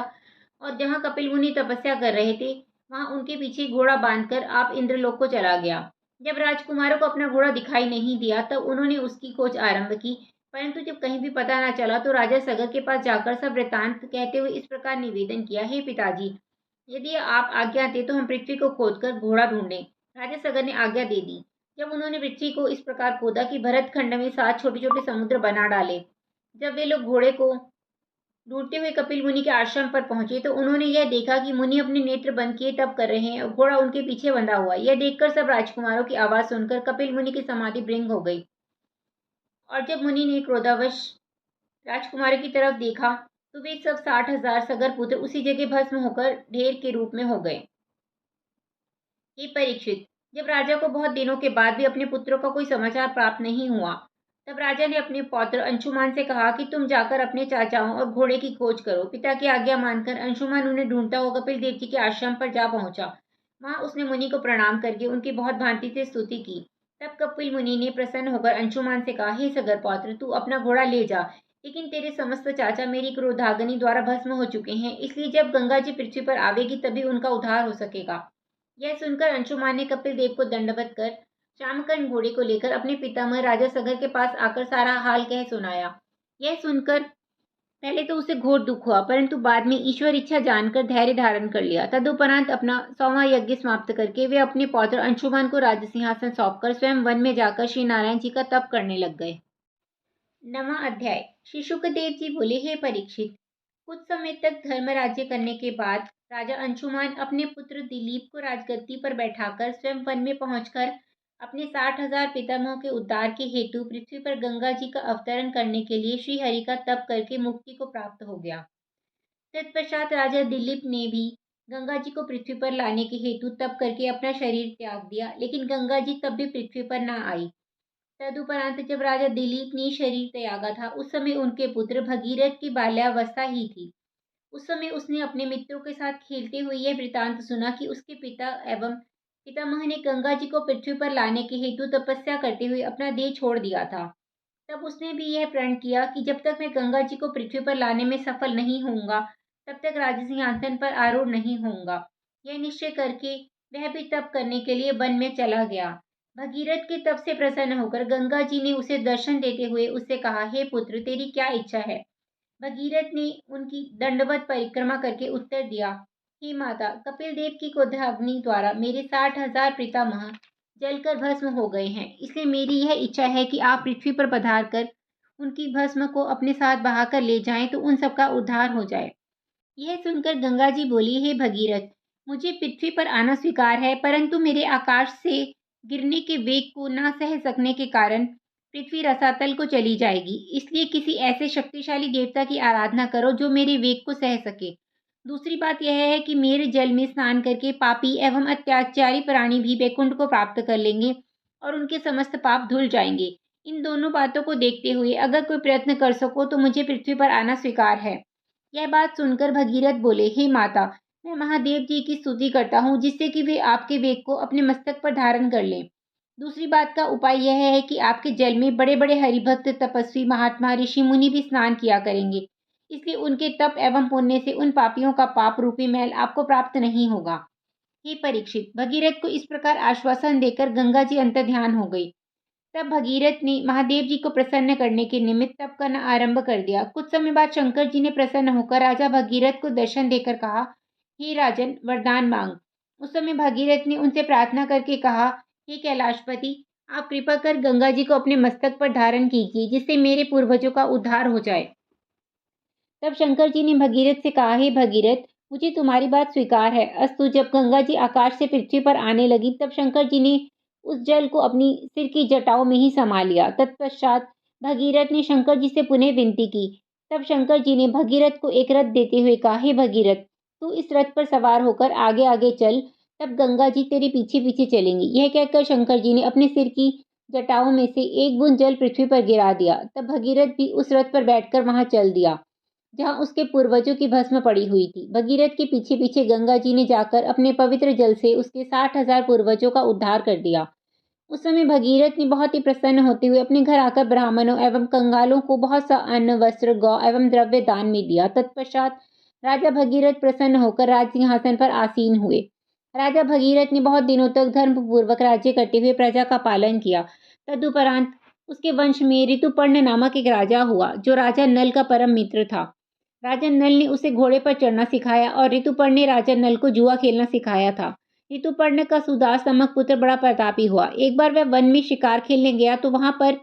और जहां कपिल मुनि तपस्या कर रहे थे, वहां उनके पीछे घोड़ा बांधकर आप इंद्रलोक को चला गया। जब राजकुमारों को अपना घोड़ा दिखाई नहीं दिया, तब उन्होंने उसकी खोज आरंभ की, परंतु जब कहीं भी पता न चला, तो राजा सगर के पास जाकर सब वृतांत कहते हुए इस प्रकार निवेदन किया, हे पिताजी, यदि आप आज्ञा दें तो हम पृथ्वी को खोदकर घोड़ा ढूंढें। राजा सगर ने आज्ञा दे दी। जब उन्होंने पृथ्वी को इस प्रकार खोदा कि भरत खंड में 7 छोटे छोटे समुद्र बना डाले, जब वे लोग घोड़े को ढूंढते हुए कपिल मुनि के आश्रम पर पहुंचे, तो उन्होंने यह देखा कि मुनि अपने नेत्र बंद किए तप कर रहे हैं और घोड़ा उनके पीछे बंधा हुआ। यह देखकर सब राजकुमारों की आवाज सुनकर कपिल मुनि की समाधि भंग हो गई, और जब मुनि ने क्रोधावश राजकुमारों की तरफ देखा, तो वे सब 60,000 सगर पुत्र उसी जगह भस्म होकर ढेर के रूप में हो गए। हे परीक्षित, जब राजा को बहुत दिनों के बाद भी अपने पुत्रों का कोई समाचार प्राप्त नहीं हुआ, तब राजा ने अपने पौत्र अंशुमान से कहा कि तुम जाकर अपने चाचाओं और घोड़े की खोज करो। पिता की आज्ञा मानकर अंशुमान उन्हें ढूंढता हुआ कपिल देव जी के आश्रम पर जा पहुंचा। वहां उसने मुनि को प्रणाम करके उनकी बहुत भांति से स्तुति की। तब कपिल मुनि ने प्रसन्न होकर अंशुमान से कहा, हे सगर पौत्र, तू अपना घोड़ा ले जा, लेकिन तेरे समस्त चाचा मेरी क्रोधाग्नि द्वारा भस्म हो चुके हैं, इसलिए जब गंगा जी पृथ्वी पर आवेगी तभी उनका उद्धार हो सकेगा। यह सुनकर अंशुमान ने कपिल देव को दंडवत कर श्यामकर्ण घोड़े को लेकर अपने पितामह राजा सगर के पास आकर सारा हाल कह सुनाया। यह सुनकर पहले तो उसे घोर दुख हुआ, परंतु बाद में ईश्वर इच्छा जानकर धैर्य धारण कर लिया। तदुपरांत अपना 100वां यज्ञ समाप्त करके वे अपने पौत्र अंशुमान को राज्य सिंहासन सौंपकर स्वयं वन में जाकर श्री नारायण जी का तप करने लग गए। 9वां अध्याय। श्री शुकदेव जी बोले, हे परीक्षित, कुछ समय तक धर्म राज्य करने के बाद राजा अंशुमान अपने पुत्र दिलीप को राजगद्दी पर बैठाकर स्वयं वन में पहुंचकर अपने 60,000 पितामहों के उद्धार के हेतु पृथ्वी पर गंगा जी का अवतरण करने के लिए श्री हरि का तप करके मुक्ति को प्राप्त हो गया। तत्पश्चात राजा दिलीप ने भी गंगा जी को पृथ्वी पर लाने के हेतु तप करके अपना शरीर त्याग दिया, लेकिन गंगा जी तब भी पृथ्वी पर न आई। तदुपरांत जब राजा दिलीप ने शरीर त्यागा था, उस समय उनके पुत्र भगीरथ की बाल्यावस्था ही थी। उस समय उसने अपने मित्रों के साथ खेलते हुए यह वृतांत सुना कि उसके पिता एवं पितामह ने गंगा जी को पृथ्वी पर लाने के हेतु तपस्या करते हुए अपना देह छोड़ दिया था। तब उसने भी यह प्रण किया कि जब तक मैं गंगा जी को पृथ्वी पर लाने में सफल नहीं होऊंगा, तब तक राज सिंहासन पर आरूढ़ नहीं होऊंगा। यह निश्चय करके वह भी तप करने के लिए वन में चला गया। भगीरथ के तप से प्रसन्न होकर गंगा जी ने उसे दर्शन देते हुए उससे कहा, हे पुत्र, तेरी क्या इच्छा है? भगीरथ ने उनकी दंडवत परिक्रमा करके उत्तर दिया, हे माता, कपिल देव की क्रोधाग्नि द्वारा मेरे 60,000 पितामह जलकर भस्म हो गए हैं, इसलिए मेरी यह इच्छा है कि आप पृथ्वी पर पधार कर उनकी भस्म को अपने साथ बहाकर ले जाएं तो उन सबका उद्धार हो जाए। यह सुनकर गंगा जी बोली, हे भगीरथ, मुझे पृथ्वी पर आना स्वीकार है, परंतु मेरे आकाश से गिरने के वेग को ना सह सकने के कारण पृथ्वी रसातल को चली जाएगी। इसलिए किसी ऐसे शक्तिशाली देवता की आराधना करो जो मेरे वेग को सह सके। दूसरी बात यह है कि मेरे जल में स्नान करके पापी एवं अत्याचारी प्राणी भी वैकुंठ को प्राप्त कर लेंगे और उनके समस्त पाप धुल जाएंगे। इन दोनों बातों को देखते हुए अगर कोई प्रयत्न कर सको तो मुझे पृथ्वी पर आना स्वीकार है। यह बात सुनकर भगीरथ बोले, हे माता, मैं महादेव जी की स्तुति करता हूँ जिससे कि वे आपके वेग को अपने मस्तक पर धारण कर लें। दूसरी बात का उपाय यह है कि आपके जल में बड़े बड़े हरिभक्त तपस्वी महात्मा ऋषि मुनि भी स्नान किया करेंगे, इसलिए उनके तप एवं पुण्य से उन पापियों का पाप रूपी मैल आपको प्राप्त नहीं होगा। हे परीक्षित, भगीरथ को इस प्रकार आश्वासन देकर गंगा जी अंतर्ध्यान हो गई। तब भगीरथ ने महादेव जी को प्रसन्न करने के निमित्त तप करना आरंभ कर दिया। कुछ समय बाद शंकर जी ने प्रसन्न होकर राजा भगीरथ को दर्शन देकर कहा, हे राजन, वरदान मांग। उस समय भगीरथ ने उनसे प्रार्थना करके कहा, हे कैलाशपति, आप कृपा कर गंगा जी को अपने मस्तक पर धारण कीजिए जिससे मेरे पूर्वजों का उद्धार हो जाए। तब शंकर जी ने भगीरथ से कहा, हे भगीरथ, मुझे तुम्हारी बात स्वीकार है। अस्तु, जब गंगा जी आकाश से पृथ्वी पर आने लगी तब शंकर जी ने उस जल को अपनी सिर की जटाओं में ही समा लिया। तत्पश्चात भगीरथ ने शंकर जी से पुनः विनती की। तब शंकर जी ने भगीरथ को एक रथ देते हुए कहा, हे भगीरथ, तू इस रथ पर सवार होकर आगे आगे चल, तब गंगा जी तेरे पीछे पीछे चलेंगी। यह कहकर शंकर जी ने अपने सिर की जटाओं में से एक बूंद जल पृथ्वी पर गिरा दिया। तब भगीरथ भी उस रथ पर बैठकर वहां चल दिया जहां उसके पूर्वजों की भस्म पड़ी हुई थी। भगीरथ के पीछे पीछे गंगा जी ने जाकर अपने पवित्र जल से उसके 60,000 पूर्वजों का उद्धार कर दिया। उस समय भगीरथ ने बहुत ही प्रसन्न होते हुए अपने घर आकर ब्राह्मणों एवं कंगालों को बहुत सा अन्न, वस्त्र, गौ एवं द्रव्य दान में दिया। तत्पश्चात राजा भगीरथ प्रसन्न होकर राज सिंहासन पर आसीन हुए। राजा भगीरथ ने बहुत दिनों तक धर्मपूर्वक राज्य करते हुए प्रजा का पालन किया। तदुपरांत उसके वंश में ऋतुपर्ण नामक एक राजा हुआ जो राजा नल का परम मित्र था। राजा नल ने उसे घोड़े पर चढ़ना सिखाया और ऋतुपर्ण ने राजा नल को जुआ खेलना सिखाया था। ऋतुपर्ण का सुदास नामक पुत्र बड़ा प्रतापी हुआ। एक बार वह वन में शिकार खेलने गया तो वहां पर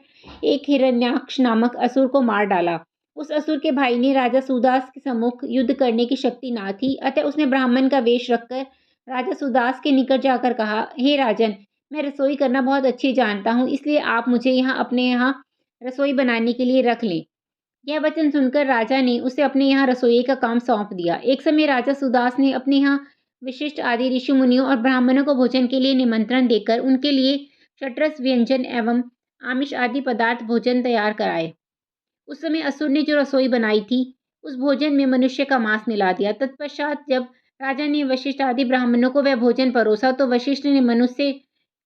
एक हिरण्याक्ष नामक असुर को मार डाला। उस असुर के भाई ने राजा सुदास के सम्मुख युद्ध करने की शक्ति ना थी, अतः उसने ब्राह्मण का वेश रखकर राजा सुदास के निकट जाकर कहा, हे राजन, मैं रसोई करना बहुत अच्छी जानता हूँ, इसलिए आप मुझे अपने यहाँ रसोई बनाने के लिए रख लें। यह वचन सुनकर राजा ने उसे अपने यहाँ रसोई का काम सौंप दिया। एक समय राजा सुदास ने अपने यहाँ विशिष्ट आदि ऋषि मुनियों और ब्राह्मणों को भोजन के लिए निमंत्रण देकर उनके लिए षट्रस व्यंजन एवं आमिष आदि पदार्थ भोजन तैयार कराए। उस समय असुर ने जो रसोई बनाई थी उस भोजन में मनुष्य का मांस मिला दिया। तत्पश्चात जब राजा ने वशिष्ठ आदि ब्राह्मणों को वह भोजन परोसा तो वशिष्ठ ने मनुष्य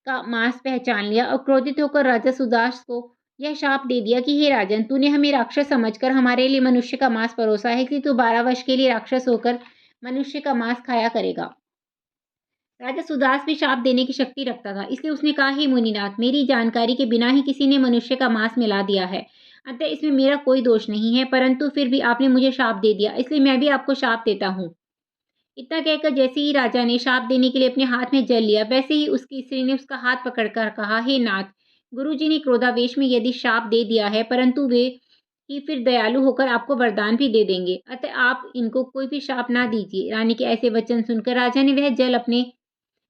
का मांस पहचान लिया और क्रोधित होकर राजा सुदास को यह शाप दे दिया कि हे राजन, तूने हमें राक्षस समझकर हमारे लिए मनुष्य का मांस परोसा है कि तू 12 वर्ष के लिए राक्षस होकर मनुष्य का मांस खाया करेगा। राजा सुदास भी शाप देने की शक्ति रखता था, इसलिए उसने कहा, हे मुनिनाथ, मेरी जानकारी के बिना ही किसी ने मनुष्य का मांस मिला दिया है, अतः इसमें मेरा कोई दोष नहीं है, परंतु फिर भी आपने मुझे शाप दे दिया, इसलिए मैं भी आपको शाप देता हूँ। इतना कहकर जैसे ही राजा ने शाप देने के लिए अपने हाथ में जल लिया, वैसे ही उसकी स्त्री ने उसका हाथ पकड़कर कहा, हे नाथ, गुरुजी ने क्रोधावेश में यदि शाप दे दिया है, परंतु वे ही फिर दयालु होकर आपको वरदान भी दे देंगे, अतः आप इनको कोई भी शाप ना दीजिए। रानी के ऐसे वचन सुनकर राजा ने वह जल अपने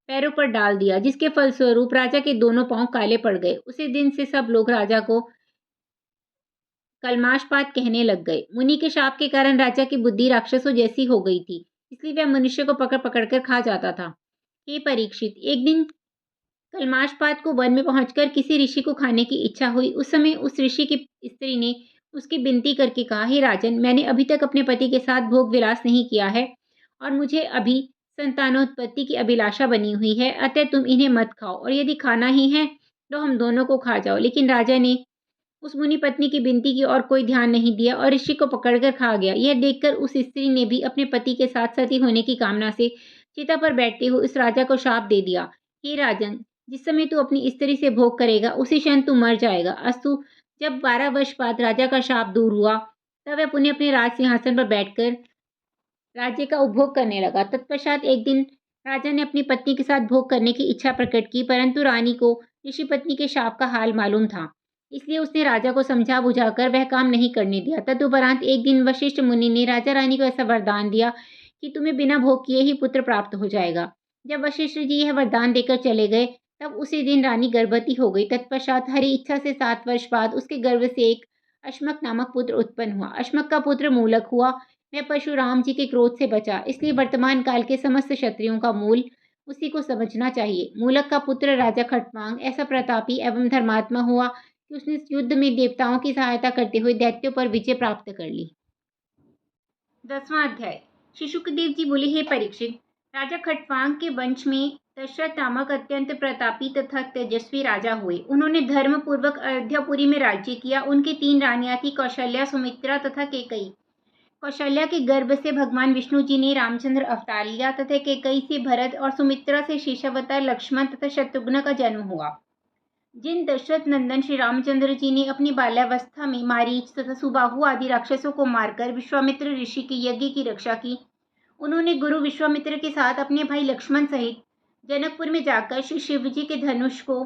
पैरों पर डाल दिया, जिसके फलस्वरूप राजा के दोनों पांव काले पड़ गए। उसी दिन से सब लोग राजा को कलमाशपात कहने लग गए। मुनि के शाप के कारण राजा की बुद्धि राक्षसों जैसी हो गई थी, इसलिए वह मनुष्य को पकड़ पकड़ कर खा जाता था। हे परीक्षित, एक दिन कलमाशपात को वन में पहुंचकर किसी ऋषि को खाने की इच्छा हुई। उस समय उस ऋषि की स्त्री ने उसकी विनती करके कहा, हे राजन, मैंने अभी तक अपने पति के साथ भोग विलास नहीं किया है और मुझे अभी संतानोत्पत्ति की अभिलाषा बनी हुई है, अतः तुम इन्हें मत खाओ और यदि खाना ही है तो हम दोनों को खा जाओ। लेकिन राजा ने उस मुनि पत्नी की विनती की और कोई ध्यान नहीं दिया और ऋषि को पकड़कर खा गया। यह देखकर उस स्त्री ने भी अपने पति के साथ सती होने की कामना से चिता पर बैठते हुए उस राजा को शाप दे दिया, हे राजन, जिस समय तू अपनी स्त्री से भोग करेगा उसी क्षण तू मर जाएगा। अस्तु, जब 12 वर्ष बाद राजा का शाप दूर हुआ तब वह पुनः अपने राज सिंहासन पर बैठकर राज्य का उपभोग करने लगा। तत्पश्चात एक दिन राजा ने अपनी पत्नी के साथ भोग करने की इच्छा प्रकट की, परंतु रानी को ऋषि पत्नी के शाप का हाल मालूम था। इसलिए उसने राजा को समझा बुझाकर वह काम नहीं करने दिया। तदुपरांत एक दिन वशिष्ठ मुनि ने राजा रानी को ऐसा वरदान दिया कि तुम्हें बिना भोग किए ही पुत्र प्राप्त हो जाएगा। जब वशिष्ठ जी यह वरदान देकर चले गए, तब उसी दिन रानी गर्भवती हो गई। तत्पश्चात हरी इच्छा से 7 वर्ष बाद उसके गर्भ से एक अश्मक नामक पुत्र उत्पन्न हुआ। अश्मक का पुत्र मूलक हुआ। वह परशुराम जी के क्रोध से बचा। इसलिए वर्तमान काल के समस्त क्षत्रियों का मूल उसी को समझना चाहिए। मूलक का पुत्र राजा खटवांग ऐसा प्रतापी एवं धर्मात्मा हुआ कि उसने इस युद्ध में देवताओं की सहायता करते हुए दैत्यों पर विजय प्राप्त कर ली। 10वां अध्याय। श्री शुकदेव जी बोले, हे परीक्षित, राजा खटवांग के वंश में दशरथ नामक अत्यंत प्रतापी तथा तेजस्वी राजा हुए। उन्होंने धर्मपूर्वक अयोध्यापुरी में राज्य किया। उनकी 3 रानियां थी, कौशल्या, सुमित्रा तथा केकई। कौशल्या के गर्भ से भगवान विष्णु जी ने रामचंद्र अवतार लिया तथा केकई से भरत और सुमित्रा से शेषावतार लक्ष्मण तथा शत्रुघ्न का जन्म हुआ। जिन दशरथ नंदन श्री रामचंद्र जी ने अपनी बाल्यावस्था में मारीच तथा सुबाहु आदि राक्षसों को मारकर विश्वामित्र ऋषि के यज्ञ की रक्षा की, उन्होंने गुरु विश्वामित्र के साथ अपने भाई लक्ष्मण सहित जनकपुर में जाकर श्री शिव जी के धनुष को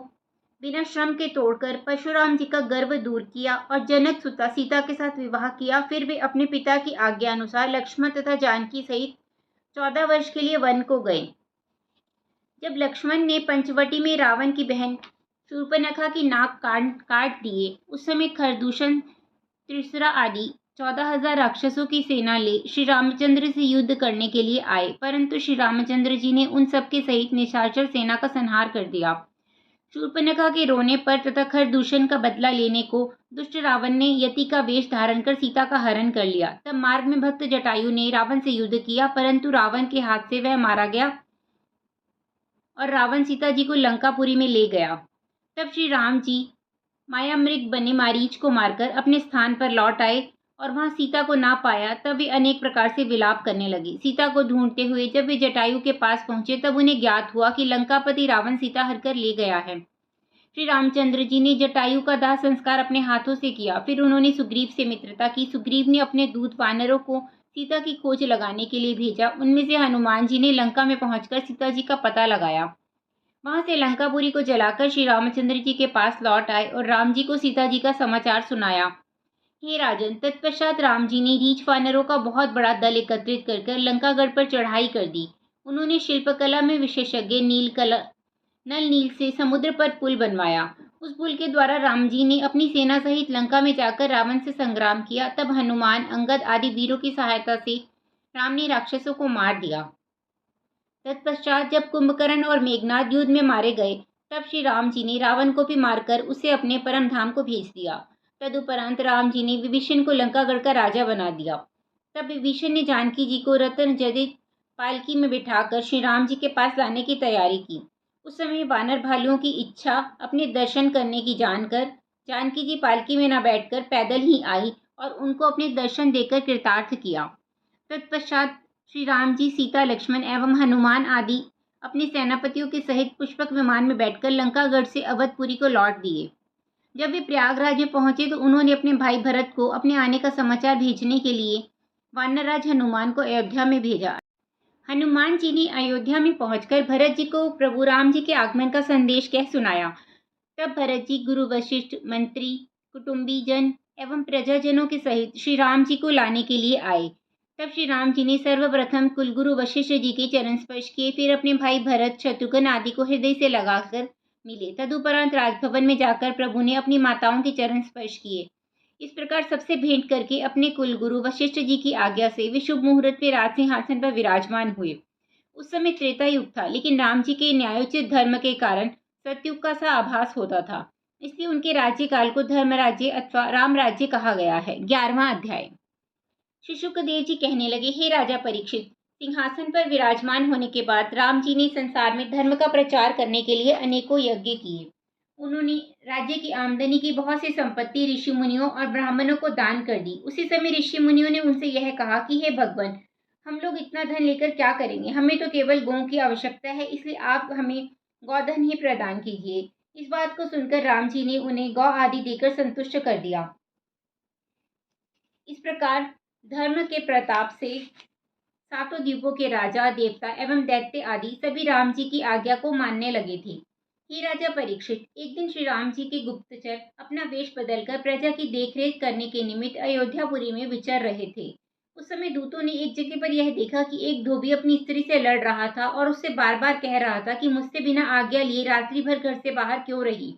बिना श्रम के तोड़कर परशुराम जी का गर्व दूर किया और जनक सुता सीता के साथ विवाह किया। फिर वे अपने पिता की आज्ञा अनुसार लक्ष्मण तथा जानकी सहित 14 वर्ष के लिए वन को गए। जब लक्ष्मण ने पंचवटी में रावण की बहन शूर्पणखा की नाक काट दिए, उस समय खरदूषण, त्रिसुरा आदि 14,000 राक्षसों की सेना ले श्री रामचंद्र से युद्ध करने के लिए आए, परंतु श्री रामचंद्र जी ने उन सबके सहित निशाचर सेना का संहार कर दिया। शूर्पणखा के रोने पर तथा खरदूषण का बदला लेने को दुष्ट रावण ने यति का वेश धारण कर सीता का हरण कर लिया। तब मार्ग में भक्त जटायु ने रावण से युद्ध किया, परंतु रावण के हाथ से वह मारा गया और रावण सीता जी को लंकापुरी में ले गया। तब श्री राम जी मायामृग बने मारीच को मारकर अपने स्थान पर लौट आए और वहां सीता को ना पाया। तब वे अनेक प्रकार से विलाप करने लगे। सीता को ढूंढते हुए जब वे जटायु के पास पहुंचे, तब उन्हें ज्ञात हुआ कि लंकापति रावण सीता हरकर ले गया है। श्री रामचंद्र जी ने जटायु का दाह संस्कार अपने हाथों से किया। फिर उन्होंने सुग्रीव से मित्रता की। सुग्रीव ने अपने दूत वानरों को सीता की खोज लगाने के लिए भेजा। उनमें से हनुमान जी ने लंका में पहुंचकर सीता जी का पता लगाया। वहां से लंकापुरी को जलाकर श्री रामचंद्र जी के पास लौट आए और राम जी को सीता जी का समाचार सुनाया। हे राजन, तत्पश्चात राम जी ने रीछ वानरों का बहुत बड़ा दल एकत्रित कर लंकागढ़ पर चढ़ाई कर दी। उन्होंने शिल्पकला में विशेषज्ञ नल नील से समुद्र पर पुल बनवाया। उस पुल के द्वारा राम जी ने अपनी सेना सहित लंका में जाकर रावण से संग्राम किया। तब हनुमान, अंगद आदि वीरों की सहायता से राम ने राक्षसों को मार दिया। तत्पश्चात जब कुंभकर्ण और मेघनाद युद्ध में मारे गए, तब श्री राम जी ने रावण को भी मारकर उसे अपने परम धाम को भेज दिया। तदुपरांत राम जी ने विभीषण को लंकागढ़ का राजा बना दिया। तब विभीषण ने जानकी जी को रत्न जदित पालकी में बिठाकर श्री राम जी के पास लाने की तैयारी की। उस समय वानर भालुओं की इच्छा अपने दर्शन करने की जानकर जानकी जी पालकी में न बैठकर पैदल ही आई और उनको अपने दर्शन देकर कृतार्थ किया। तत्पश्चात श्री राम जी, सीता, लक्ष्मण एवं हनुमान आदि अपने सेनापतियों के सहित पुष्पक विमान में बैठकर लंकागढ़ से अवधपुरी को लौट दिए। जब वे प्रयागराज में पहुंचे तो उन्होंने अपने भाई भरत को अपने आने का समाचार भेजने के लिए वानरराज हनुमान को अयोध्या में भेजा। हनुमान जी ने अयोध्या में पहुंचकर भरत जी को प्रभु राम जी के आगमन का संदेश कह सुनाया। तब भरत जी गुरु वशिष्ठ, मंत्री, कुटुंबी जन एवं प्रजाजनों के सहित श्री राम जी को लाने के लिए आए। तब श्री राम जी ने सर्वप्रथम कुलगुरु वशिष्ठ जी के चरण स्पर्श किए, फिर अपने भाई भरत, शत्रुघ्न आदि को हृदय से लगाकर मिले। तदुपरांत राजभवन में जाकर प्रभु ने अपनी माताओं के चरण स्पर्श किए। इस प्रकार सबसे भेंट करके अपने कुलगुरु वशिष्ठ जी की आज्ञा से वे शुभ मुहूर्त में राज सिंहासन पर विराजमान हुए। उस समय त्रेता युग था, लेकिन राम जी के न्यायोचित धर्म के कारण सतयुग का सा आभास होता था। इसलिए उनके राज्यकाल को धर्म राज्य अथवा राम राज्य कहा गया है। 11वां अध्याय। श्री शुकदेव जी कहने लगे, हे राजा परीक्षित, सिंहासन पर विराजमान होने के बाद राम जी ने संसार में धर्म का प्रचार करने के लिए अनेकों यज्ञ किए। उन्होंने राज्य की आमदनी की बहुत सी संपत्ति ऋषि मुनियों और ब्राह्मणों को दान कर दी। उसी समय ऋषि मुनियों ने उनसे यह कहा कि हे भगवान, हम लोग इतना धन लेकर क्या करेंगे? हमें तो केवल गौ की आवश्यकता है, इसलिए आप हमें गौधन ही प्रदान कीजिए। इस बात को सुनकर राम जी ने उन्हें गौ आदि देकर संतुष्ट कर दिया। इस प्रकार धर्म के प्रताप से सातों द्वीपों के राजा, देवता एवं दैत्य आदि सभी राम जी की आज्ञा को मानने लगे थे। हे राजा परीक्षित, एक दिन श्री राम जी के गुप्तचर अपना वेश बदलकर प्रजा की देखरेख करने के निमित्त अयोध्यापुरी में विचर रहे थे। उस समय दूतों ने एक जगह पर यह देखा कि एक धोबी अपनी स्त्री से लड़ रहा था और उससे बार बार कह रहा था कि मुझसे बिना आज्ञा लिए रात्रि भर घर से बाहर क्यों रही।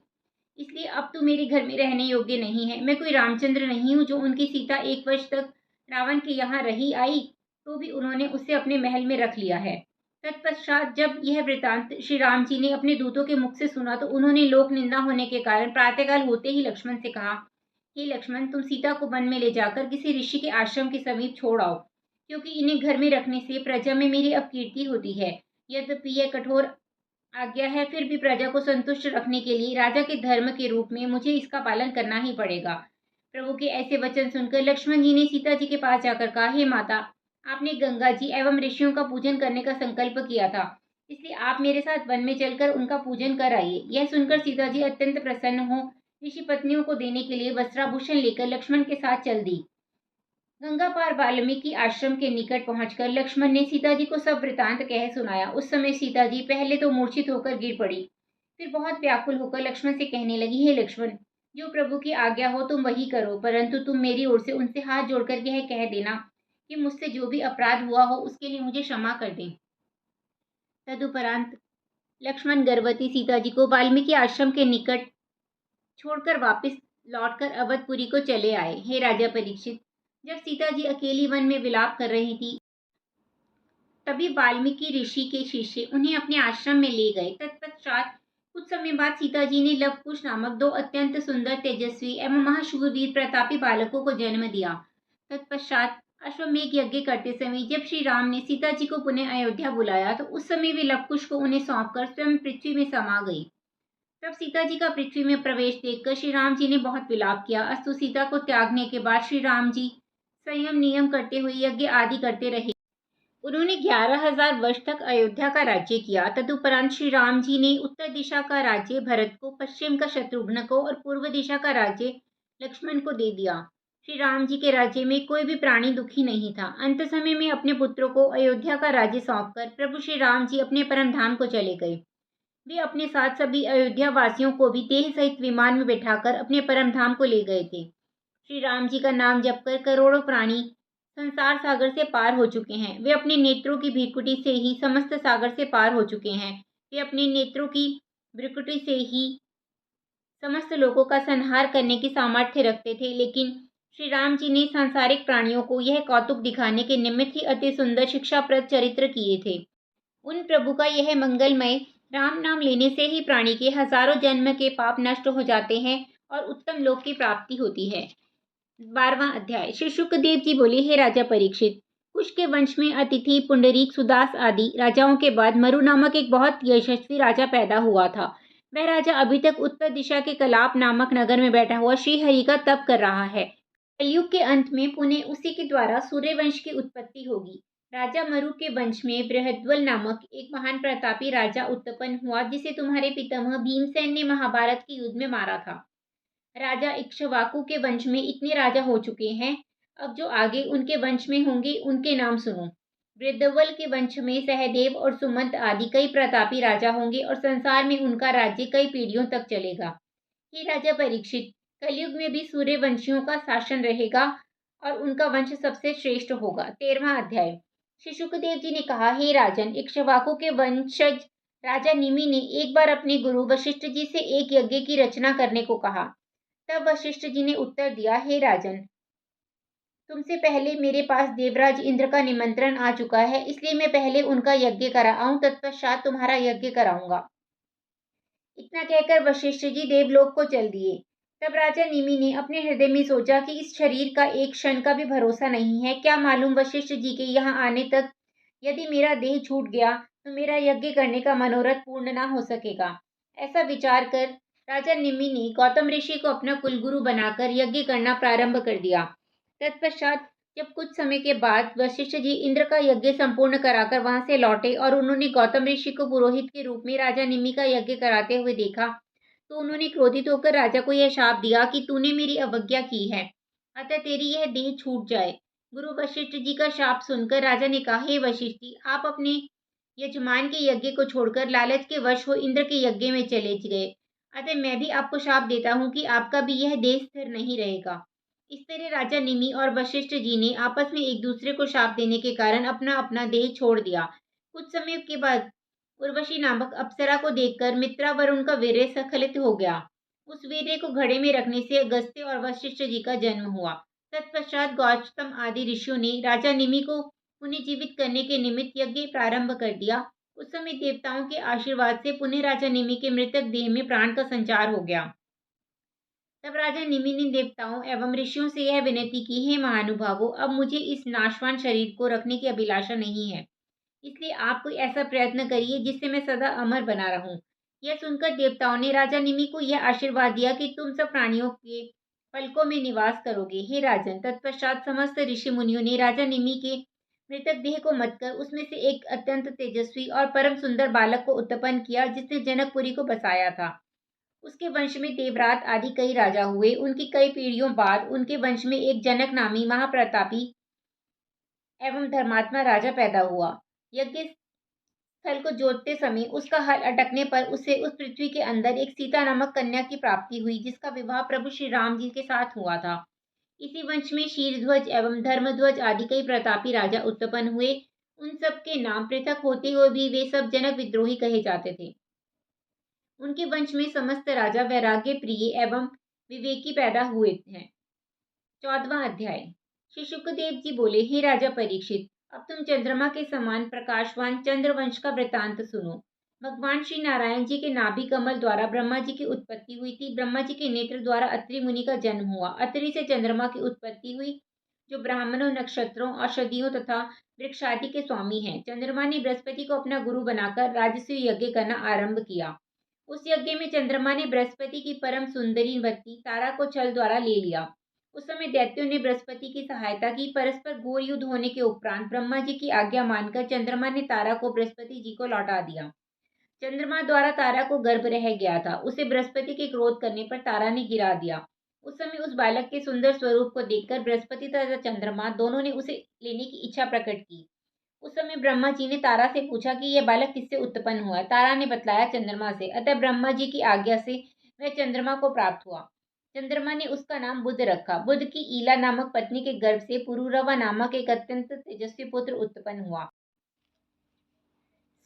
इसलिए अब तू मेरे घर में रहने योग्य नहीं है। मैं कोई रामचंद्र नहीं हूँ जो उनकी सीता 1 वर्ष तक रावण के यहाँ रही आई, तो भी उन्होंने उसे अपने महल में रख लिया है। तत्पश्चात जब यह वृतांत श्री राम जी ने अपने दूतों के मुख से सुना, तो उन्होंने लोक निंदा होने के कारण प्रातःकाल होते ही लक्ष्मण से कहा, हे लक्ष्मण, तुम सीता को वन में ले जाकर किसी ऋषि के आश्रम के समीप छोड़ आओ, क्योंकि इन्हें घर में रखने से प्रजा में मेरी अपकीर्ति होती है। यद्यपि यह कठोर आज्ञा है, फिर भी प्रजा को संतुष्ट रखने के लिए राजा के धर्म के रूप में मुझे इसका पालन करना ही पड़ेगा। प्रभु के ऐसे वचन सुनकर लक्ष्मण जी ने सीता जी के पास जाकर कहा, हे माता, आपने गंगा जी एवं ऋषियों का पूजन करने का संकल्प किया था, इसलिए आप मेरे साथ वन में चलकर उनका पूजन कर आइए। यह सुनकर सीता जी अत्यंत प्रसन्न हो ऋषि पत्नियों को देने के लिए वस्त्राभूषण लेकर लक्ष्मण के साथ चल दी। गंगा पार वाल्मीकि आश्रम के निकट पहुंचकर लक्ष्मण ने सीता जी को सब वृतांत कह सुनाया। उस समय सीता जी पहले तो मूर्छित होकर गिर पड़ी, फिर बहुत व्याकुल होकर लक्ष्मण से कहने लगी, हे लक्ष्मण, जो प्रभु की आज्ञा हो तुम वही करो, परंतु तुम मेरी ओर से उनसे हाथ जोड़कर यह कह देना कि मुझसे जो भी अपराध हुआ हो उसके लिए मुझे क्षमा कर दें। तदुपरांत लक्ष्मण गर्भवती सीता जी को वाल्मीकि आश्रम के निकट छोड़कर वापस लौटकर अवधपुरी को चले आए। हे राजा परीक्षित, जब सीता जी अकेली वन में विलाप कर रही थी, तभी वाल्मीकि ऋषि के शिष्य उन्हें अपने आश्रम में ले गए। तत्पश्चात कुछ समय बाद सीता जी ने लवकुश नामक 2 अत्यंत सुंदर, तेजस्वी एवं महाशूरवीर प्रतापी बालकों को जन्म दिया। तत्पश्चात अश्वमेघ यज्ञ करते समय जब श्री राम ने सीता जी को पुनः अयोध्या बुलाया, तो उस समय वे लवकुश को उन्हें सौंपकर स्वयं पृथ्वी में समा गई। तब सीता जी का पृथ्वी में प्रवेश देखकर श्री राम जी ने बहुत विलाप किया। अस्तु सीता को त्यागने के बाद श्री राम जी संयम नियम करते हुए यज्ञ आदि करते रहे। उन्होंने 11,000 वर्ष तक अयोध्या का राज्य किया। तदुपरांत श्री राम जी ने उत्तर दिशा का राज्य भरत को, पश्चिम का शत्रुघ्न को और पूर्व दिशा का राज्य लक्ष्मण को दे दिया। श्री राम जी के राज्य में कोई भी प्राणी दुखी नहीं था। अंत समय में अपने पुत्रों को अयोध्या का राज्य सौंपकर प्रभु श्री राम जी अपने परम धाम को चले गए। वे अपने साथ सभी अयोध्या वासियों को भी देह सहित विमान में बैठाकर अपने परम धाम को ले गए थे। श्री राम जी का नाम जपकर करोड़ों प्राणी संसार सागर से पार हो चुके हैं। वे अपने नेत्रों की भ्रिकुटी से ही समस्त सागर से पार हो चुके हैं। वे अपने नेत्रों की भ्रिकुटी से ही समस्त लोगों का संहार करने की सामर्थ्य रखते थे, लेकिन श्री राम जी ने सांसारिक प्राणियों को यह कौतुक दिखाने के निमित्त ही अति सुंदर शिक्षाप्रद चरित्र किए थे। उन प्रभु का यह मंगलमय राम नाम लेने से ही प्राणी के हजारों जन्म के पाप नष्ट हो जाते हैं और उत्तम लोक की प्राप्ति होती है। 12वां अध्याय। श्री शुकदेव जी बोले, हे राजा परीक्षित, कुश के वंश में अतिथि, पुंडरीक, सुदास आदि राजाओं के बाद मरु नामक एक बहुत यशस्वी राजा पैदा हुआ था। वह राजा अभी तक उत्तर दिशा के कलाप नामक नगर में बैठा हुआ श्री हरि का तप कर रहा है। कलयुग के अंत में पुनः उसी के द्वारा सूर्यवंश की उत्पत्ति होगी। राजा मरु के वंश में बृहद्वल नामक एक महान प्रतापी राजा उत्पन्न हुआ, जिसे तुम्हारे पितामह भीमसेन ने महाभारत के युद्ध में मारा था। राजा इक्ष्वाकु के वंश में इतने राजा हो चुके हैं, अब जो आगे उनके वंश में होंगे उनके नाम सुनो। वृद्धवल के वंश में सहदेव और सुमंत आदि कई प्रतापी राजा होंगे और संसार में उनका राज्य कई पीढ़ियों तक चलेगा। हे राजा परीक्षित, कलयुग में भी सूर्यवंशियों का शासन रहेगा और उनका वंश सबसे श्रेष्ठ होगा। 13वां अध्याय। श्री शुकदेव जी ने कहा, हे राजन, इक्ष्वाकु के वंशज राजा निमि ने एक बार अपने गुरु वशिष्ठ जी से एक यज्ञ की रचना करने को कहा। तब वशिष्ठ जी ने उत्तर दिया, हे राजन, तुमसे पहले मेरे पास देवराज इंद्र का निमंत्रण आ चुका है, इसलिए मैं पहले उनका यज्ञ कराऊं, तत्पश्चात तुम्हारा यज्ञ कराऊंगा। इतना कहकर वशिष्ठ जी देवलोक को चल दिए। तब राजा निमि ने अपने हृदय में सोचा कि इस शरीर का एक क्षण का भी भरोसा नहीं है। क्या मालूम वशिष्ठ जी के यहाँ आने तक यदि मेरा देह छूट गया तो मेरा यज्ञ करने का मनोरथ पूर्ण न हो सकेगा। ऐसा विचार कर राजा निमि ने गौतम ऋषि को अपना कुलगुरु बनाकर यज्ञ करना प्रारंभ कर दिया। तत्पश्चात जब कुछ समय के बाद वशिष्ठ जी इंद्र का यज्ञ संपूर्ण कराकर वहां से लौटे और उन्होंने गौतम ऋषि को पुरोहित के रूप में राजा निमि का यज्ञ कराते हुए देखा, तो उन्होंने क्रोधित होकर राजा को यह शाप दिया कि तूने मेरी अवज्ञा की है, अतः तेरी यह देह छूट जाए। गुरु वशिष्ठ जी का शाप सुनकर राजा ने कहा, हे वशिष्ठ जी, आप अपने यजमान के यज्ञ को छोड़कर लालच के वश हो इंद्र के यज्ञ में चले गए। अतः मैं भी आपको शाप देता हूँ कि आपका भी यह देह स्थिर नहीं रहेगा। इस तरह राजा निमि और वशिष्ठ जी ने आपस में एक दूसरे को शाप देने के कारण अपना अपना देह छोड़ दिया। कुछ समय के बाद उर्वशी नामक अप्सरा को देखकर मित्रा वरुण का वीर्य स्खलित हो गया। उस वीर्य को घड़े में रखने से अगस्त्य और वशिष्ठ जी का जन्म हुआ। तत्पश्चात गौतम आदि ऋषियों ने राजा निमि को पुनः जीवित करने के निमित्त यज्ञ प्रारंभ कर दिया। उस समय देवताओं के आशीर्वाद से पुनः राजा निमि के मृतक देह में प्राण का संचार हो गया। तब राजा निमि ने देवताओं एवं ऋषियों से यह विनती की, हे महानुभावों, अब मुझे इस नाशवान शरीर को रखने की अभिलाषा नहीं है, इसलिए आप कोई ऐसा प्रयत्न करिए जिससे मैं सदा अमर बना रहूं। यह सुनकर देवताओं ने राजा निमि को यह आशीर्वाद दिया कि तुम सब प्राणियों के पलकों में निवास करोगे, हे राजन। तत्पश्चात समस्त ऋषि मुनियों ने राजा निमि के मृतक देह को मत कर उसमें से एक अत्यंत तेजस्वी और परम सुंदर बालक को उत्पन्न किया, जिसने जनकपुरी को बसाया था। उसके वंश में देवरात आदि कई राजा हुए। उनकी कई पीढ़ियों बाद उनके वंश में एक जनक नामी महाप्रतापी एवं धर्मात्मा राजा पैदा हुआ। यज्ञ स्थल को जोतते समय उसका हल अटकने पर उसे उस पृथ्वी के अंदर एक सीता नामक कन्या की प्राप्ति हुई, जिसका विवाह प्रभु श्री राम जी के साथ हुआ था। इसी वंश में शीरध्वज एवं धर्मध्वज आदि कई प्रतापी राजा उत्पन्न हुए। उन सब के नाम पृथक होते हुए भी वे सब जनक विद्रोही कहे जाते थे। उनके वंश में समस्त राजा वैराग्य प्रिय एवं विवेकी पैदा हुए हैं। 14वां अध्याय। श्री शुकदेव जी बोले, हे राजा परीक्षित, अब तुम चंद्रमा के समान प्रकाशवान चंद्रवंश का वृतांत सुनो। भगवान श्री नारायण जी के नाभि कमल द्वारा ब्रह्मा जी की उत्पत्ति हुई थी। ब्रह्मा जी के नेत्र द्वारा अत्रि मुनि का जन्म हुआ। अत्रि से चंद्रमा की उत्पत्ति हुई, जो ब्राह्मणों, नक्षत्रों, औषधियों तथा वृक्षादि के स्वामी हैं। चंद्रमा ने बृहस्पति को अपना गुरु बनाकर राजसूय यज्ञ करना आरंभ किया। उस यज्ञ में चंद्रमा ने बृहस्पति की परम सुंदरी वती तारा को छल द्वारा ले लिया। उस समय दैत्यों ने बृहस्पति की सहायता की। परस्पर घोर युद्ध होने के उपरांत ब्रह्मा जी की आज्ञा मानकर चंद्रमा ने तारा को बृहस्पति जी को लौटा दिया। चंद्रमा द्वारा तारा को गर्भ रह गया था। उसे बृहस्पति के क्रोध करने पर तारा ने गिरा दिया। उस समय उस बालक के सुंदर स्वरूप को देखकर बृहस्पति तथा चंद्रमा दोनों ने उसे लेने की इच्छा प्रकट की। उस समय ब्रह्मा जी ने तारा से पूछा कि यह बालक किससे उत्पन्न हुआ। तारा ने बतलाया, चंद्रमा से। अतः ब्रह्मा जी की आज्ञा से वह चंद्रमा को प्राप्त हुआ। चंद्रमा ने उसका नाम बुध रखा। बुध की ईला नामक पत्नी के गर्भ से पुरूरवा नामक एक अत्यंत तेजस्वी पुत्र उत्पन्न हुआ।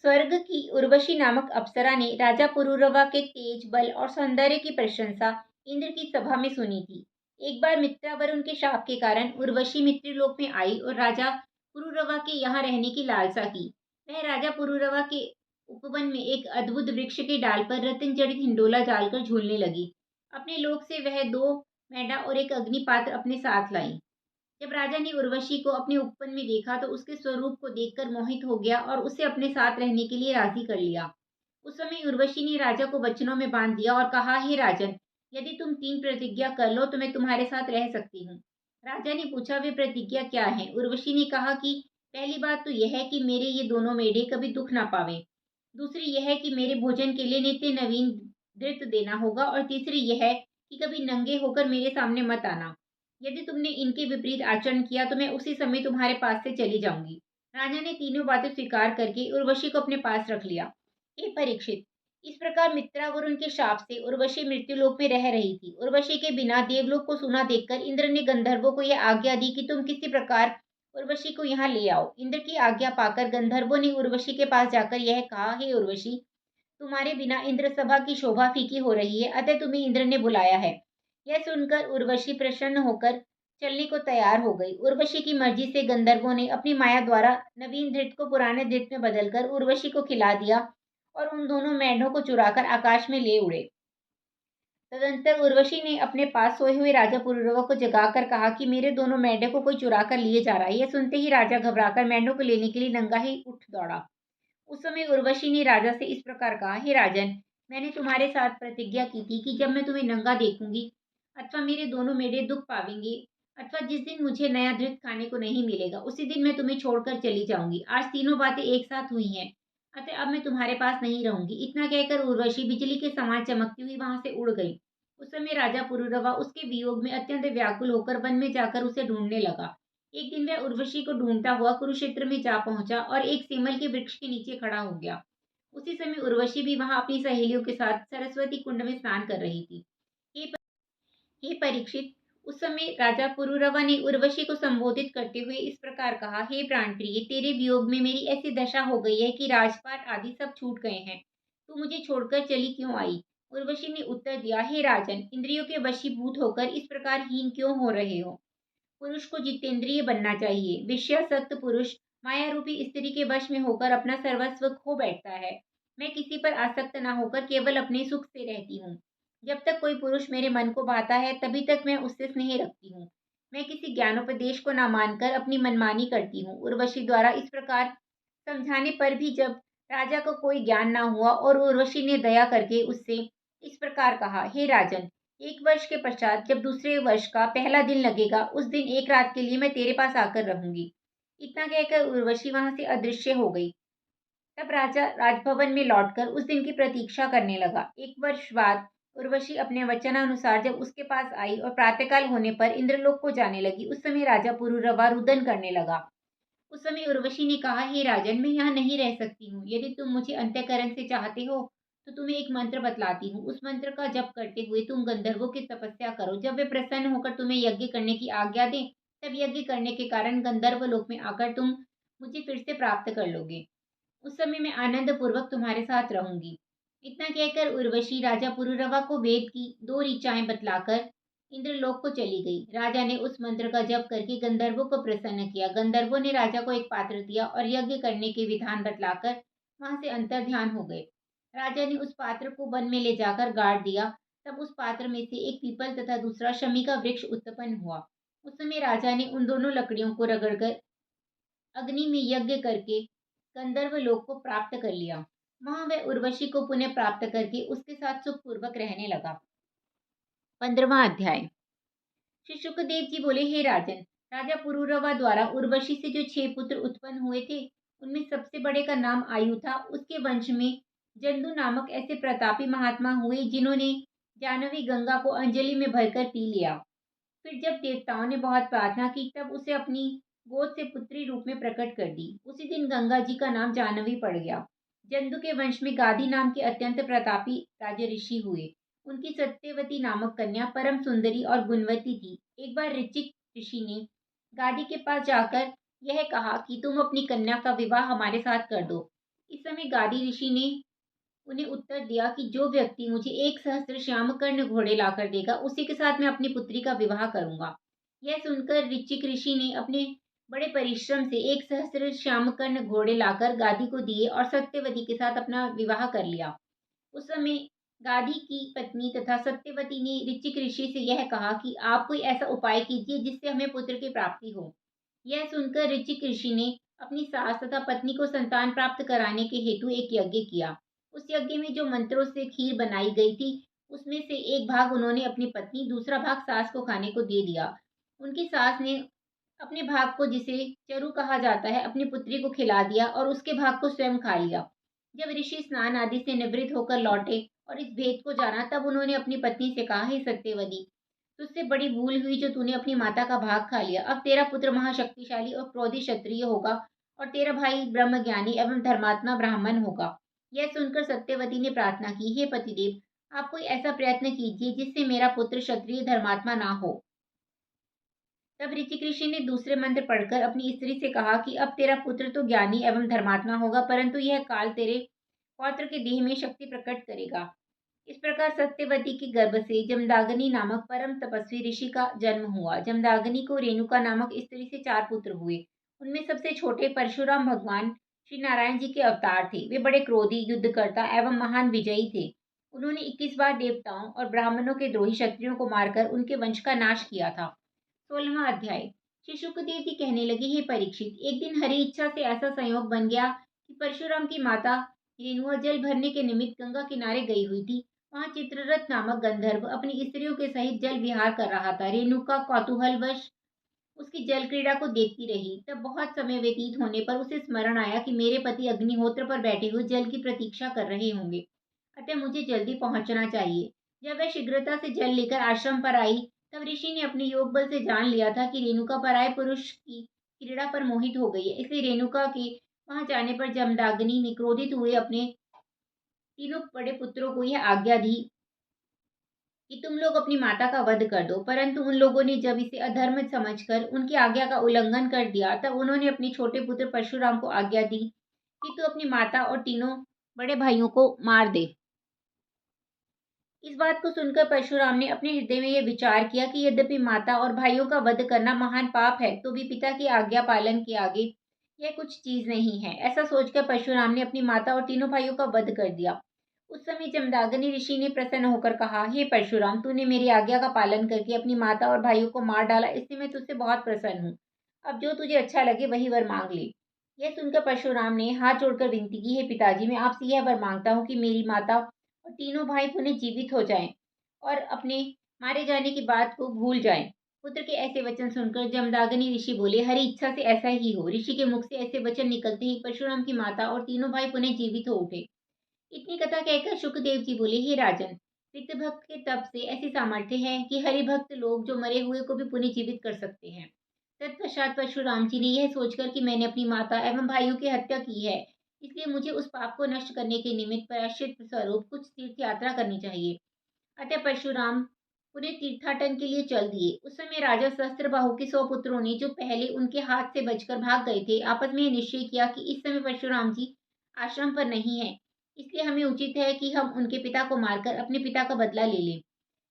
स्वर्ग की उर्वशी नामक अप्सरा ने राजा पुरूरवा के तेज, बल और सौंदर्य की प्रशंसा इंद्र की सभा में सुनी थी। एक बार मित्रावरुण के शाप के कारण उर्वशी मित्रलोक में आई और राजा पुरूरवा के यहाँ रहने की लालसा की। वह राजा पुरूरवा के उपवन में एक अद्भुत वृक्ष के डाल पर रत्न जड़ित हिंडोला डालकर झूलने लगी। अपने लोक से वह 2 मेढा और एक अग्निपात्र अपने साथ लाई। जब राजा ने उर्वशी को अपने उपवन में देखा तो उसके स्वरूप को देखकर मोहित हो गया और उसे अपने साथ रहने के लिए राजी कर लिया। उस समय उर्वशी ने राजा को वचनों में बांध दिया और कहा, हे राजन, यदि तुम 3 प्रतिज्ञा कर लो तो मैं तुम्हारे साथ रह सकती हूँ। राजा ने पूछा, वे प्रतिज्ञा क्या है? उर्वशी ने कहा कि पहली बात तो यह है कि मेरे ये दोनों मेढे कभी दुख ना पावे। दूसरी यह है कि मेरे भोजन के लिए नित्य नवीन धृत देना होगा और तीसरी यह है कि कभी नंगे होकर मेरे सामने मत आना। यदि तुमने इनके विपरीत आचरण किया तो मैं उसी समय तुम्हारे पास से चली जाऊंगी। राजा ने तीनों बातें स्वीकार करके उर्वशी को अपने पास रख लिया। हे परीक्षित, इस प्रकार मित्रावरुण के शाप से उर्वशी मृत्युलोक में रह रही थी। उर्वशी के बिना देवलोक को सूना देखकर इंद्र ने गंधर्वों को यह आज्ञा दी कि तुम किसी प्रकार उर्वशी को यहाँ ले आओ। इंद्र की आज्ञा पाकर गंधर्वों ने उर्वशी के पास जाकर यह कहा, हे उर्वशी, तुम्हारे बिना इंद्र सभा की शोभा फीकी हो रही है, अतः तुम्हें इंद्र ने बुलाया है। यह सुनकर उर्वशी प्रसन्न होकर चलने को तैयार हो गई। उर्वशी की मर्जी से गंधर्वों ने अपनी माया द्वारा नवीन धृत को पुराने धृत में बदलकर उर्वशी को खिला दिया और उन दोनों मेढों को चुराकर आकाश में ले उड़े। तदंतर उर्वशी ने अपने पास सोए हुए राजा पुरूरवा को जगाकर कहा कि मेरे दोनों मेढे को कोई चुरा कर लिए जा रहा है। यह सुनते ही राजा घबराकर मेढों को लेने के लिए नंगा ही उठ दौड़ा। उस समय उर्वशी ने राजा से इस प्रकार कहा, हे राजन, मैंने तुम्हारे साथ प्रतिज्ञा की थी कि जब मैं तुम्हें नंगा देखूंगी अथवा मेरे दोनों मेढे दुख पावेंगे अथवा जिस दिन मुझे नया धृत खाने को नहीं मिलेगा उसी दिन मैं तुम्हें छोड़कर चली जाऊंगी। आज तीनों बातें एक साथ हुई हैं, अतः अब मैं तुम्हारे पास नहीं रहूंगी। इतना कहकर उर्वशी बिजली के समान चमकती हुई वहां से उड़ गई। उस समय राजा पुरूरवा उसके वियोग में अत्यंत व्याकुल होकर वन में जाकर उसे ढूंढने लगा। एक दिन वह उर्वशी को ढूंढता हुआ कुरुक्षेत्र में जा पहुंचा और एक सेमल के वृक्ष के नीचे खड़ा हो गया। उसी समय उर्वशी भी वहां अपनी सहेलियों के साथ सरस्वती कुंड में स्नान कर रही थी। हे परीक्षित, उस समय राजा पुरुरवा ने उर्वशी को संबोधित करते हुए इस प्रकार कहा, हे प्राणप्रिय, तेरे वियोग में मेरी ऐसी दशा हो गई है कि राजपाट आदि सब छूट गए हैं। तू मुझे छोड़कर चली क्यों आई? उर्वशी ने उत्तर दिया, हे राजन, इंद्रियों के वशीभूत होकर इस प्रकार हीन क्यों हो रहे हो? पुरुष को जितेंद्रिय बनना चाहिए। विषयासक्त पुरुष माया रूपी स्त्री के वश में होकर अपना सर्वस्व खो बैठता है। मैं किसी पर आसक्त न होकर केवल अपने सुख से रहती हूँ। जब तक कोई पुरुष मेरे मन को भाता है तभी तक मैं उससे स्नेह रखती हूँ। मैं किसी ज्ञानोपदेश को न मानकर अपनी मनमानी करती हूँ। उर्वशी द्वारा इस प्रकार समझाने पर भी जब राजा को कोई ज्ञान न हुआ और उर्वशी ने दया करके उससे इस प्रकार कहा, हे राजन, 1 वर्ष के पश्चात जब दूसरे वर्ष का पहला दिन लगेगा, उस दिन एक रात के लिए मैं तेरे पास आकर रहूंगी। इतना कहकर उर्वशी वहां से अदृश्य हो गई। तब राजा राजभवन में लौटकर उस दिन की प्रतीक्षा करने लगा। 1 वर्ष बाद उर्वशी अपने वचनानुसार जब उसके पास आई और प्रातःकाल होने पर इंद्रलोक को जाने लगी, उस समय राजा पुरुरवा रुदन करने लगा। उस समय उर्वशी ने कहा, हे राजन, मैं यहाँ नहीं रह सकती हूँ। यदि तुम मुझे अंतःकरण से चाहते हो तो तुम्हें एक मंत्र बतलाती हूँ। उस मंत्र का जप करते हुए तुम गंधर्वों की तपस्या करो। जब वे प्रसन्न होकर तुम्हें यज्ञ करने की आज्ञा दें, तब यज्ञ करने के कारण गंधर्व लोक में आकर तुम मुझे फिर से प्राप्त कर लोगे। उस समय मैं आनंद पूर्वक तुम्हारे साथ रहूंगी। इतना कहकर उर्वशी राजा पुरुरवा को वेद की 2 ऋचाएं बतलाकर इंद्रलोक को चली गई। राजा ने उस मंत्र का जप करके गंधर्वों को प्रसन्न किया। गंधर्वों ने राजा को एक पात्र दिया और यज्ञ करने के विधान बतलाकर वहां से अंतर्ध्यान हो गए। राजा ने उस पात्र को वन में ले जाकर गाड़ दिया। तब उस पात्र में से एक पीपल तथा दूसरा शमी का वृक्ष उत्पन्न हुआ। उस समय राजा ने उन दोनों लकड़ियों को रगड़कर अग्नि में यज्ञ करके गंधर्व लोक को प्राप्त कर लिया। वहां वह उर्वशी को पुनः प्राप्त करके उसके साथ सुखपूर्वक रहने लगा। 15वां अध्याय। श्री शुकदेव जी बोले, हे राजन, राजा पुरुरवा द्वारा उर्वशी से जो 6 पुत्र उत्पन्न हुए थे, उनमें सबसे बड़े का नाम आयु था। उसके वंश में जंदु नामक ऐसे प्रतापी महात्मा हुए जिन्होंने जानवी गंगा को अंजलि में भरकर पी लिया। फिर जब देवताओं ने बहुत प्रार्थना की तब उसे अपनी गोद से पुत्री रूप में प्रकट कर दी। उसी दिन गंगा जी का नाम जानवी पड़ गया। जंदु के वंश में गाधी नाम के अत्यंत प्रतापी राज ऋषि हुए। उनकी सत्यवती नामक कन्या परम सुंदरी और गुणवती थी। एक बार ऋचिक ऋषि ने गाधी के पास जाकर यह कहा कि तुम अपनी कन्या का विवाह हमारे साथ कर दो। इस समय गाधी ऋषि ने उन्हें उत्तर दिया कि जो व्यक्ति मुझे 1 सहस्त्र श्याम कर्ण घोड़े लाकर देगा, उसी के साथ मैं अपनी पुत्री का विवाह करूंगा। यह सुनकर ऋचिक ऋषि ने अपने बड़े परिश्रम से 1 सहस्त्र श्याम कर्ण घोड़े लाकर गाधी को दिए और सत्यवती के साथ अपना विवाह कर लिया। उस समय गाधी की पत्नी तथा सत्यवती ने ऋचिक ऋषि से यह कहा कि आप कोई ऐसा उपाय कीजिए जिससे हमें पुत्र की प्राप्ति हो। यह सुनकर ऋचिक ऋषि ने अपनी सास तथा पत्नी को संतान प्राप्त कराने के हेतु एक यज्ञ किया। उस यज्ञ में जो मंत्रों से खीर बनाई गई थी, उसमें से एक भाग उन्होंने अपनी पत्नी, दूसरा भाग सास को खाने को दे दिया। उनकी सास ने अपने भाग को, जिसे चरु कहा जाता है, अपनी पुत्री को खिला दिया और उसके भाग को स्वयं खा लिया। जब ऋषि स्नान आदि से निवृत्त होकर लौटे और इस भेद को जाना, तब उन्होंने अपनी पत्नी से कहा, हे सत्यवती, तुझसे बड़ी भूल हुई जो तूने अपनी माता का भाग खा लिया। अब तेरा पुत्र महाशक्तिशाली और क्रोधी क्षत्रिय होगा और तेरा भाई ब्रह्मज्ञानी एवं धर्मात्मा ब्राह्मण होगा। यह सुनकर सत्यवती ने प्रार्थना की, हे पतिदेव, आप कोई ऐसा प्रयत्न कीजिए जिससे मेरा पुत्र क्षत्रिय धर्मात्मा ना हो। तब ऋचिक ऋषि ने दूसरे मंत्र पढ़कर अपनी स्त्री से कहा कि अब तेरा पुत्र तो ज्ञानी एवं धर्मात्मा होगा, परंतु यह काल तेरे पौत्र के देह में शक्ति प्रकट करेगा। इस प्रकार सत्यवती के गर्भ से जमदाग्नि नामक परम तपस्वी ऋषि का जन्म हुआ। जमदाग्नि को रेणुका नामक स्त्री से 4 पुत्र हुए। उनमें सबसे छोटे परशुराम भगवान श्री नारायण जी के अवतार थे। वे बड़े क्रोधी, युद्धकर्ता एवं महान विजयी थे। उन्होंने 21 बार देवताओं और ब्राह्मणों के द्रोही क्षत्रियों को मारकर उनके वंश का नाश किया था। 16वां अध्याय। श्री शुकदेव जी कहने लगे, हे परीक्षित, एक दिन हरि इच्छा से ऐसा संयोग बन गया कि परशुराम की माता रेणुआ जल भरने के निमित्त गंगा किनारे गई हुई थी। वहां चित्ररथ नामक गंधर्व अपनी स्त्रियों के सहित जल विहार कर रहा था। रेणुका कौतूहलवश उसकी जल क्रीड़ा को देखती रही। तब बहुत समय व्यतीत होने पर उसे स्मरण आया कि मेरे पति अग्निहोत्र पर बैठे हुए जल की प्रतीक्षा कर रहे होंगे, अतः मुझे जल्दी पहुंचना चाहिए। जब वह शीघ्रता से जल लेकर आश्रम पर आई तब ऋषि ने अपने योग बल से जान लिया था कि रेणुका पराय पुरुष की क्रीड़ा पर मोहित हो गई है। इसलिए रेणुका के वहां जाने पर जमदाग्नि ने क्रोधित हुए अपने तीनों बड़े पुत्रों को यह आज्ञा दी कि तुम लोग अपनी माता का वध कर दो। परंतु उन लोगों ने जब इसे अधर्म समझकर उनकी आज्ञा का उल्लंघन कर दिया, तब उन्होंने अपने छोटे पुत्र परशुराम को आज्ञा दी कि तू अपनी माता और तीनों बड़े भाइयों को मार दे। इस बात को सुनकर परशुराम ने अपने हृदय में यह विचार किया कि यद्यपि माता और भाइयों का वध करना महान पाप है, तो भी पिता की आज्ञा पालन के आगे यह कुछ चीज नहीं है। ऐसा सोचकर परशुराम ने अपनी माता और तीनों भाइयों का वध कर दिया। उस समय जमदाग्नि ऋषि ने प्रसन्न होकर कहा, हे परशुराम, तूने मेरी आज्ञा का पालन करके अपनी माता और भाइयों को मार डाला, इससे मैं तुझसे बहुत प्रसन्न हूँ। अब जो तुझे अच्छा लगे वही वर मांग ले। यह सुनकर परशुराम ने हाथ जोड़कर विनती की, हे पिताजी, मैं आपसे यह वर मांगता हूँ कि मेरी माता और तीनों भाई पुनः जीवित हो जाएं और अपने मारे जाने की बात को भूल जाएं। पुत्र के ऐसे वचन सुनकर जमदाग्नि ऋषि बोले, हरि इच्छा से ऐसा ही हो। ऋषि के मुख से ऐसे वचन निकलते ही परशुराम की माता और तीनों भाई पुनः जीवित हो उठे। इतनी कथा कहकर शुकदेव जी बोले, हे राजन, पितृ भक्त के तप से ऐसी सामर्थ्य है कि हरि भक्त लोग जो मरे हुए को भी पुनः जीवित कर सकते हैं। तत्पश्चात परशुराम जी ने यह सोचकर कि मैंने अपनी माता एवं भाइयों की हत्या की है, इसलिए मुझे उस पाप को नष्ट करने के निमित्त प्रायश्चित स्वरूप कुछ तीर्थ यात्रा करनी चाहिए। अतः परशुराम पुनः तीर्थाटन के लिए चल दिए। उस समय राजा सहस्त्रबाहु के 100 पुत्रों ने, जो पहले उनके हाथ से बचकर भाग गए थे, आपस में निश्चय किया कि इस समय परशुराम जी आश्रम पर नहीं है, इसलिए हमें उचित है कि हम उनके पिता को मारकर अपने पिता का बदला ले लें।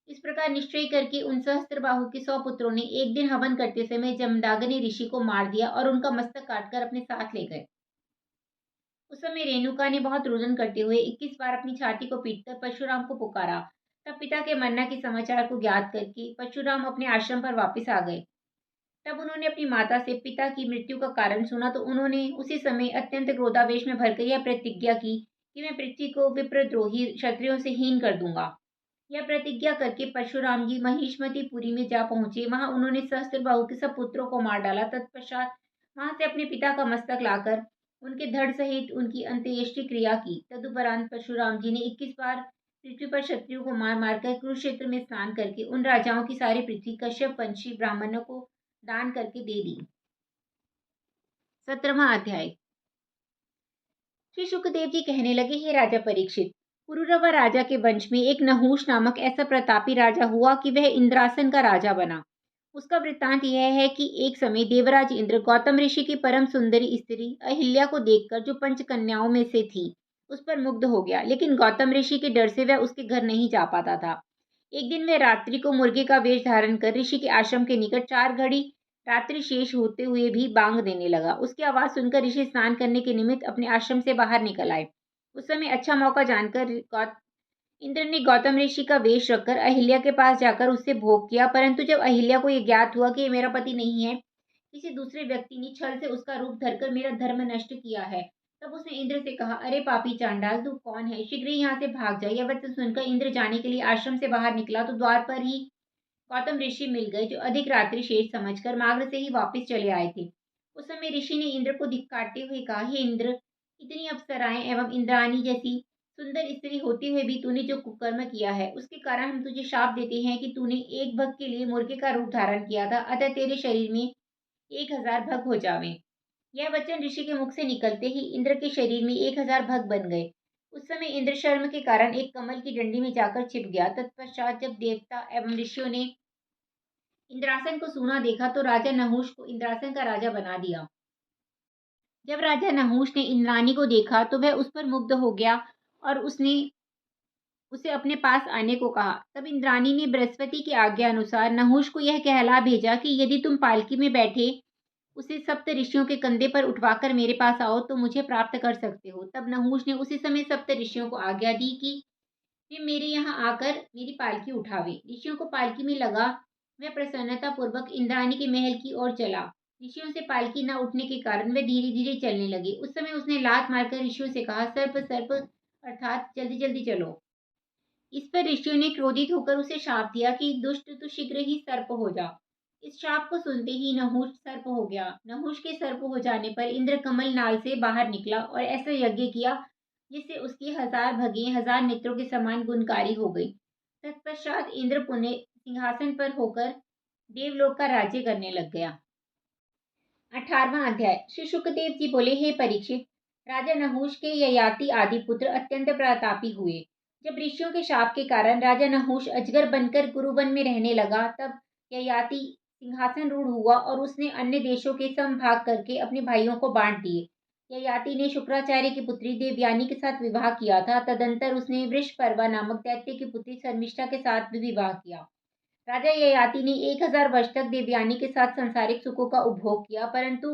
इस प्रकार निश्चय करके उन सहस्त्रबाहु के 100 पुत्रों ने एक दिन हवन करते समय जमदाग्नि ऋषि को मार दिया और उनका मस्तक काटकर अपने साथ ले गए। उस समय रेणुका ने बहुत रुदन करते हुए 21 बार अपनी छाती को पीटकर परशुराम को पुकारा। तब पिता के मरना के समाचार को ज्ञात करके परशुराम अपने आश्रम पर वापस आ गए। तब उन्होंने अपनी माता से पिता की मृत्यु का कारण सुना, तो उन्होंने उसी समय अत्यंत क्रोधावेश में भरकर यह प्रतिज्ञा की कि मैं पृथ्वी को विप्रद्रोही क्षत्रियों से हीन कर दूंगा। यह प्रतिज्ञा करके परशुराम जी महिष्मतीपुरी में जा पहुंचे। वहां उन्होंने सहस्त्रबाहु के सब पुत्रों को मार डाला। तत्पश्चात वहां से अपने पिता का मस्तक लाकर उनके धड़ सहित उनकी अंत्येष्टि क्रिया की। तदुपरांत परशुराम जी ने 21 बार पृथ्वी पर क्षत्रियों को मार मारकर कुरुक्षेत्र में स्नान करके उन राजाओं की सारी पृथ्वी कश्यप वंशी ब्राह्मणों को दान करके दे दी। 17वां अध्याय। श्री शुकदेव जी कहने लगे, हे राजा परीक्षित, पुरुरवा राजा के वंश में एक नहुष नामक ऐसा प्रतापी राजा हुआ कि वह इंद्रासन का राजा बना। उसका वृत्तांत यह है कि एक समय देवराज इंद्र गौतम ऋषि की परम सुंदरी स्त्री अहिल्या को देखकर, जो पंच कन्याओं में से थी, उस पर मुग्ध हो गया। लेकिन गौतम ऋषि के डर से वह उसके घर नहीं जा पाता था। एक दिन वह रात्रि को मुर्गे का वेश धारण कर ऋषि के आश्रम के निकट 4 घड़ी रात्रि शेष होते हुए भी बांग देने लगा। उसकी आवाज सुनकर ऋषि स्नान करने के निमित्त अपने आश्रम से बाहर निकल आए। उस समय अच्छा मौका जानकर इंद्र ने गौतम ऋषि का वेश रखकर अहिल्या के पास जाकर उससे भोग किया। परंतु जब अहिल्या को यह ज्ञात हुआ कि ये मेरा पति नहीं है, किसी दूसरे व्यक्ति ने छल से उसका रूप धरकर मेरा धर्म नष्ट किया है, तब उसने इंद्र से कहा, अरे पापी चांडाल, तू कौन है? शीघ्र ही यहाँ से भाग जा। यह वचन सुनकर इंद्र जाने के लिए आश्रम से बाहर निकला, तो द्वार पर ही गौतम ऋषि मिल गए, जो अधिक रात्रि शेष समझकर मार्ग से ही वापस चले आए थे। उस समय ऋषि ने इंद्र को धिक्कारते हुए कहा, हे इंद्र, इतनी अप्सराएं एवं इंद्राणी जैसी सुंदर स्त्री होते हुए भी तूने जो कुकर्म किया है, उसके कारण हम तुझे शाप देते हैं कि तूने एक भग के लिए मुर्गे का रूप धारण किया था, अतः तेरे शरीर में 1000 भग हो जावे। यह वचन ऋषि के मुख से निकलते ही इंद्र के शरीर में 1000 भग बन गए। उस समय इंद्र शर्म के कारण एक कमल की डंडी में जाकर छिप गया। तत्पश्चात जब देवता एवं ऋषियों ने इंद्रासन को सूना देखा, तो राजा नहुष को इंद्रासन का राजा बना दिया। जब राजा नहुष ने इंद्राणी को देखा, तो वह उस पर मुग्ध हो गया और उसने उसे अपने पास आने को कहा। तब इंद्राणी ने बृहस्पति की आज्ञा अनुसार नहुष को यह कहला भेजा कि यदि तुम पालकी में बैठे उसे सप्त ऋषियों के कंधे पर उठवाकर मेरे पास आओ, तो मुझे प्राप्त कर सकते हो। तब नहुष ने उसी समय सप्त ऋषियों को आज्ञा दी कि वे मेरे यहाँ आकर मेरी पालकी उठावे। ऋषियों को पालकी में लगा, वह प्रसन्नता पूर्वक इंद्राणी के महल की ओर चला। ऋषियों से पालकी न उठने के कारण वे धीरे धीरे चलने लगे। उस समय उसने लात मारकर ऋषियों से कहा, सर्प सर्प अर्थात जल्दी जल्दी चलो। इस पर ऋषियों ने क्रोधित होकर उसे शाप दिया कि दुष्ट, तू शीघ्र ही सर्प हो जा। इस शाप को सुनते ही नहुष सर्प हो गया। नहुष के सर्प हो जाने पर इंद्र कमल नाल से बाहर निकला और ऐसा यज्ञ किया जिससे उसकी 1000 भगें 1000 नेत्रों के समान गुणकारी हो गई। तत्पश्चात इंद्र पुनः सिंहासन पर होकर देवलोक का राज्य करने लग गया। 18वां अध्याय। श्री शुकदेव जी बोले, हे परीक्षित, राजा नहुष के ययाति आदि पुत्र अत्यंत प्रतापी हुए। जब ऋषियों के शाप के कारण राजा नहुष अजगर बनकर गुरुवन में रहने लगा, तब ययाति सिंहासन रूढ़ हुआ और उसने अन्य देशों के समभाग करके अपने भाइयों को बांट दिए। ययाति ने शुक्राचार्य की पुत्री देवयानी के साथ विवाह किया था। तदंतर उसने वृषपर्वा नामक दैत्य की पुत्री शर्मिष्ठा के साथ भी विवाह किया। राजा ययाति ने 1000 वर्ष तक देवयानी के साथ सांसारिक सुखों का उपभोग किया, परंतु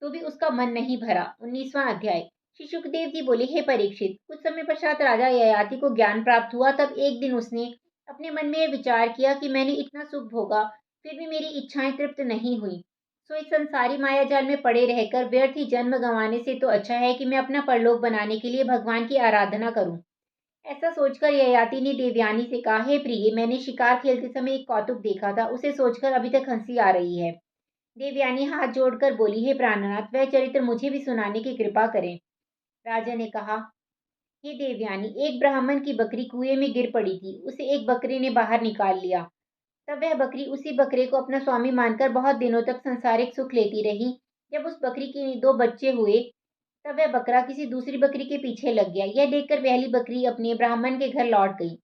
तो भी उसका मन नहीं भरा। 19वां अध्याय। श्री सुखदेव जी बोले, हे परीक्षित, कुछ समय पश्चात राजा ययाति को ज्ञान प्राप्त हुआ। तब एक दिन उसने अपने मन में यह विचार किया कि मैंने इतना सुख भोगा, फिर भी मेरी इच्छाएं तृप्त नहीं हुई। सो इस संसारी मायाजाल में पड़े रहकर व्यर्थ ही जन्म गंवाने से तो अच्छा है कि मैं अपना परलोक बनाने के लिए भगवान की आराधना करूं। ऐसा सोचकर ययाति ने देवयानी से कहा, हे प्रिय, मैंने शिकार खेलते समय एक कौतुक देखा था, उसे सोचकर अभी तक हंसी आ रही है। देवयानी हाथ जोड़कर बोली, हे प्राणनाथ, वह चरित्र मुझे भी सुनाने की कृपा करें। राजा ने कहा, हे देवयानी, एक ब्राह्मण की बकरी कुएं में गिर पड़ी थी। उसे एक बकरे ने बाहर निकाल लिया। तब वह बकरी उसी बकरे को अपना स्वामी मानकर बहुत दिनों तक संसारिक सुख लेती रही। जब उस बकरी के 2 बच्चे हुए, तब वह बकरा किसी दूसरी बकरी के पीछे लग गया। यह देखकर पहली बकरी अपने ब्राह्मण के घर लौट गई।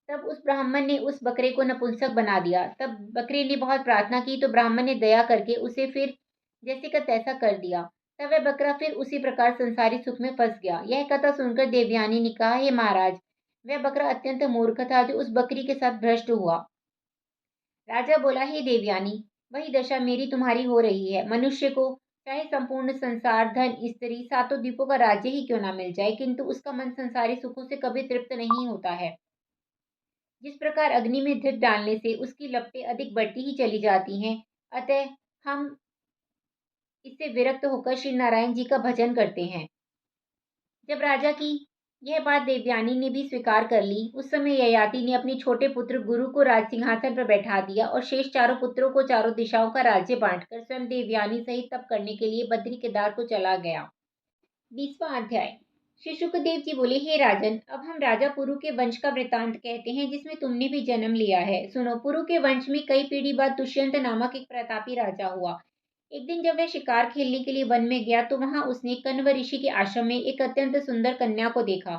तब उस ब्राह्मण ने उस बकरे को नपुंसक बना दिया। तब बकरे ने बहुत प्रार्थना की तो ब्राह्मण ने दया करके उसे फिर जैसे का तैसा कर दिया। तब वह बकरा फिर उसी प्रकार संसारी सुख में फंस गया। यह कथा सुनकर देवयानी ने कहा, हे महाराज, वह बकरा अत्यंत मूर्ख था जो उस बकरी के साथ भ्रष्ट हुआ। राजा बोला, हे देवयानी, वही दशा मेरी तुम्हारी हो रही है। मनुष्य को चाहे संपूर्ण संसार, धन, स्त्री, 7 द्वीपों का राज्य ही क्यों ना मिल जाए, किंतु उसका मन संसारी सुखों से कभी तृप्त नहीं होता है। जिस प्रकार अग्नि में घृत डालने से उसकी लपटें अधिक बढ़ती ही चली जाती हैं, अतः हम इससे विरक्त होकर श्री नारायण जी का भजन करते हैं। जब राजा की यह बात देवयानी ने भी स्वीकार कर ली, उस समय ययाति ने अपने छोटे पुत्र गुरु को राज सिंहासन पर बैठा दिया और शेष चारों पुत्रों को चारों दिशाओं का राज्य बांटकर स्वयं देवयानी सहित तप करने के लिए बद्री केदार को चला गया। 20वां अध्याय। श्री शुकदेव जी बोले, हे राजन, अब हम राजा पुरु के वंश का वृतांत कहते हैं, जिसमें तुमने भी जन्म लिया है। सुनो, पुरु के वंश में कई पीढ़ी बाद दुष्यंत नामक एक प्रतापी राजा हुआ। एक दिन जब वह शिकार खेलने के लिए वन में गया तो वहां उसने कण्व ऋषि के आश्रम में एक अत्यंत सुंदर कन्या को देखा।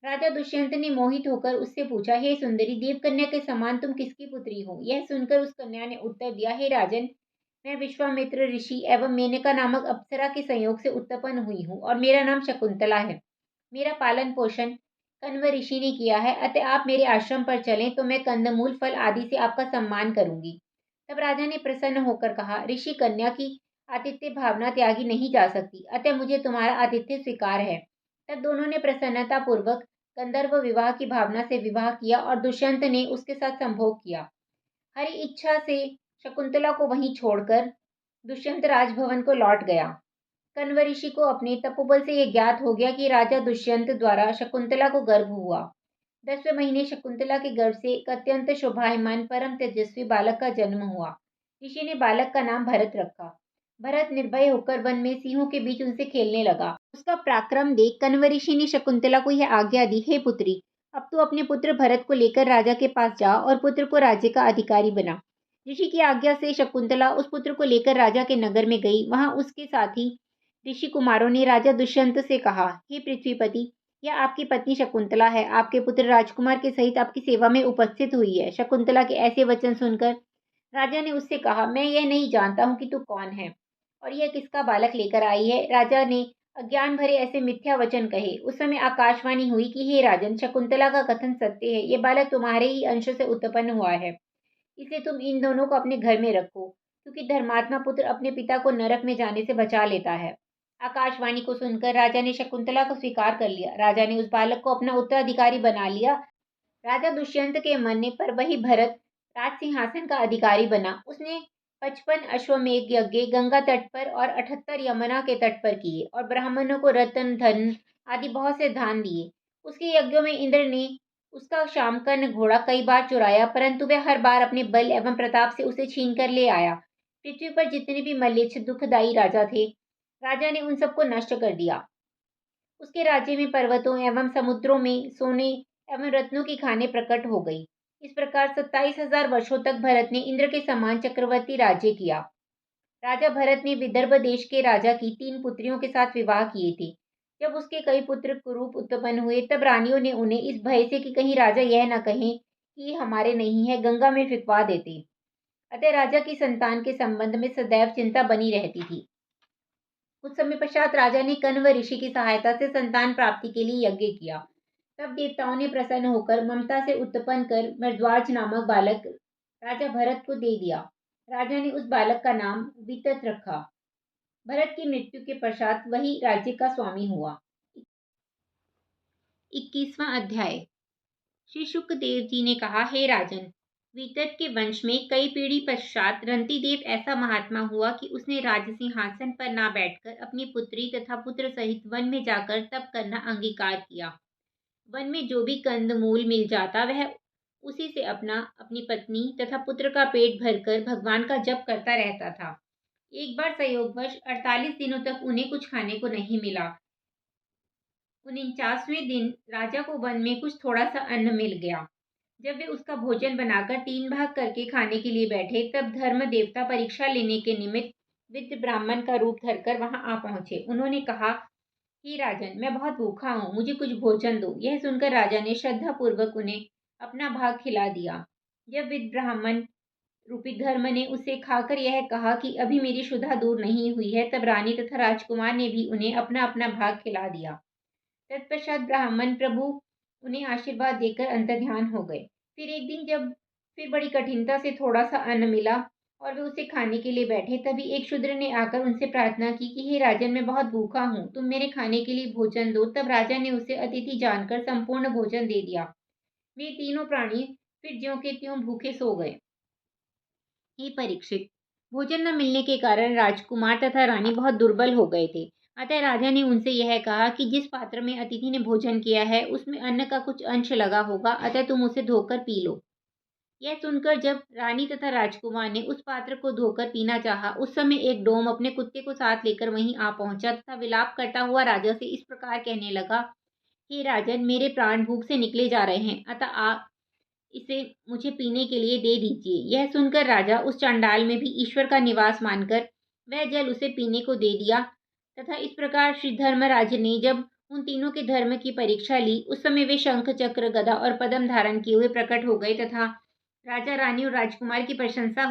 राजा दुष्यंत ने मोहित होकर उससे पूछा, हे सुंदरी, देव कन्या के समान तुम किसकी पुत्री हो? यह सुनकर उस कन्या ने उत्तर दिया, हे राजन, मैं विश्वामित्र ऋषि एवं मेनका नामक अप्सरा के संयोग से उत्पन्न हुई हूँ और मेरा नाम शकुंतला है। मेरा पालन पोषण कण्व ऋषि ने किया है, अतः आप मेरे आश्रम पर चलें तो मैं कंदमूल, फल आदि से आपका सम्मान करूंगी। तब राजा ने प्रसन्न होकर कहा, ऋषि कन्या की आतिथ्य भावना त्यागी नहीं जा सकती, अतः मुझे तुम्हारा आतिथ्य स्वीकार है। तब दोनों ने प्रसन्नता पूर्वक गंधर्व विवाह की भावना से विवाह किया और दुष्यंत ने उसके साथ संभोग किया। हरि इच्छा से शकुंतला को वहीं छोड़कर दुष्यंत राजभवन को लौट गया। कण्व ऋषि को अपने तपोबल से यह ज्ञात हो गया कि राजा दुष्यंत द्वारा शकुंतला को गर्भ हुआ। 10वें महीने शकुंतला के गर्भ से एक अत्यंत शोभायमान परम तेजस्वी बालक का जन्म हुआ। ऋषि ने बालक का नाम भरत रखा। भरत निर्भय होकर वन में सिंहों के बीच उनसे खेलने लगा। उसका पराक्रम देख कण्व ऋषि ने शकुंतला को यह आज्ञा दी, हे पुत्री, अब तू अपने पुत्र भरत को लेकर राजा के पास जा और पुत्र को राज्य का अधिकारी बना। ऋषि की आज्ञा से शकुंतला उस पुत्र को लेकर राजा के नगर में गई। वहां उसके साथी ऋषि कुमारों ने राजा दुष्यंत से कहा, हे पृथ्वीपति, यह आपकी पत्नी शकुंतला है। आपके पुत्र राजकुमार के सहित आपकी सेवा में उपस्थित हुई है। शकुंतला के ऐसे वचन सुनकर राजा ने उससे कहा, मैं यह नहीं जानता हूँ कि तू कौन है और यह किसका बालक लेकर आई है। राजा ने अज्ञान भरे ऐसे मिथ्या वचन कहे। उस समय आकाशवाणी हुई कि हे राजन, शकुंतला का कथन सत्य है। ये बालक तुम्हारे ही अंश से उत्पन्न हुआ है, इसलिए तुम इन दोनों को अपने घर में रखो, क्योंकि धर्मात्मा पुत्र अपने पिता को नरक में जाने से बचा लेता है। आकाशवाणी को सुनकर राजा ने शकुंतला को स्वीकार कर लिया। राजा ने उस बालक को अपना उत्तराधिकारी बना लिया। राजा दुष्यंत के मरने पर वही भरत राज सिंहासन का अधिकारी बना। उसने 55 अश्वमेघ यज्ञ गंगा तट पर और 78 यमुना के तट पर किए और ब्राह्मणों को रत्न, धन आदि बहुत से दान दिए। उसके यज्ञों में इंद्र ने उसका शामकर्ण घोड़ा कई बार चुराया, परंतु वह हर बार अपने बल एवं प्रताप से उसे छीन कर ले आया। पृथ्वी पर जितने भी मलेच्छ दुखदायी राजा थे, राजा ने उन सबको नष्ट कर दिया। उसके राज्य में पर्वतों एवं समुद्रों में सोने एवं रत्नों की खानें प्रकट हो गई। इस प्रकार 27,000 वर्षों तक भरत ने इंद्र के समान चक्रवर्ती राज्य किया। राजा भरत ने विदर्भ देश के राजा की 3 पुत्रियों के साथ विवाह किए थे। जब उसके कई पुत्र कुरूप उत्पन्न हुए, तब रानियों ने उन्हें इस भय से कि कहीं राजा यह न कहें कि ये हमारे नहीं है, गंगा में फिंकवा देते। अतः राजा की संतान के संबंध में सदैव चिंता बनी रहती थी। कुछ समय पश्चात राजा ने कण्व ऋषि की सहायता से संतान प्राप्ति के लिए यज्ञ किया। तब देवताओं ने प्रसन्न होकर ममता से उत्पन्न कर मर्द्वाज नामक बालक राजा भरत को दे दिया। राजा ने उस बालक का नाम वितत रखा। भरत की मृत्यु के पश्चात वही राज्य का स्वामी हुआ। 21वां अध्याय। श्री शुकदेव जी ने कहा, हे राजन, वितत के वंश में कई पीढ़ी पश्चात रंतिदेव ऐसा महात्मा हुआ कि उसने राज सिंहासन पर ना बैठकर अपनी पुत्री तथा पुत्र सहित वन में जाकर तप करना अंगीकार किया। वन में जो भी कंद मूल मिल जाता, वह उसी से अपनी पत्नी तथा पुत्र का पेट भरकर भगवान का जप करता रहता था। एक बार संयोगवश 48 दिनों तक उन्हें कुछ खाने को नहीं मिला। 49वें दिन राजा को वन में कुछ थोड़ा सा अन्न मिल गया। जब वे उसका भोजन बनाकर 3 भाग करके खाने के लिए बैठे, तब धर्म देवता परीक्षा लेने के निमित्त विद्र ब्राह्मण का रूप धरकर वहां आ पहुंचे। उन्होंने कहा, हे राजन, मैं बहुत भूखा हूँ, मुझे कुछ भोजन दो। यह सुनकर राजा ने श्रद्धापूर्वक उन्हें अपना भाग खिला दिया। जब विद्र ब्राह्मण रूपी धर्म ने उसे खाकर यह कहा कि अभी मेरी क्षुधा दूर नहीं हुई है, तब रानी तथा राजकुमार ने भी उन्हें अपना अपना भाग खिला दिया। तत्पश्चात ब्राह्मण प्रभु उन्हें आशीर्वाद देकर अंतर्ध्यान हो गए। फिर एक दिन जब फिर बड़ी कठिनता से थोड़ा सा अन्न मिला और वे उसे खाने के लिए बैठे, तभी एक शूद्र ने आकर उनसे प्रार्थना की कि हे राजन, मैं बहुत भूखा हूँ, तुम मेरे खाने के लिए भोजन दो। तब राजा ने उसे अतिथि जानकर संपूर्ण भोजन दे दिया। वे तीनों प्राणी फिर ज्यों के त्यों भूखे सो गए। हे परीक्षित, भोजन न मिलने के कारण राजकुमार तथा रानी बहुत दुर्बल हो गए थे। अतः राजा ने उनसे यह कहा कि जिस पात्र में अतिथि ने भोजन किया है, उसमें अन्न का कुछ अंश लगा होगा, अतः तुम उसे धोकर पी लो। यह सुनकर जब रानी तथा राजकुमार ने उस पात्र को धोकर पीना चाहा, उस समय एक डोम अपने कुत्ते को साथ लेकर वहीं आ पहुंचा तथा विलाप करता हुआ राजा से इस प्रकार कहने लगा, हे राजन, मेरे प्राण भूख से निकले जा रहे हैं, अतः आप इसे मुझे पीने के लिए दे दीजिए। यह सुनकर राजा उस चांडाल में भी ईश्वर का निवास मानकर वह जल उसे पीने को दे दिया। तथा इस प्रकार श्री धर्मराज ने जब उन तीनों के धर्म की परीक्षा ली, उस समय वे शंख चक्र गदा और पद्म धारण किए हुए प्रकट हो गए तथा राजा रानी और राजकुमार की प्रशंसा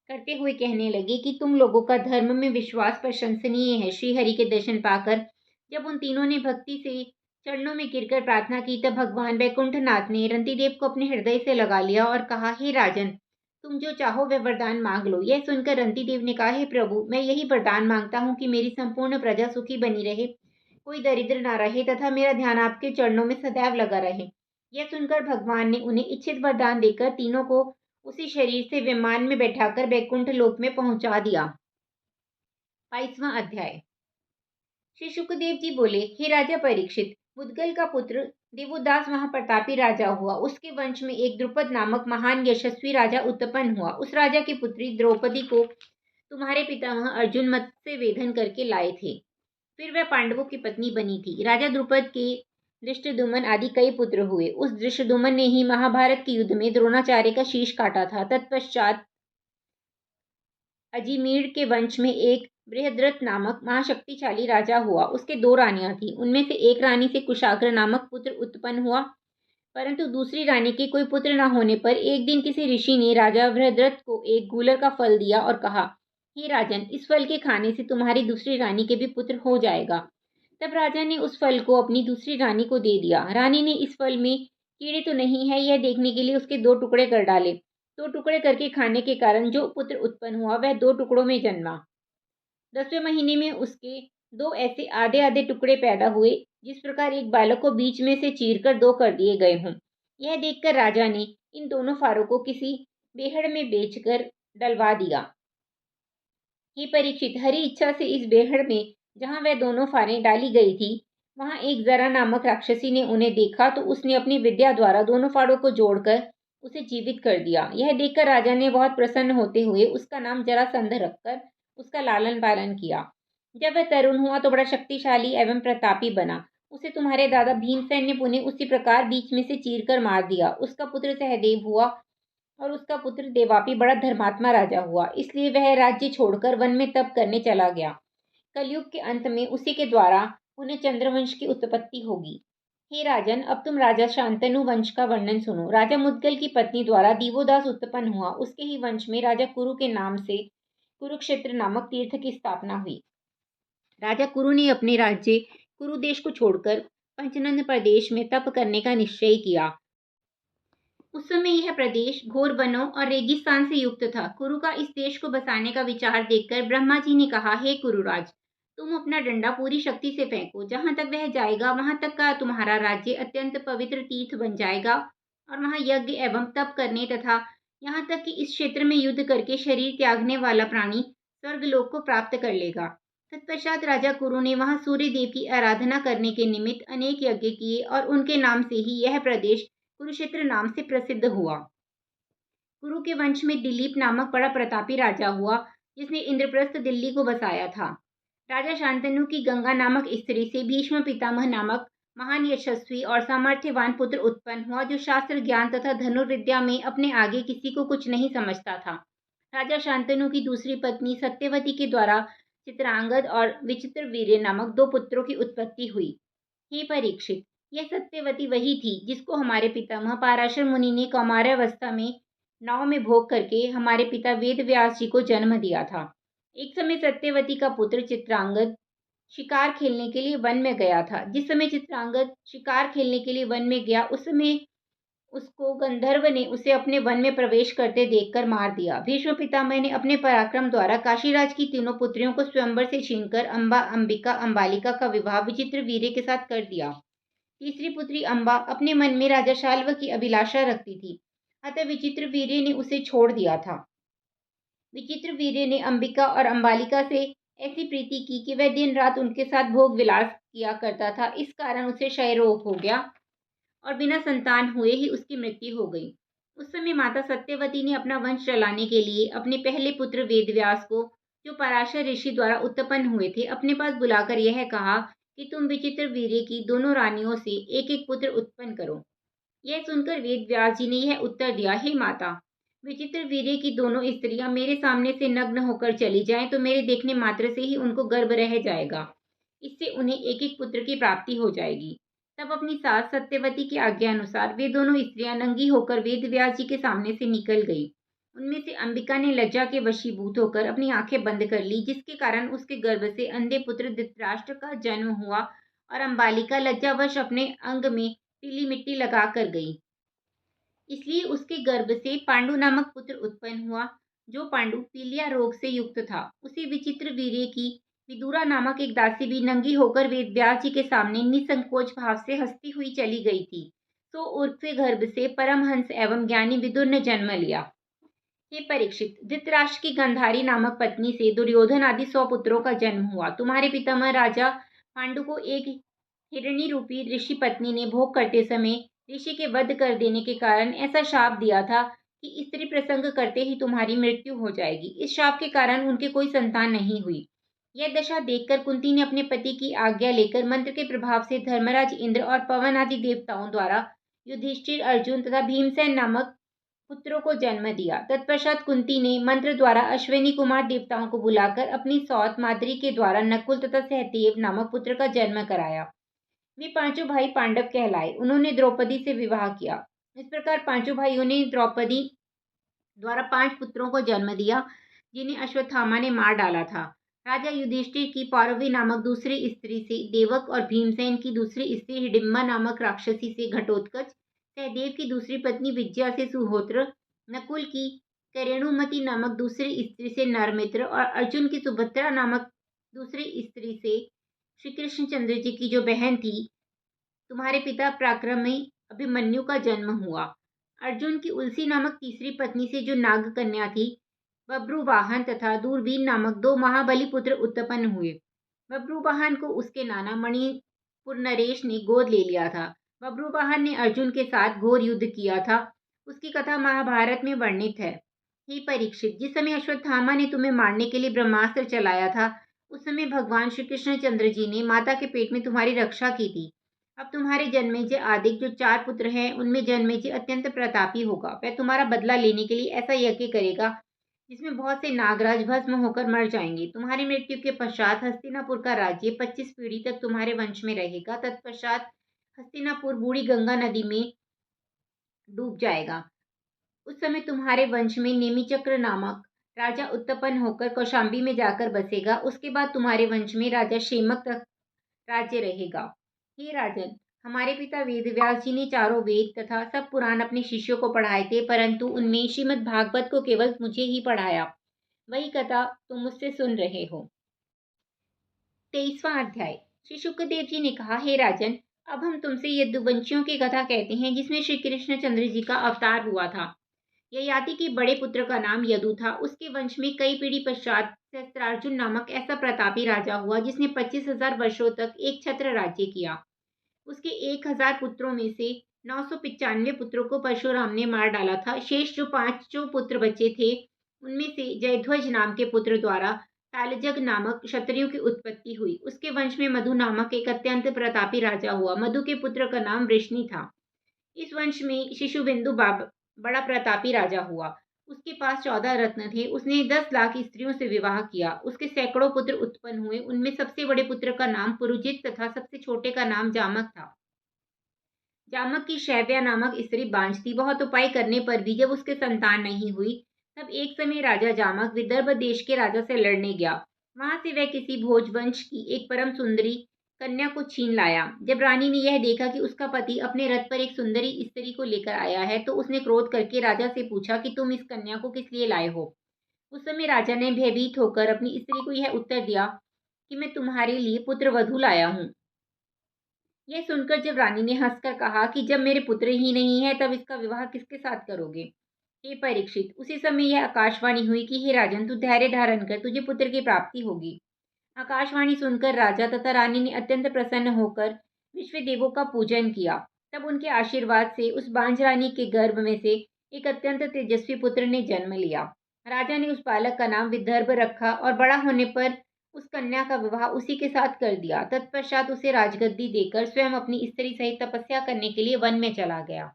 करते हुए कहने लगे कि तुम लोगों का धर्म में विश्वास प्रशंसनीय है। श्री हरि के दर्शन पाकर जब उन तीनों ने भक्ति से चरणों में गिरकर प्रार्थना की, तब भगवान वैकुंठनाथ ने रंतिदेव को अपने हृदय से लगा लिया और कहा, हे राजन, तुम जो चाहो वह वरदान मांग लो। यह सुनकर रंतिदेव ने कहा, हे प्रभु, मैं यही वरदान मांगता हूँ कि मेरी संपूर्ण प्रजा सुखी बनी रहे, कोई दरिद्र ना रहे तथा मेरा ध्यान आपके चरणों में सदैव लगा रहे। यह सुनकर भगवान ने उन्हें इच्छित वरदान देकर तीनों को उसी शरीर से विमान में बैठाकर वैकुंठ लोक में पहुंचा दिया। 22वां अध्याय। श्री शुकदेव जी बोले, हे राजा परीक्षित, मुद्गल का पुत्र देवोदास महाप्रतापी राजा हुआ। उसके वंश में एक द्रुपद नामक महान यशस्वी राजा उत्पन्न हुआ। उस राजा की पुत्री द्रौपदी को तुम्हारे पितामह अर्जुन मत्स्य वेधन करके लाए थे। फिर वह पांडवों की पत्नी बनी थी। राजा द्रुपद के धृष्टद्युम्न आदि कई पुत्र हुए। उस धृष्टद्युम्न ने ही महाभारत के युद्ध में द्रोणाचार्य का शीश काटा था। तत्पश्चात अजीमीर के वंश में एक बृहद्रथ नामक महाशक्तिशाली राजा हुआ। उसके 2 रानियां थीं। उनमें से एक रानी से कुशाग्र नामक पुत्र उत्पन्न हुआ, परंतु दूसरी रानी के कोई पुत्र न होने पर एक दिन किसी ऋषि ने राजा बृहद्रथ को एक गूलर का फल दिया और कहा, हे राजन, इस फल के खाने से तुम्हारी दूसरी रानी के भी पुत्र हो जाएगा। तब राजा ने उस फल को अपनी दूसरी रानी को दे दिया। रानी ने इस फल में कीड़े तो नहीं है, यह देखने के लिए उसके 2 टुकड़े कर डाले। 2 टुकड़े करके खाने के कारण जो पुत्र उत्पन्न हुआ, वह 2 टुकड़ों में जन्मा। 10वें महीने में उसके 2 ऐसे आधे आधे टुकड़े पैदा हुए, जिस प्रकार एक बालक को बीच में से चीरकर 2 कर दिए गए हों। यह देखकर राजा ने इन दोनों फारों को किसी बेहड़ में बेचकर डलवा दिया। हे परीक्षित, हरि इच्छा से इस बेहड़ में जहां वह दोनों फारें डाली गई थी, वहां एक जरा नामक राक्षसी ने उन्हें देखा, तो उसने अपनी विद्या द्वारा दोनों फाड़ों को जोड़कर उसे जीवित कर दिया। यह देखकर राजा ने बहुत प्रसन्न होते हुए उसका नाम जरासंध रखकर उसका लालन पालन किया। जब वह तरुण हुआ तो बड़ा शक्तिशाली एवं प्रतापी बना। उसे तुम्हारे दादा भीमसेन ने पुनः उसी प्रकार बीच में से चीरकर मार दिया। उसका पुत्र सहदेव हुआ और उसका पुत्र देवापी बड़ा धर्मात्मा राजा हुआ, इसलिए वह राज्य छोड़कर वन में तप करने चला गया। कलयुग के अंत में उसी के द्वारा पुनः चंद्रवंश की उत्पत्ति होगी। हे राजन, अब तुम राजा शांतनु वंश का वर्णन सुनो। राजा मुद्गल की पत्नी द्वारा दिवोदास उत्पन्न हुआ। उसके ही वंश में राजा कुरु के नाम से कुरुक्षेत्र नामक तीर्थ की स्थापना हुई। राजा कुरु ने अपने राज्य कुरु देश को छोड़कर पंचनंद प्रदेश में तप करने का निश्चय किया। उस समय यह प्रदेश घोर वनों और रेगिस्तान से युक्त था। कुरु का इस देश को बसाने का विचार देखकर ब्रह्मा जी ने कहा, हे कुरुराज, तुम अपना डंडा पूरी शक्ति से फेंको। जहां तक वह जाएगा वहां तक का तुम्हारा राज्य अत्यंत पवित्र तीर्थ बन जाएगा और वहां यज्ञ एवं तप करने तथा यहाँ तक कि इस क्षेत्र में युद्ध करके शरीर त्यागने वाला प्राणी स्वर्गलोक को प्राप्त कर लेगा। तत्पश्चात राजा कुरु ने वहां सूर्य देव की आराधना करने के निमित्त अनेक यज्ञ किए और उनके नाम से ही यह प्रदेश कुरुक्षेत्र नाम से प्रसिद्ध हुआ। कुरु के वंश में दिलीप नामक बड़ा प्रतापी राजा हुआ, जिसने इंद्रप्रस्थ दिल्ली को बसाया था। राजा शांतनु की गंगा नामक स्त्री से भीष्म पितामह नामक महान यशस्वी और सामर्थ्यवान पुत्र उत्पन्न हुआ, जो शास्त्र ज्ञान तथा धनुर्विद्या में अपने आगे किसी को कुछ नहीं समझता था। राजा शांतनु की दूसरी पत्नी सत्यवती के द्वारा चित्रांगद और विचित्रवीर्य नामक दो पुत्रों की उत्पत्ति हुई। हे परीक्षित, यह सत्यवती वही थी जिसको हमारे पितामह पराशर मुनि ने कौमारावस्था में नाव में भोग करके हमारे पिता वेद व्यास जी को जन्म दिया था। एक समय सत्यवती का पुत्र चित्रांगद शिकार खेलने के लिए वन में गया था। जिस समय चित्रांगद शिकार खेलने के लिए वन में गया, उस समय उसको गंधर्व ने उसे अपने वन में प्रवेश करते देखकर मार दिया। भीष्म पितामह ने अपने पराक्रम द्वारा काशीराज की तीनों पुत्रियों को स्वयंवर से छीनकर अंबा, अंबिका, अंबालिका का विवाह विचित्र वीर्य के साथ कर दिया। तीसरी पुत्री अंबा अपने मन में राजा शाल्व की अभिलाषा रखती थी, अतः विचित्र वीर्य ने उसे छोड़ दिया था। विचित्र वीर्य ने अंबिका और अंबालिका से ऐसी प्रीति की कि वह दिन रात उनके साथ भोग विलास किया करता था। इस कारण उसे क्षय रोग हो गया और बिना संतान हुए ही उसकी मृत्यु हो गई। उस समय माता सत्यवती ने अपना वंश चलाने के लिए अपने पहले पुत्र वेदव्यास को, जो पराशर ऋषि द्वारा उत्पन्न हुए थे, अपने पास बुलाकर यह कहा कि तुम विचित्र वीर्य की दोनों रानियों से एक एक पुत्र उत्पन्न करो। यह सुनकर वेद व्यास जी ने यह उत्तर दिया, हे माता, विचित्र वीर्य की दोनों स्त्रियां मेरे सामने से नग्न होकर चली जाएं तो मेरे देखने मात्र से ही उनको गर्भ रह जाएगा। इससे उन्हें एक एक पुत्र की प्राप्ति हो जाएगी। तब अपनी सास सत्यवती की आज्ञा अनुसार वे दोनों स्त्रियां नंगी होकर वेद व्यास जी के सामने से निकल गई। उनमें से अंबिका ने लज्जा के वशीभूत होकर अपनी आंखें बंद कर ली, जिसके कारण उसके गर्भ से अंधे पुत्र धृतराष्ट्र का जन्म हुआ और अंबालिका लज्जावश अपने अंग में पीली मिट्टी लगा कर गई। इसलिए उसके गर्भ से पांडु नामक पुत्र उत्पन्न हुआ, जो पांडु पीलिया रोग से युक्त था। उसी विचित्र वीर्य की विदुरा नामक एक दासी भी नंगी होकर वेद व्यास जी के सामने निसंकोच भाव से हंसती हुई चली गई थी। तो उसके गर्भ से परमहंस एवं ज्ञानी विदुर ने जन्म लिया। हे परीक्षित, धृतराष्ट्र की गंधारी नामक पत्नी से दुर्योधन आदि 100 पुत्रों का जन्म हुआ। तुम्हारे पितामह राजा पांडु को एक हिरणी रूपी ऋषि पत्नी ने भोग करते समय ऋषि के वध कर देने के कारण ऐसा शाप दिया था कि स्त्री प्रसंग करते ही तुम्हारी मृत्यु हो जाएगी। इस शाप के कारण उनके कोई संतान नहीं हुई। यह दशा देखकर कुंती ने अपने पति की आज्ञा लेकर मंत्र के प्रभाव से धर्मराज इंद्र और पवन आदि देवताओं द्वारा युधिष्ठिर, अर्जुन तथा भीमसेन नामक पुत्रों को जन्म दिया। तत्पश्चात कुंती ने मंत्र द्वारा अश्विनी कुमार देवताओं को बुलाकर अपनी सौत माद्री के द्वारा नकुल तथा सहदेव नामक पुत्र का जन्म कराया। वे पांचों भाई पांडव कहलाए। उन्होंने द्रौपदी से विवाह किया। इस प्रकार पांचों भाइयों ने द्रौपदी द्वारा 5 पुत्रों को जन्म दिया, जिन्हें अश्वत्थामा ने मार डाला था। राजा युधिष्ठिर की पार्वती नामक दूसरी स्त्री से देवक और भीमसेन की दूसरी स्त्री हिडिम्बा नामक राक्षसी से घटोत्कच, सहदेव की दूसरी पत्नी विजया से सुहोत्र, नकुल की करेणुमति नामक दूसरी स्त्री से नरमित्र और अर्जुन की सुभद्रा नामक दूसरी स्त्री से श्री कृष्णचंद्र जी की जो बहन थी, तुम्हारे पिता पराक्रम में अभिमन्यु का जन्म हुआ। अर्जुन की उलसी नामक तीसरी पत्नी से जो नाग कन्या थी, बब्रुवाहन तथा दूरबीन नामक 2 महाबली पुत्र उत्पन्न हुए। बब्रुवाहन को उसके नाना मणिपुर नरेश ने गोद ले लिया था। बब्रुवाहन ने अर्जुन के साथ घोर युद्ध किया था। उसकी कथा महाभारत में वर्णित है। हे परीक्षित, जिस समय अश्वत्थामा ने तुम्हें मारने के लिए ब्रह्मास्त्र चलाया था, उस समय भगवान श्री कृष्णचंद्र जी ने माता के पेट में तुम्हारी रक्षा की थी। अब तुम्हारे जन्मेजय आदि जो 4 पुत्र हैं, उनमें जन्मेजय अत्यंत प्रतापी होगा। वह तुम्हारा बदला लेने के लिए ऐसा यज्ञ करेगा जिसमें बहुत से नागराज भस्म होकर मर जाएंगे। तुम्हारी मृत्यु के पश्चात हस्तिनापुर का राज्य 25 पीढ़ी तक तुम्हारे वंश में रहेगा। तत्पश्चात हस्तिनापुर बूढ़ी गंगा नदी में डूब जाएगा। उस समय तुम्हारे वंश में नेमिचक्र नामक राजा उत्पन्न होकर कौशाम्बी में जाकर बसेगा। उसके बाद तुम्हारे वंश में राजा शेमक तक राज्य रहेगा। हे राजन, हमारे पिता वेदव्यास जी ने चारों वेद तथा सब पुराण अपने शिष्यों को पढ़ाए थे, परंतु उनमें श्रीमद् भागवत को केवल मुझे ही पढ़ाया। वही कथा तुम मुझसे सुन रहे हो। 23वां अध्याय। श्री शुकदेव जी ने कहा, हे राजन, अब हम तुमसे यदुवंशियों की कथा कहते हैं जिसमें श्री कृष्णचंद्र जी का अवतार हुआ था। ययाति के बड़े पुत्र का नाम यदु था। उसके वंश में कई पीढ़ी पश्चात सहस्त्रार्जुन नामक ऐसा प्रतापी राजा हुआ जिसने 25,000 वर्षों तक एक छत्र राज्य किया। उसके 1,000 पुत्रों में से 995 पुत्रों को परशुराम ने मार डाला था। शेष जो 5 पुत्र बचे थे, उनमें से जयध्वज नाम के पुत्र द्वारा तालजग नामक क्षत्रियों की उत्पत्ति हुई। उसके वंश में मधु नामक एक अत्यंत प्रतापी राजा हुआ। मधु के पुत्र का नाम वृष्णि था। इस वंश में शिशुबिंदु बड़ा प्रतापी राजा हुआ। उसके पास 14 रत्न थे। उसने 10 लाख स्त्रियों से विवाह किया। उसके सैकड़ों पुत्र उत्पन्न हुए। उनमें सबसे बड़े पुत्र का नाम पुरुजित तथा सबसे छोटे का नाम जामक था। जामक की शैव्या नामक स्त्री बांझ थी। बहुत उपाय करने पर भी जब उसके संतान नहीं हुई, तब एक समय राजा जामक विदर्भ देश के राजा से लड़ने गया। वहां से वह किसी भोज वंश की एक परम सुंदरी कन्या को छीन लाया। जब रानी ने यह देखा कि उसका पति अपने रथ पर एक सुंदरी स्त्री को लेकर आया है, तो उसने क्रोध करके राजा से पूछा कि तुम इस कन्या को किस लिए लाए हो। उस समय राजा ने भयभीत होकर अपनी स्त्री को यह उत्तर दिया कि मैं तुम्हारे लिए पुत्र वधू लाया हूँ। यह सुनकर जब रानी ने हंसकर कहा कि जब मेरे पुत्र ही नहीं है, तब इसका विवाह किसके साथ करोगे। हे परीक्षित, उसी समय यह आकाशवाणी हुई कि हे राजन, तू धैर्य धारण कर, तुझे पुत्र की प्राप्ति होगी। आकाशवाणी सुनकर राजा तथा रानी ने अत्यंत प्रसन्न होकर विश्व देवों का पूजन किया। तब उनके आशीर्वाद से उस बांझ रानी के गर्भ में से एक अत्यंत तेजस्वी पुत्र ने जन्म लिया। राजा ने उस बालक का नाम विदर्भ रखा और बड़ा होने पर उस कन्या का विवाह उसी के साथ कर दिया। तत्पश्चात उसे राजगद्दी देकर स्वयं अपनी स्त्री सहित तपस्या करने के लिए वन में चला गया।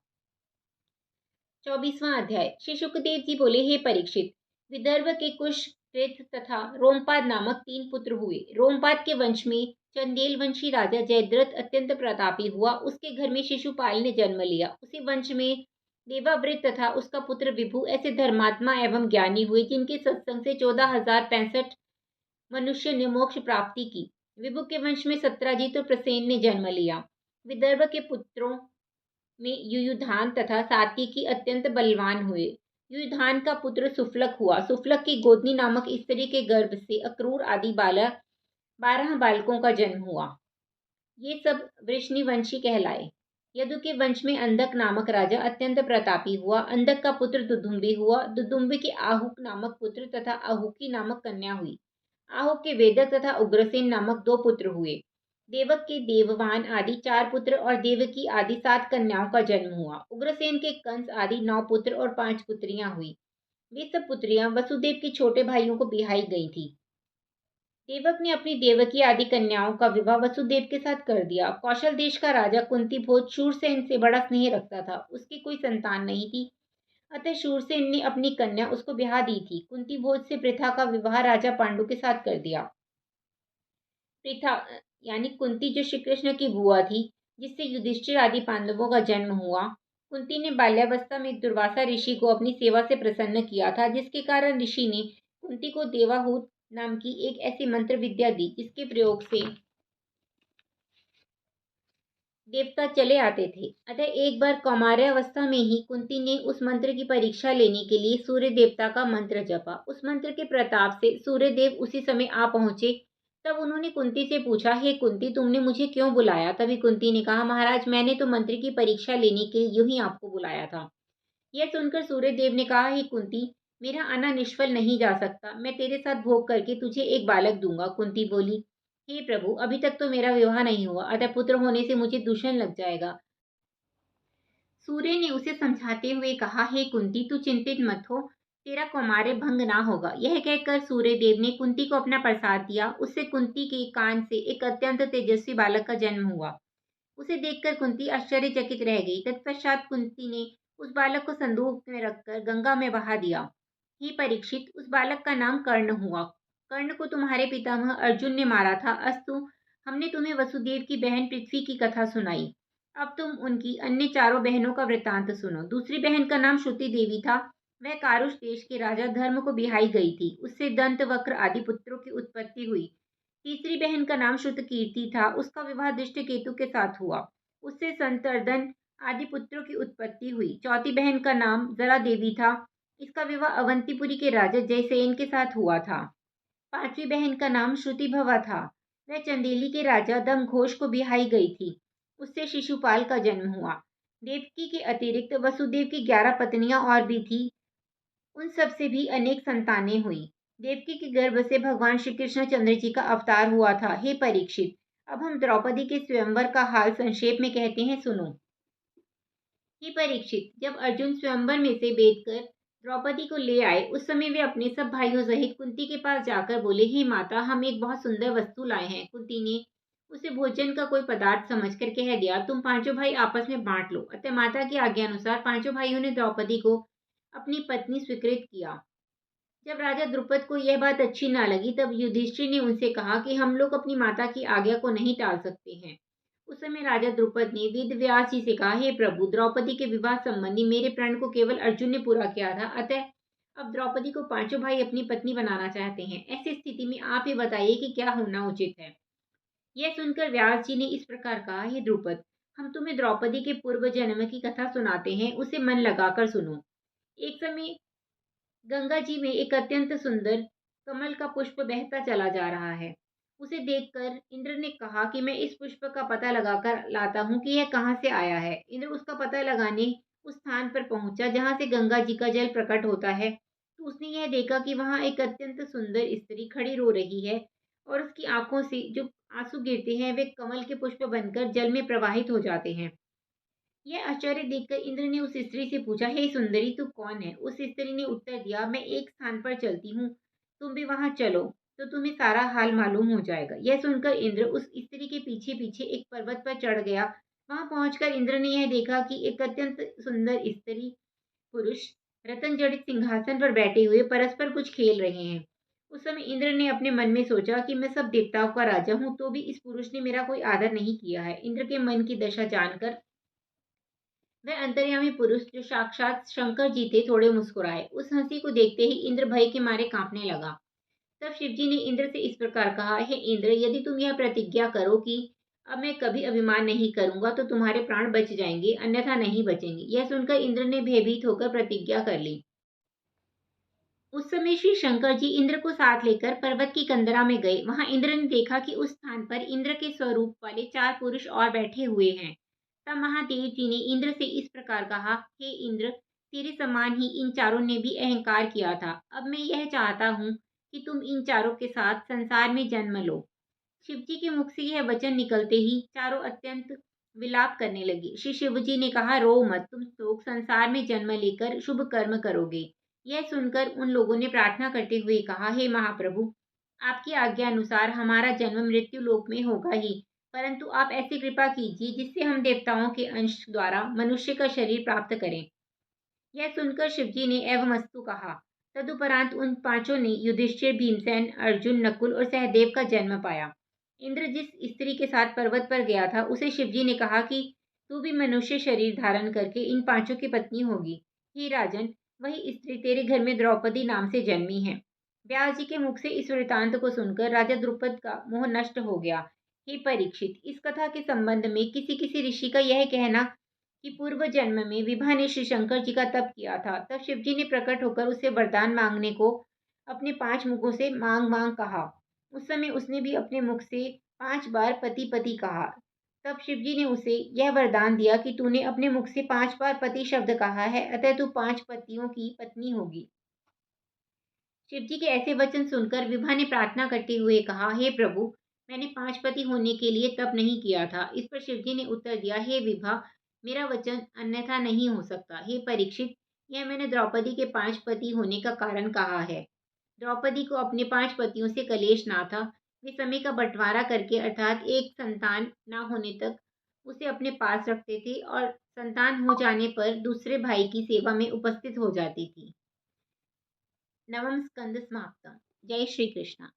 24वां अध्याय। श्री शुकदेव जी बोले, हे परीक्षित, विदर्भ के कुश, कृत तथा रोमपाद नामक 3 पुत्र हुए। रोमपाद के वंश में चंदेल वंशी राजा जयद्रथ अत्यंत प्रतापी हुआ। उसके घर में शिशुपाल ने जन्म लिया। उसी वंश में देवावृत तथा उसका पुत्र विभु ऐसे धर्मात्मा एवं ज्ञानी हुए जिनके सत्संग से 14,065 मनुष्य ने मोक्ष प्राप्ति की। विभु के वंश में सत्राजित और प्रसेन ने जन्म लिया। विदर्भ के पुत्रों में युयुधान तथा सात्यकी अत्यंत बलवान हुए। युयुधान का पुत्र सुफलक हुआ। सुफलक की गोदनी नामक स्त्री के गर्भ से अक्रूर आदि 12 बालकों का जन्म हुआ। ये सब वृष्णिवंशी कहलाए। यदु के वंश में अंधक नामक राजा अत्यंत प्रतापी हुआ। अंधक का पुत्र दुदुम्बी हुआ। दुदुम्बी के आहुक नामक पुत्र तथा आहुकी नामक कन्या हुई। आहुक के वेदक तथा उग्रसेन नामक 2 पुत्र हुए। देवक के देववान आदि 4 पुत्र और देवकी आदि 7 कन्याओं का जन्म हुआ। उग्रसेन के कंस आदि 9 पुत्र और 5 पुत्रियां हुई। वे सब पुत्रियां वसुदेव के छोटे भाइयों को बिहाई गई थी। देवक ने अपनी देवकी आदि कन्याओं का विवाह वसुदेव के साथ कर दिया। कौशल देश का राजा कुंती भोज शूरसेन से बड़ा स्नेह रखता था। उसकी कोई संतान नहीं थी, अतः शूरसेन ने अपनी कन्या उसको ब्याह दी थी। कुंती भोज से पृथा का विवाह राजा पांडु के साथ कर दिया। पृथा यानी कुंती जो श्री कृष्ण की बुआ थी, जिससे युधिष्ठिर आदि पांडवों का जन्म हुआ। कुंती ने बाल्यावस्था में दुर्वासा ऋषि को अपनी सेवा से प्रसन्न किया था, जिसके कारण ऋषि ने कुंती को देवाहूत नाम की एक ऐसी मंत्र विद्या दी जिसके प्रयोग से देवता चले आते थे। अतः एक बार कौमार्यावस्था में ही कुंती ने उस मंत्र की परीक्षा लेने के लिए सूर्य देवता का मंत्र जपा। उस मंत्र के प्रताप से सूर्यदेव उसी समय आ पहुंचे। तब उन्होंने कुंती से पूछा, हे कुंती, तुमने मुझे क्यों बुलाया। तभी कुंती ने कहा, महाराज, मैंने तो मंत्र की परीक्षा लेने के लिए यूं ही आपको बुलाया था। यह सुनकर सूर्यदेव ने कहा, हे कुंती, मेरा आना निष्फल नहीं जा सकता। मैं तेरे साथ भोग करके तुझे एक बालक दूंगा। कुंती बोली, हे प्रभु, अभी तक तो मेरा विवाह नहीं हुआ, अतः पुत्र होने से मुझे दूषण लग जाएगा। सूर्य ने उसे समझाते हुए कहा, हे कुंती, तू चिंतित मत हो, तेरा कौमार्य भंग ना होगा। यह कहकर सूर्यदेव ने कुंती को अपना प्रसाद दिया। उससे कुंती के कान से एक अत्यंत तेजस्वी बालक का जन्म हुआ। उसे देखकर कुंती आश्चर्यचकित रह गई। तत्पश्चात कुंती ने उस बालक को संदूक में रखकर गंगा में बहा दिया। हे परीक्षित, उस बालक का नाम कर्ण हुआ। कर्ण को तुम्हारे पितामह अर्जुन ने मारा था। अस्तु, हमने तुम्हें वसुदेव की बहन पृथ्वी की कथा सुनाई। अब तुम उनकी अन्य चारों बहनों का वृत्तांत सुनो। दूसरी बहन का नाम श्रुति देवी था। वह कारुष देश के राजा धर्म को बिहाई गई थी। उससे दंतवक्र आदि पुत्रों की उत्पत्ति हुई। तीसरी बहन का नाम श्रुतकीर्ति था। उसका विवाह दृष्टकेतु के साथ हुआ। उससे संतर्दन आदि पुत्रों की उत्पत्ति हुई। चौथी बहन का नाम जरा देवी था। इसका विवाह अवंतीपुरी के राजा जयसेन के साथ हुआ था। पांचवी बहन का नाम श्रुतिभवा था। वह चंदेली के राजा दमघोष को बिहाई गई थी। उससे शिशुपाल का जन्म हुआ। देवकी के अतिरिक्त वसुदेव की 11 पत्नियां और भी थी। उन सब से भी अनेक संतानें हुई। देवकी के गर्भ से भगवान श्री कृष्ण चंद्र जी का अवतार हुआ था। हे परीक्षित, अब हम द्रौपदी के स्वयंवर का हाल संक्षेप में कहते हैं, सुनो। हे परीक्षित, जब अर्जुन स्वयंवर में से बेदकर द्रौपदी को ले आए, उस समय वे अपने सब भाइयों सहित कुंती के पास जाकर बोले, हे माता, हम एक बहुत सुंदर वस्तु लाए हैं। कुंती ने उसे भोजन का कोई पदार्थ समझकर कह दिया, तुम पांचों भाई आपस में बांट लो। अतः माता की आज्ञा अनुसार पांचों भाइयों ने द्रौपदी को अपनी पत्नी स्वीकृत किया। जब राजा द्रुपद को यह बात अच्छी ना लगी, तब युधिष्ठिर ने उनसे कहा कि हम लोग अपनी माता की आज्ञा को नहीं टाल सकते हैं। उस समय राजा द्रुपद ने वेद व्यास जी से कहा, हे प्रभु, द्रौपदी के विवाह संबंधी मेरे प्रण को केवल अर्जुन ने पूरा किया था। अतः अब द्रौपदी को पांचों भाई अपनी पत्नी बनाना चाहते हैं। ऐसी स्थिति में आप ही बताइए कि क्या होना उचित है। यह सुनकर व्यास जी ने इस प्रकार कहा, हे द्रुपद, हम तुम्हें द्रौपदी के पूर्व जन्म की कथा सुनाते हैं, उसे मन लगाकर सुनो। एक समय गंगा जी में एक अत्यंत सुंदर कमल का पुष्प बहता चला जा रहा है। उसे देखकर इंद्र ने कहा कि मैं इस पुष्प का पता लगाकर लाता हूँ कि यह कहाँ से आया है। इंद्र उसका पता लगाने उस स्थान पर पहुंचा जहाँ से गंगा जी का जल प्रकट होता है। तो उसने यह देखा कि वहाँ एक अत्यंत सुंदर स्त्री खड़ी रो रही है और उसकी आंखों से जो आंसू गिरते हैं वे कमल के पुष्प बनकर जल में प्रवाहित हो जाते हैं। यह आश्चर्य देखकर इंद्र ने उस स्त्री से पूछा, हे सुंदरी, तू कौन है? उस स्त्री ने उत्तर दिया, मैं एक स्थान पर चलती हूँ, तुम भी वहां चलो तो तुम्हें सारा हाल मालूम हो जाएगा। यह सुनकर इंद्र उस स्त्री के पीछे पीछे एक पर्वत पर चढ़ गया। वहां पहुंचकर इंद्र ने यह देखा कि एक अत्यंत सुंदर स्त्री पुरुष रतन जड़ित सिंहासन पर बैठे हुए परस्पर कुछ खेल रहे हैं। उस समय इंद्र ने अपने मन में सोचा कि मैं सब देवताओं का राजा हूँ, तो भी इस पुरुष ने मेरा कोई आदर नहीं किया है। इंद्र के मन की दशा जानकर वह अंतर्यामी पुरुष जो साक्षात शंकर जी थे थोड़े मुस्कुराए। उस हंसी को देखते ही इंद्र भय के मारे कांपने लगा। तब शिवजी ने इंद्र से इस प्रकार कहा, हे इंद्र, यदि तुम यह प्रतिज्ञा करो कि अब मैं कभी अभिमान नहीं करूंगा तो तुम्हारे प्राण बच जाएंगे, अन्यथा नहीं बचेंगे। यह सुनकर इंद्र ने भयभीत होकर प्रतिज्ञा कर ली। उस समय श्री शंकर जी इंद्र को साथ लेकर पर्वत की कंदरा में गए। वहां इंद्र ने देखा कि उस स्थान पर इंद्र के स्वरूप वाले 4 पुरुष और बैठे हुए हैं। तब महादेव जी ने इंद्र से इस प्रकार कहा, हे इंद्र, तेरे समान ही इन चारों ने भी अहंकार किया था। अब मैं यह चाहता हूँ कि तुम इन चारों के साथ संसार में जन्म लो। शिवजी के मुख से यह वचन निकलते ही चारों अत्यंत विलाप करने लगे। श्री शिवजी ने कहा, रो मत, तुम लोग संसार में जन्म लेकर शुभ कर्म करोगे। यह सुनकर उन लोगों ने प्रार्थना करते हुए कहा, हे महाप्रभु, आपकी आज्ञा अनुसार हमारा जन्म मृत्यु लोक में होगा ही, परंतु आप ऐसी कृपा कीजिए जिससे हम देवताओं के अंश द्वारा मनुष्य का शरीर प्राप्त करें। यह सुनकर शिवजी ने एवमस्तु कहा। तदुपरांत उन पांचों ने युधिष्ठिर, भीमसेन, अर्जुन, नकुल और सहदेव का जन्म पाया। इंद्र जिस स्त्री के साथ पर्वत पर गया था उसे शिवजी ने कहा कि तू भी मनुष्य शरीर धारण करके इन पांचों की पत्नी होगी। हे राजन, वही स्त्री तेरे घर में द्रौपदी नाम से जन्मी है। व्यास जी के मुख से इस वृतांत को सुनकर राजा द्रुपद का मोह नष्ट हो गया। हे परीक्षित, इस कथा के संबंध में किसी किसी ऋषि का यह कहना कि पूर्व जन्म में विभा ने श्री शंकर जी का तप किया था। तब शिवजी ने प्रकट होकर उससे वरदान मांगने को अपने 5 मुखों से मांग मांग कहा। उस समय उसने भी अपने मुख से 5 बार पति पति कहा। तब शिवजी ने उसे यह वरदान दिया कि तूने अपने मुख से 5 बार पति शब्द कहा है, अतः तू 5 पतियों की पत्नी होगी। शिवजी के ऐसे वचन सुनकर विभा ने प्रार्थना करते हुए कहा, हे प्रभु, मैंने 5 पति होने के लिए तप नहीं किया था। इस पर शिवजी ने उत्तर दिया, हे विभा, मेरा वचन अन्यथा नहीं हो सकता। हे परीक्षित, यह मैंने द्रौपदी के 5 पति होने का कारण कहा है। द्रौपदी को अपने 5 पतियों से कलेश ना था। वे समय का बंटवारा करके अर्थात एक संतान ना होने तक उसे अपने पास रखते थे और संतान हो जाने पर दूसरे भाई की सेवा में उपस्थित हो जाती थी। नवम स्कंद समाप्त। जय श्री कृष्ण।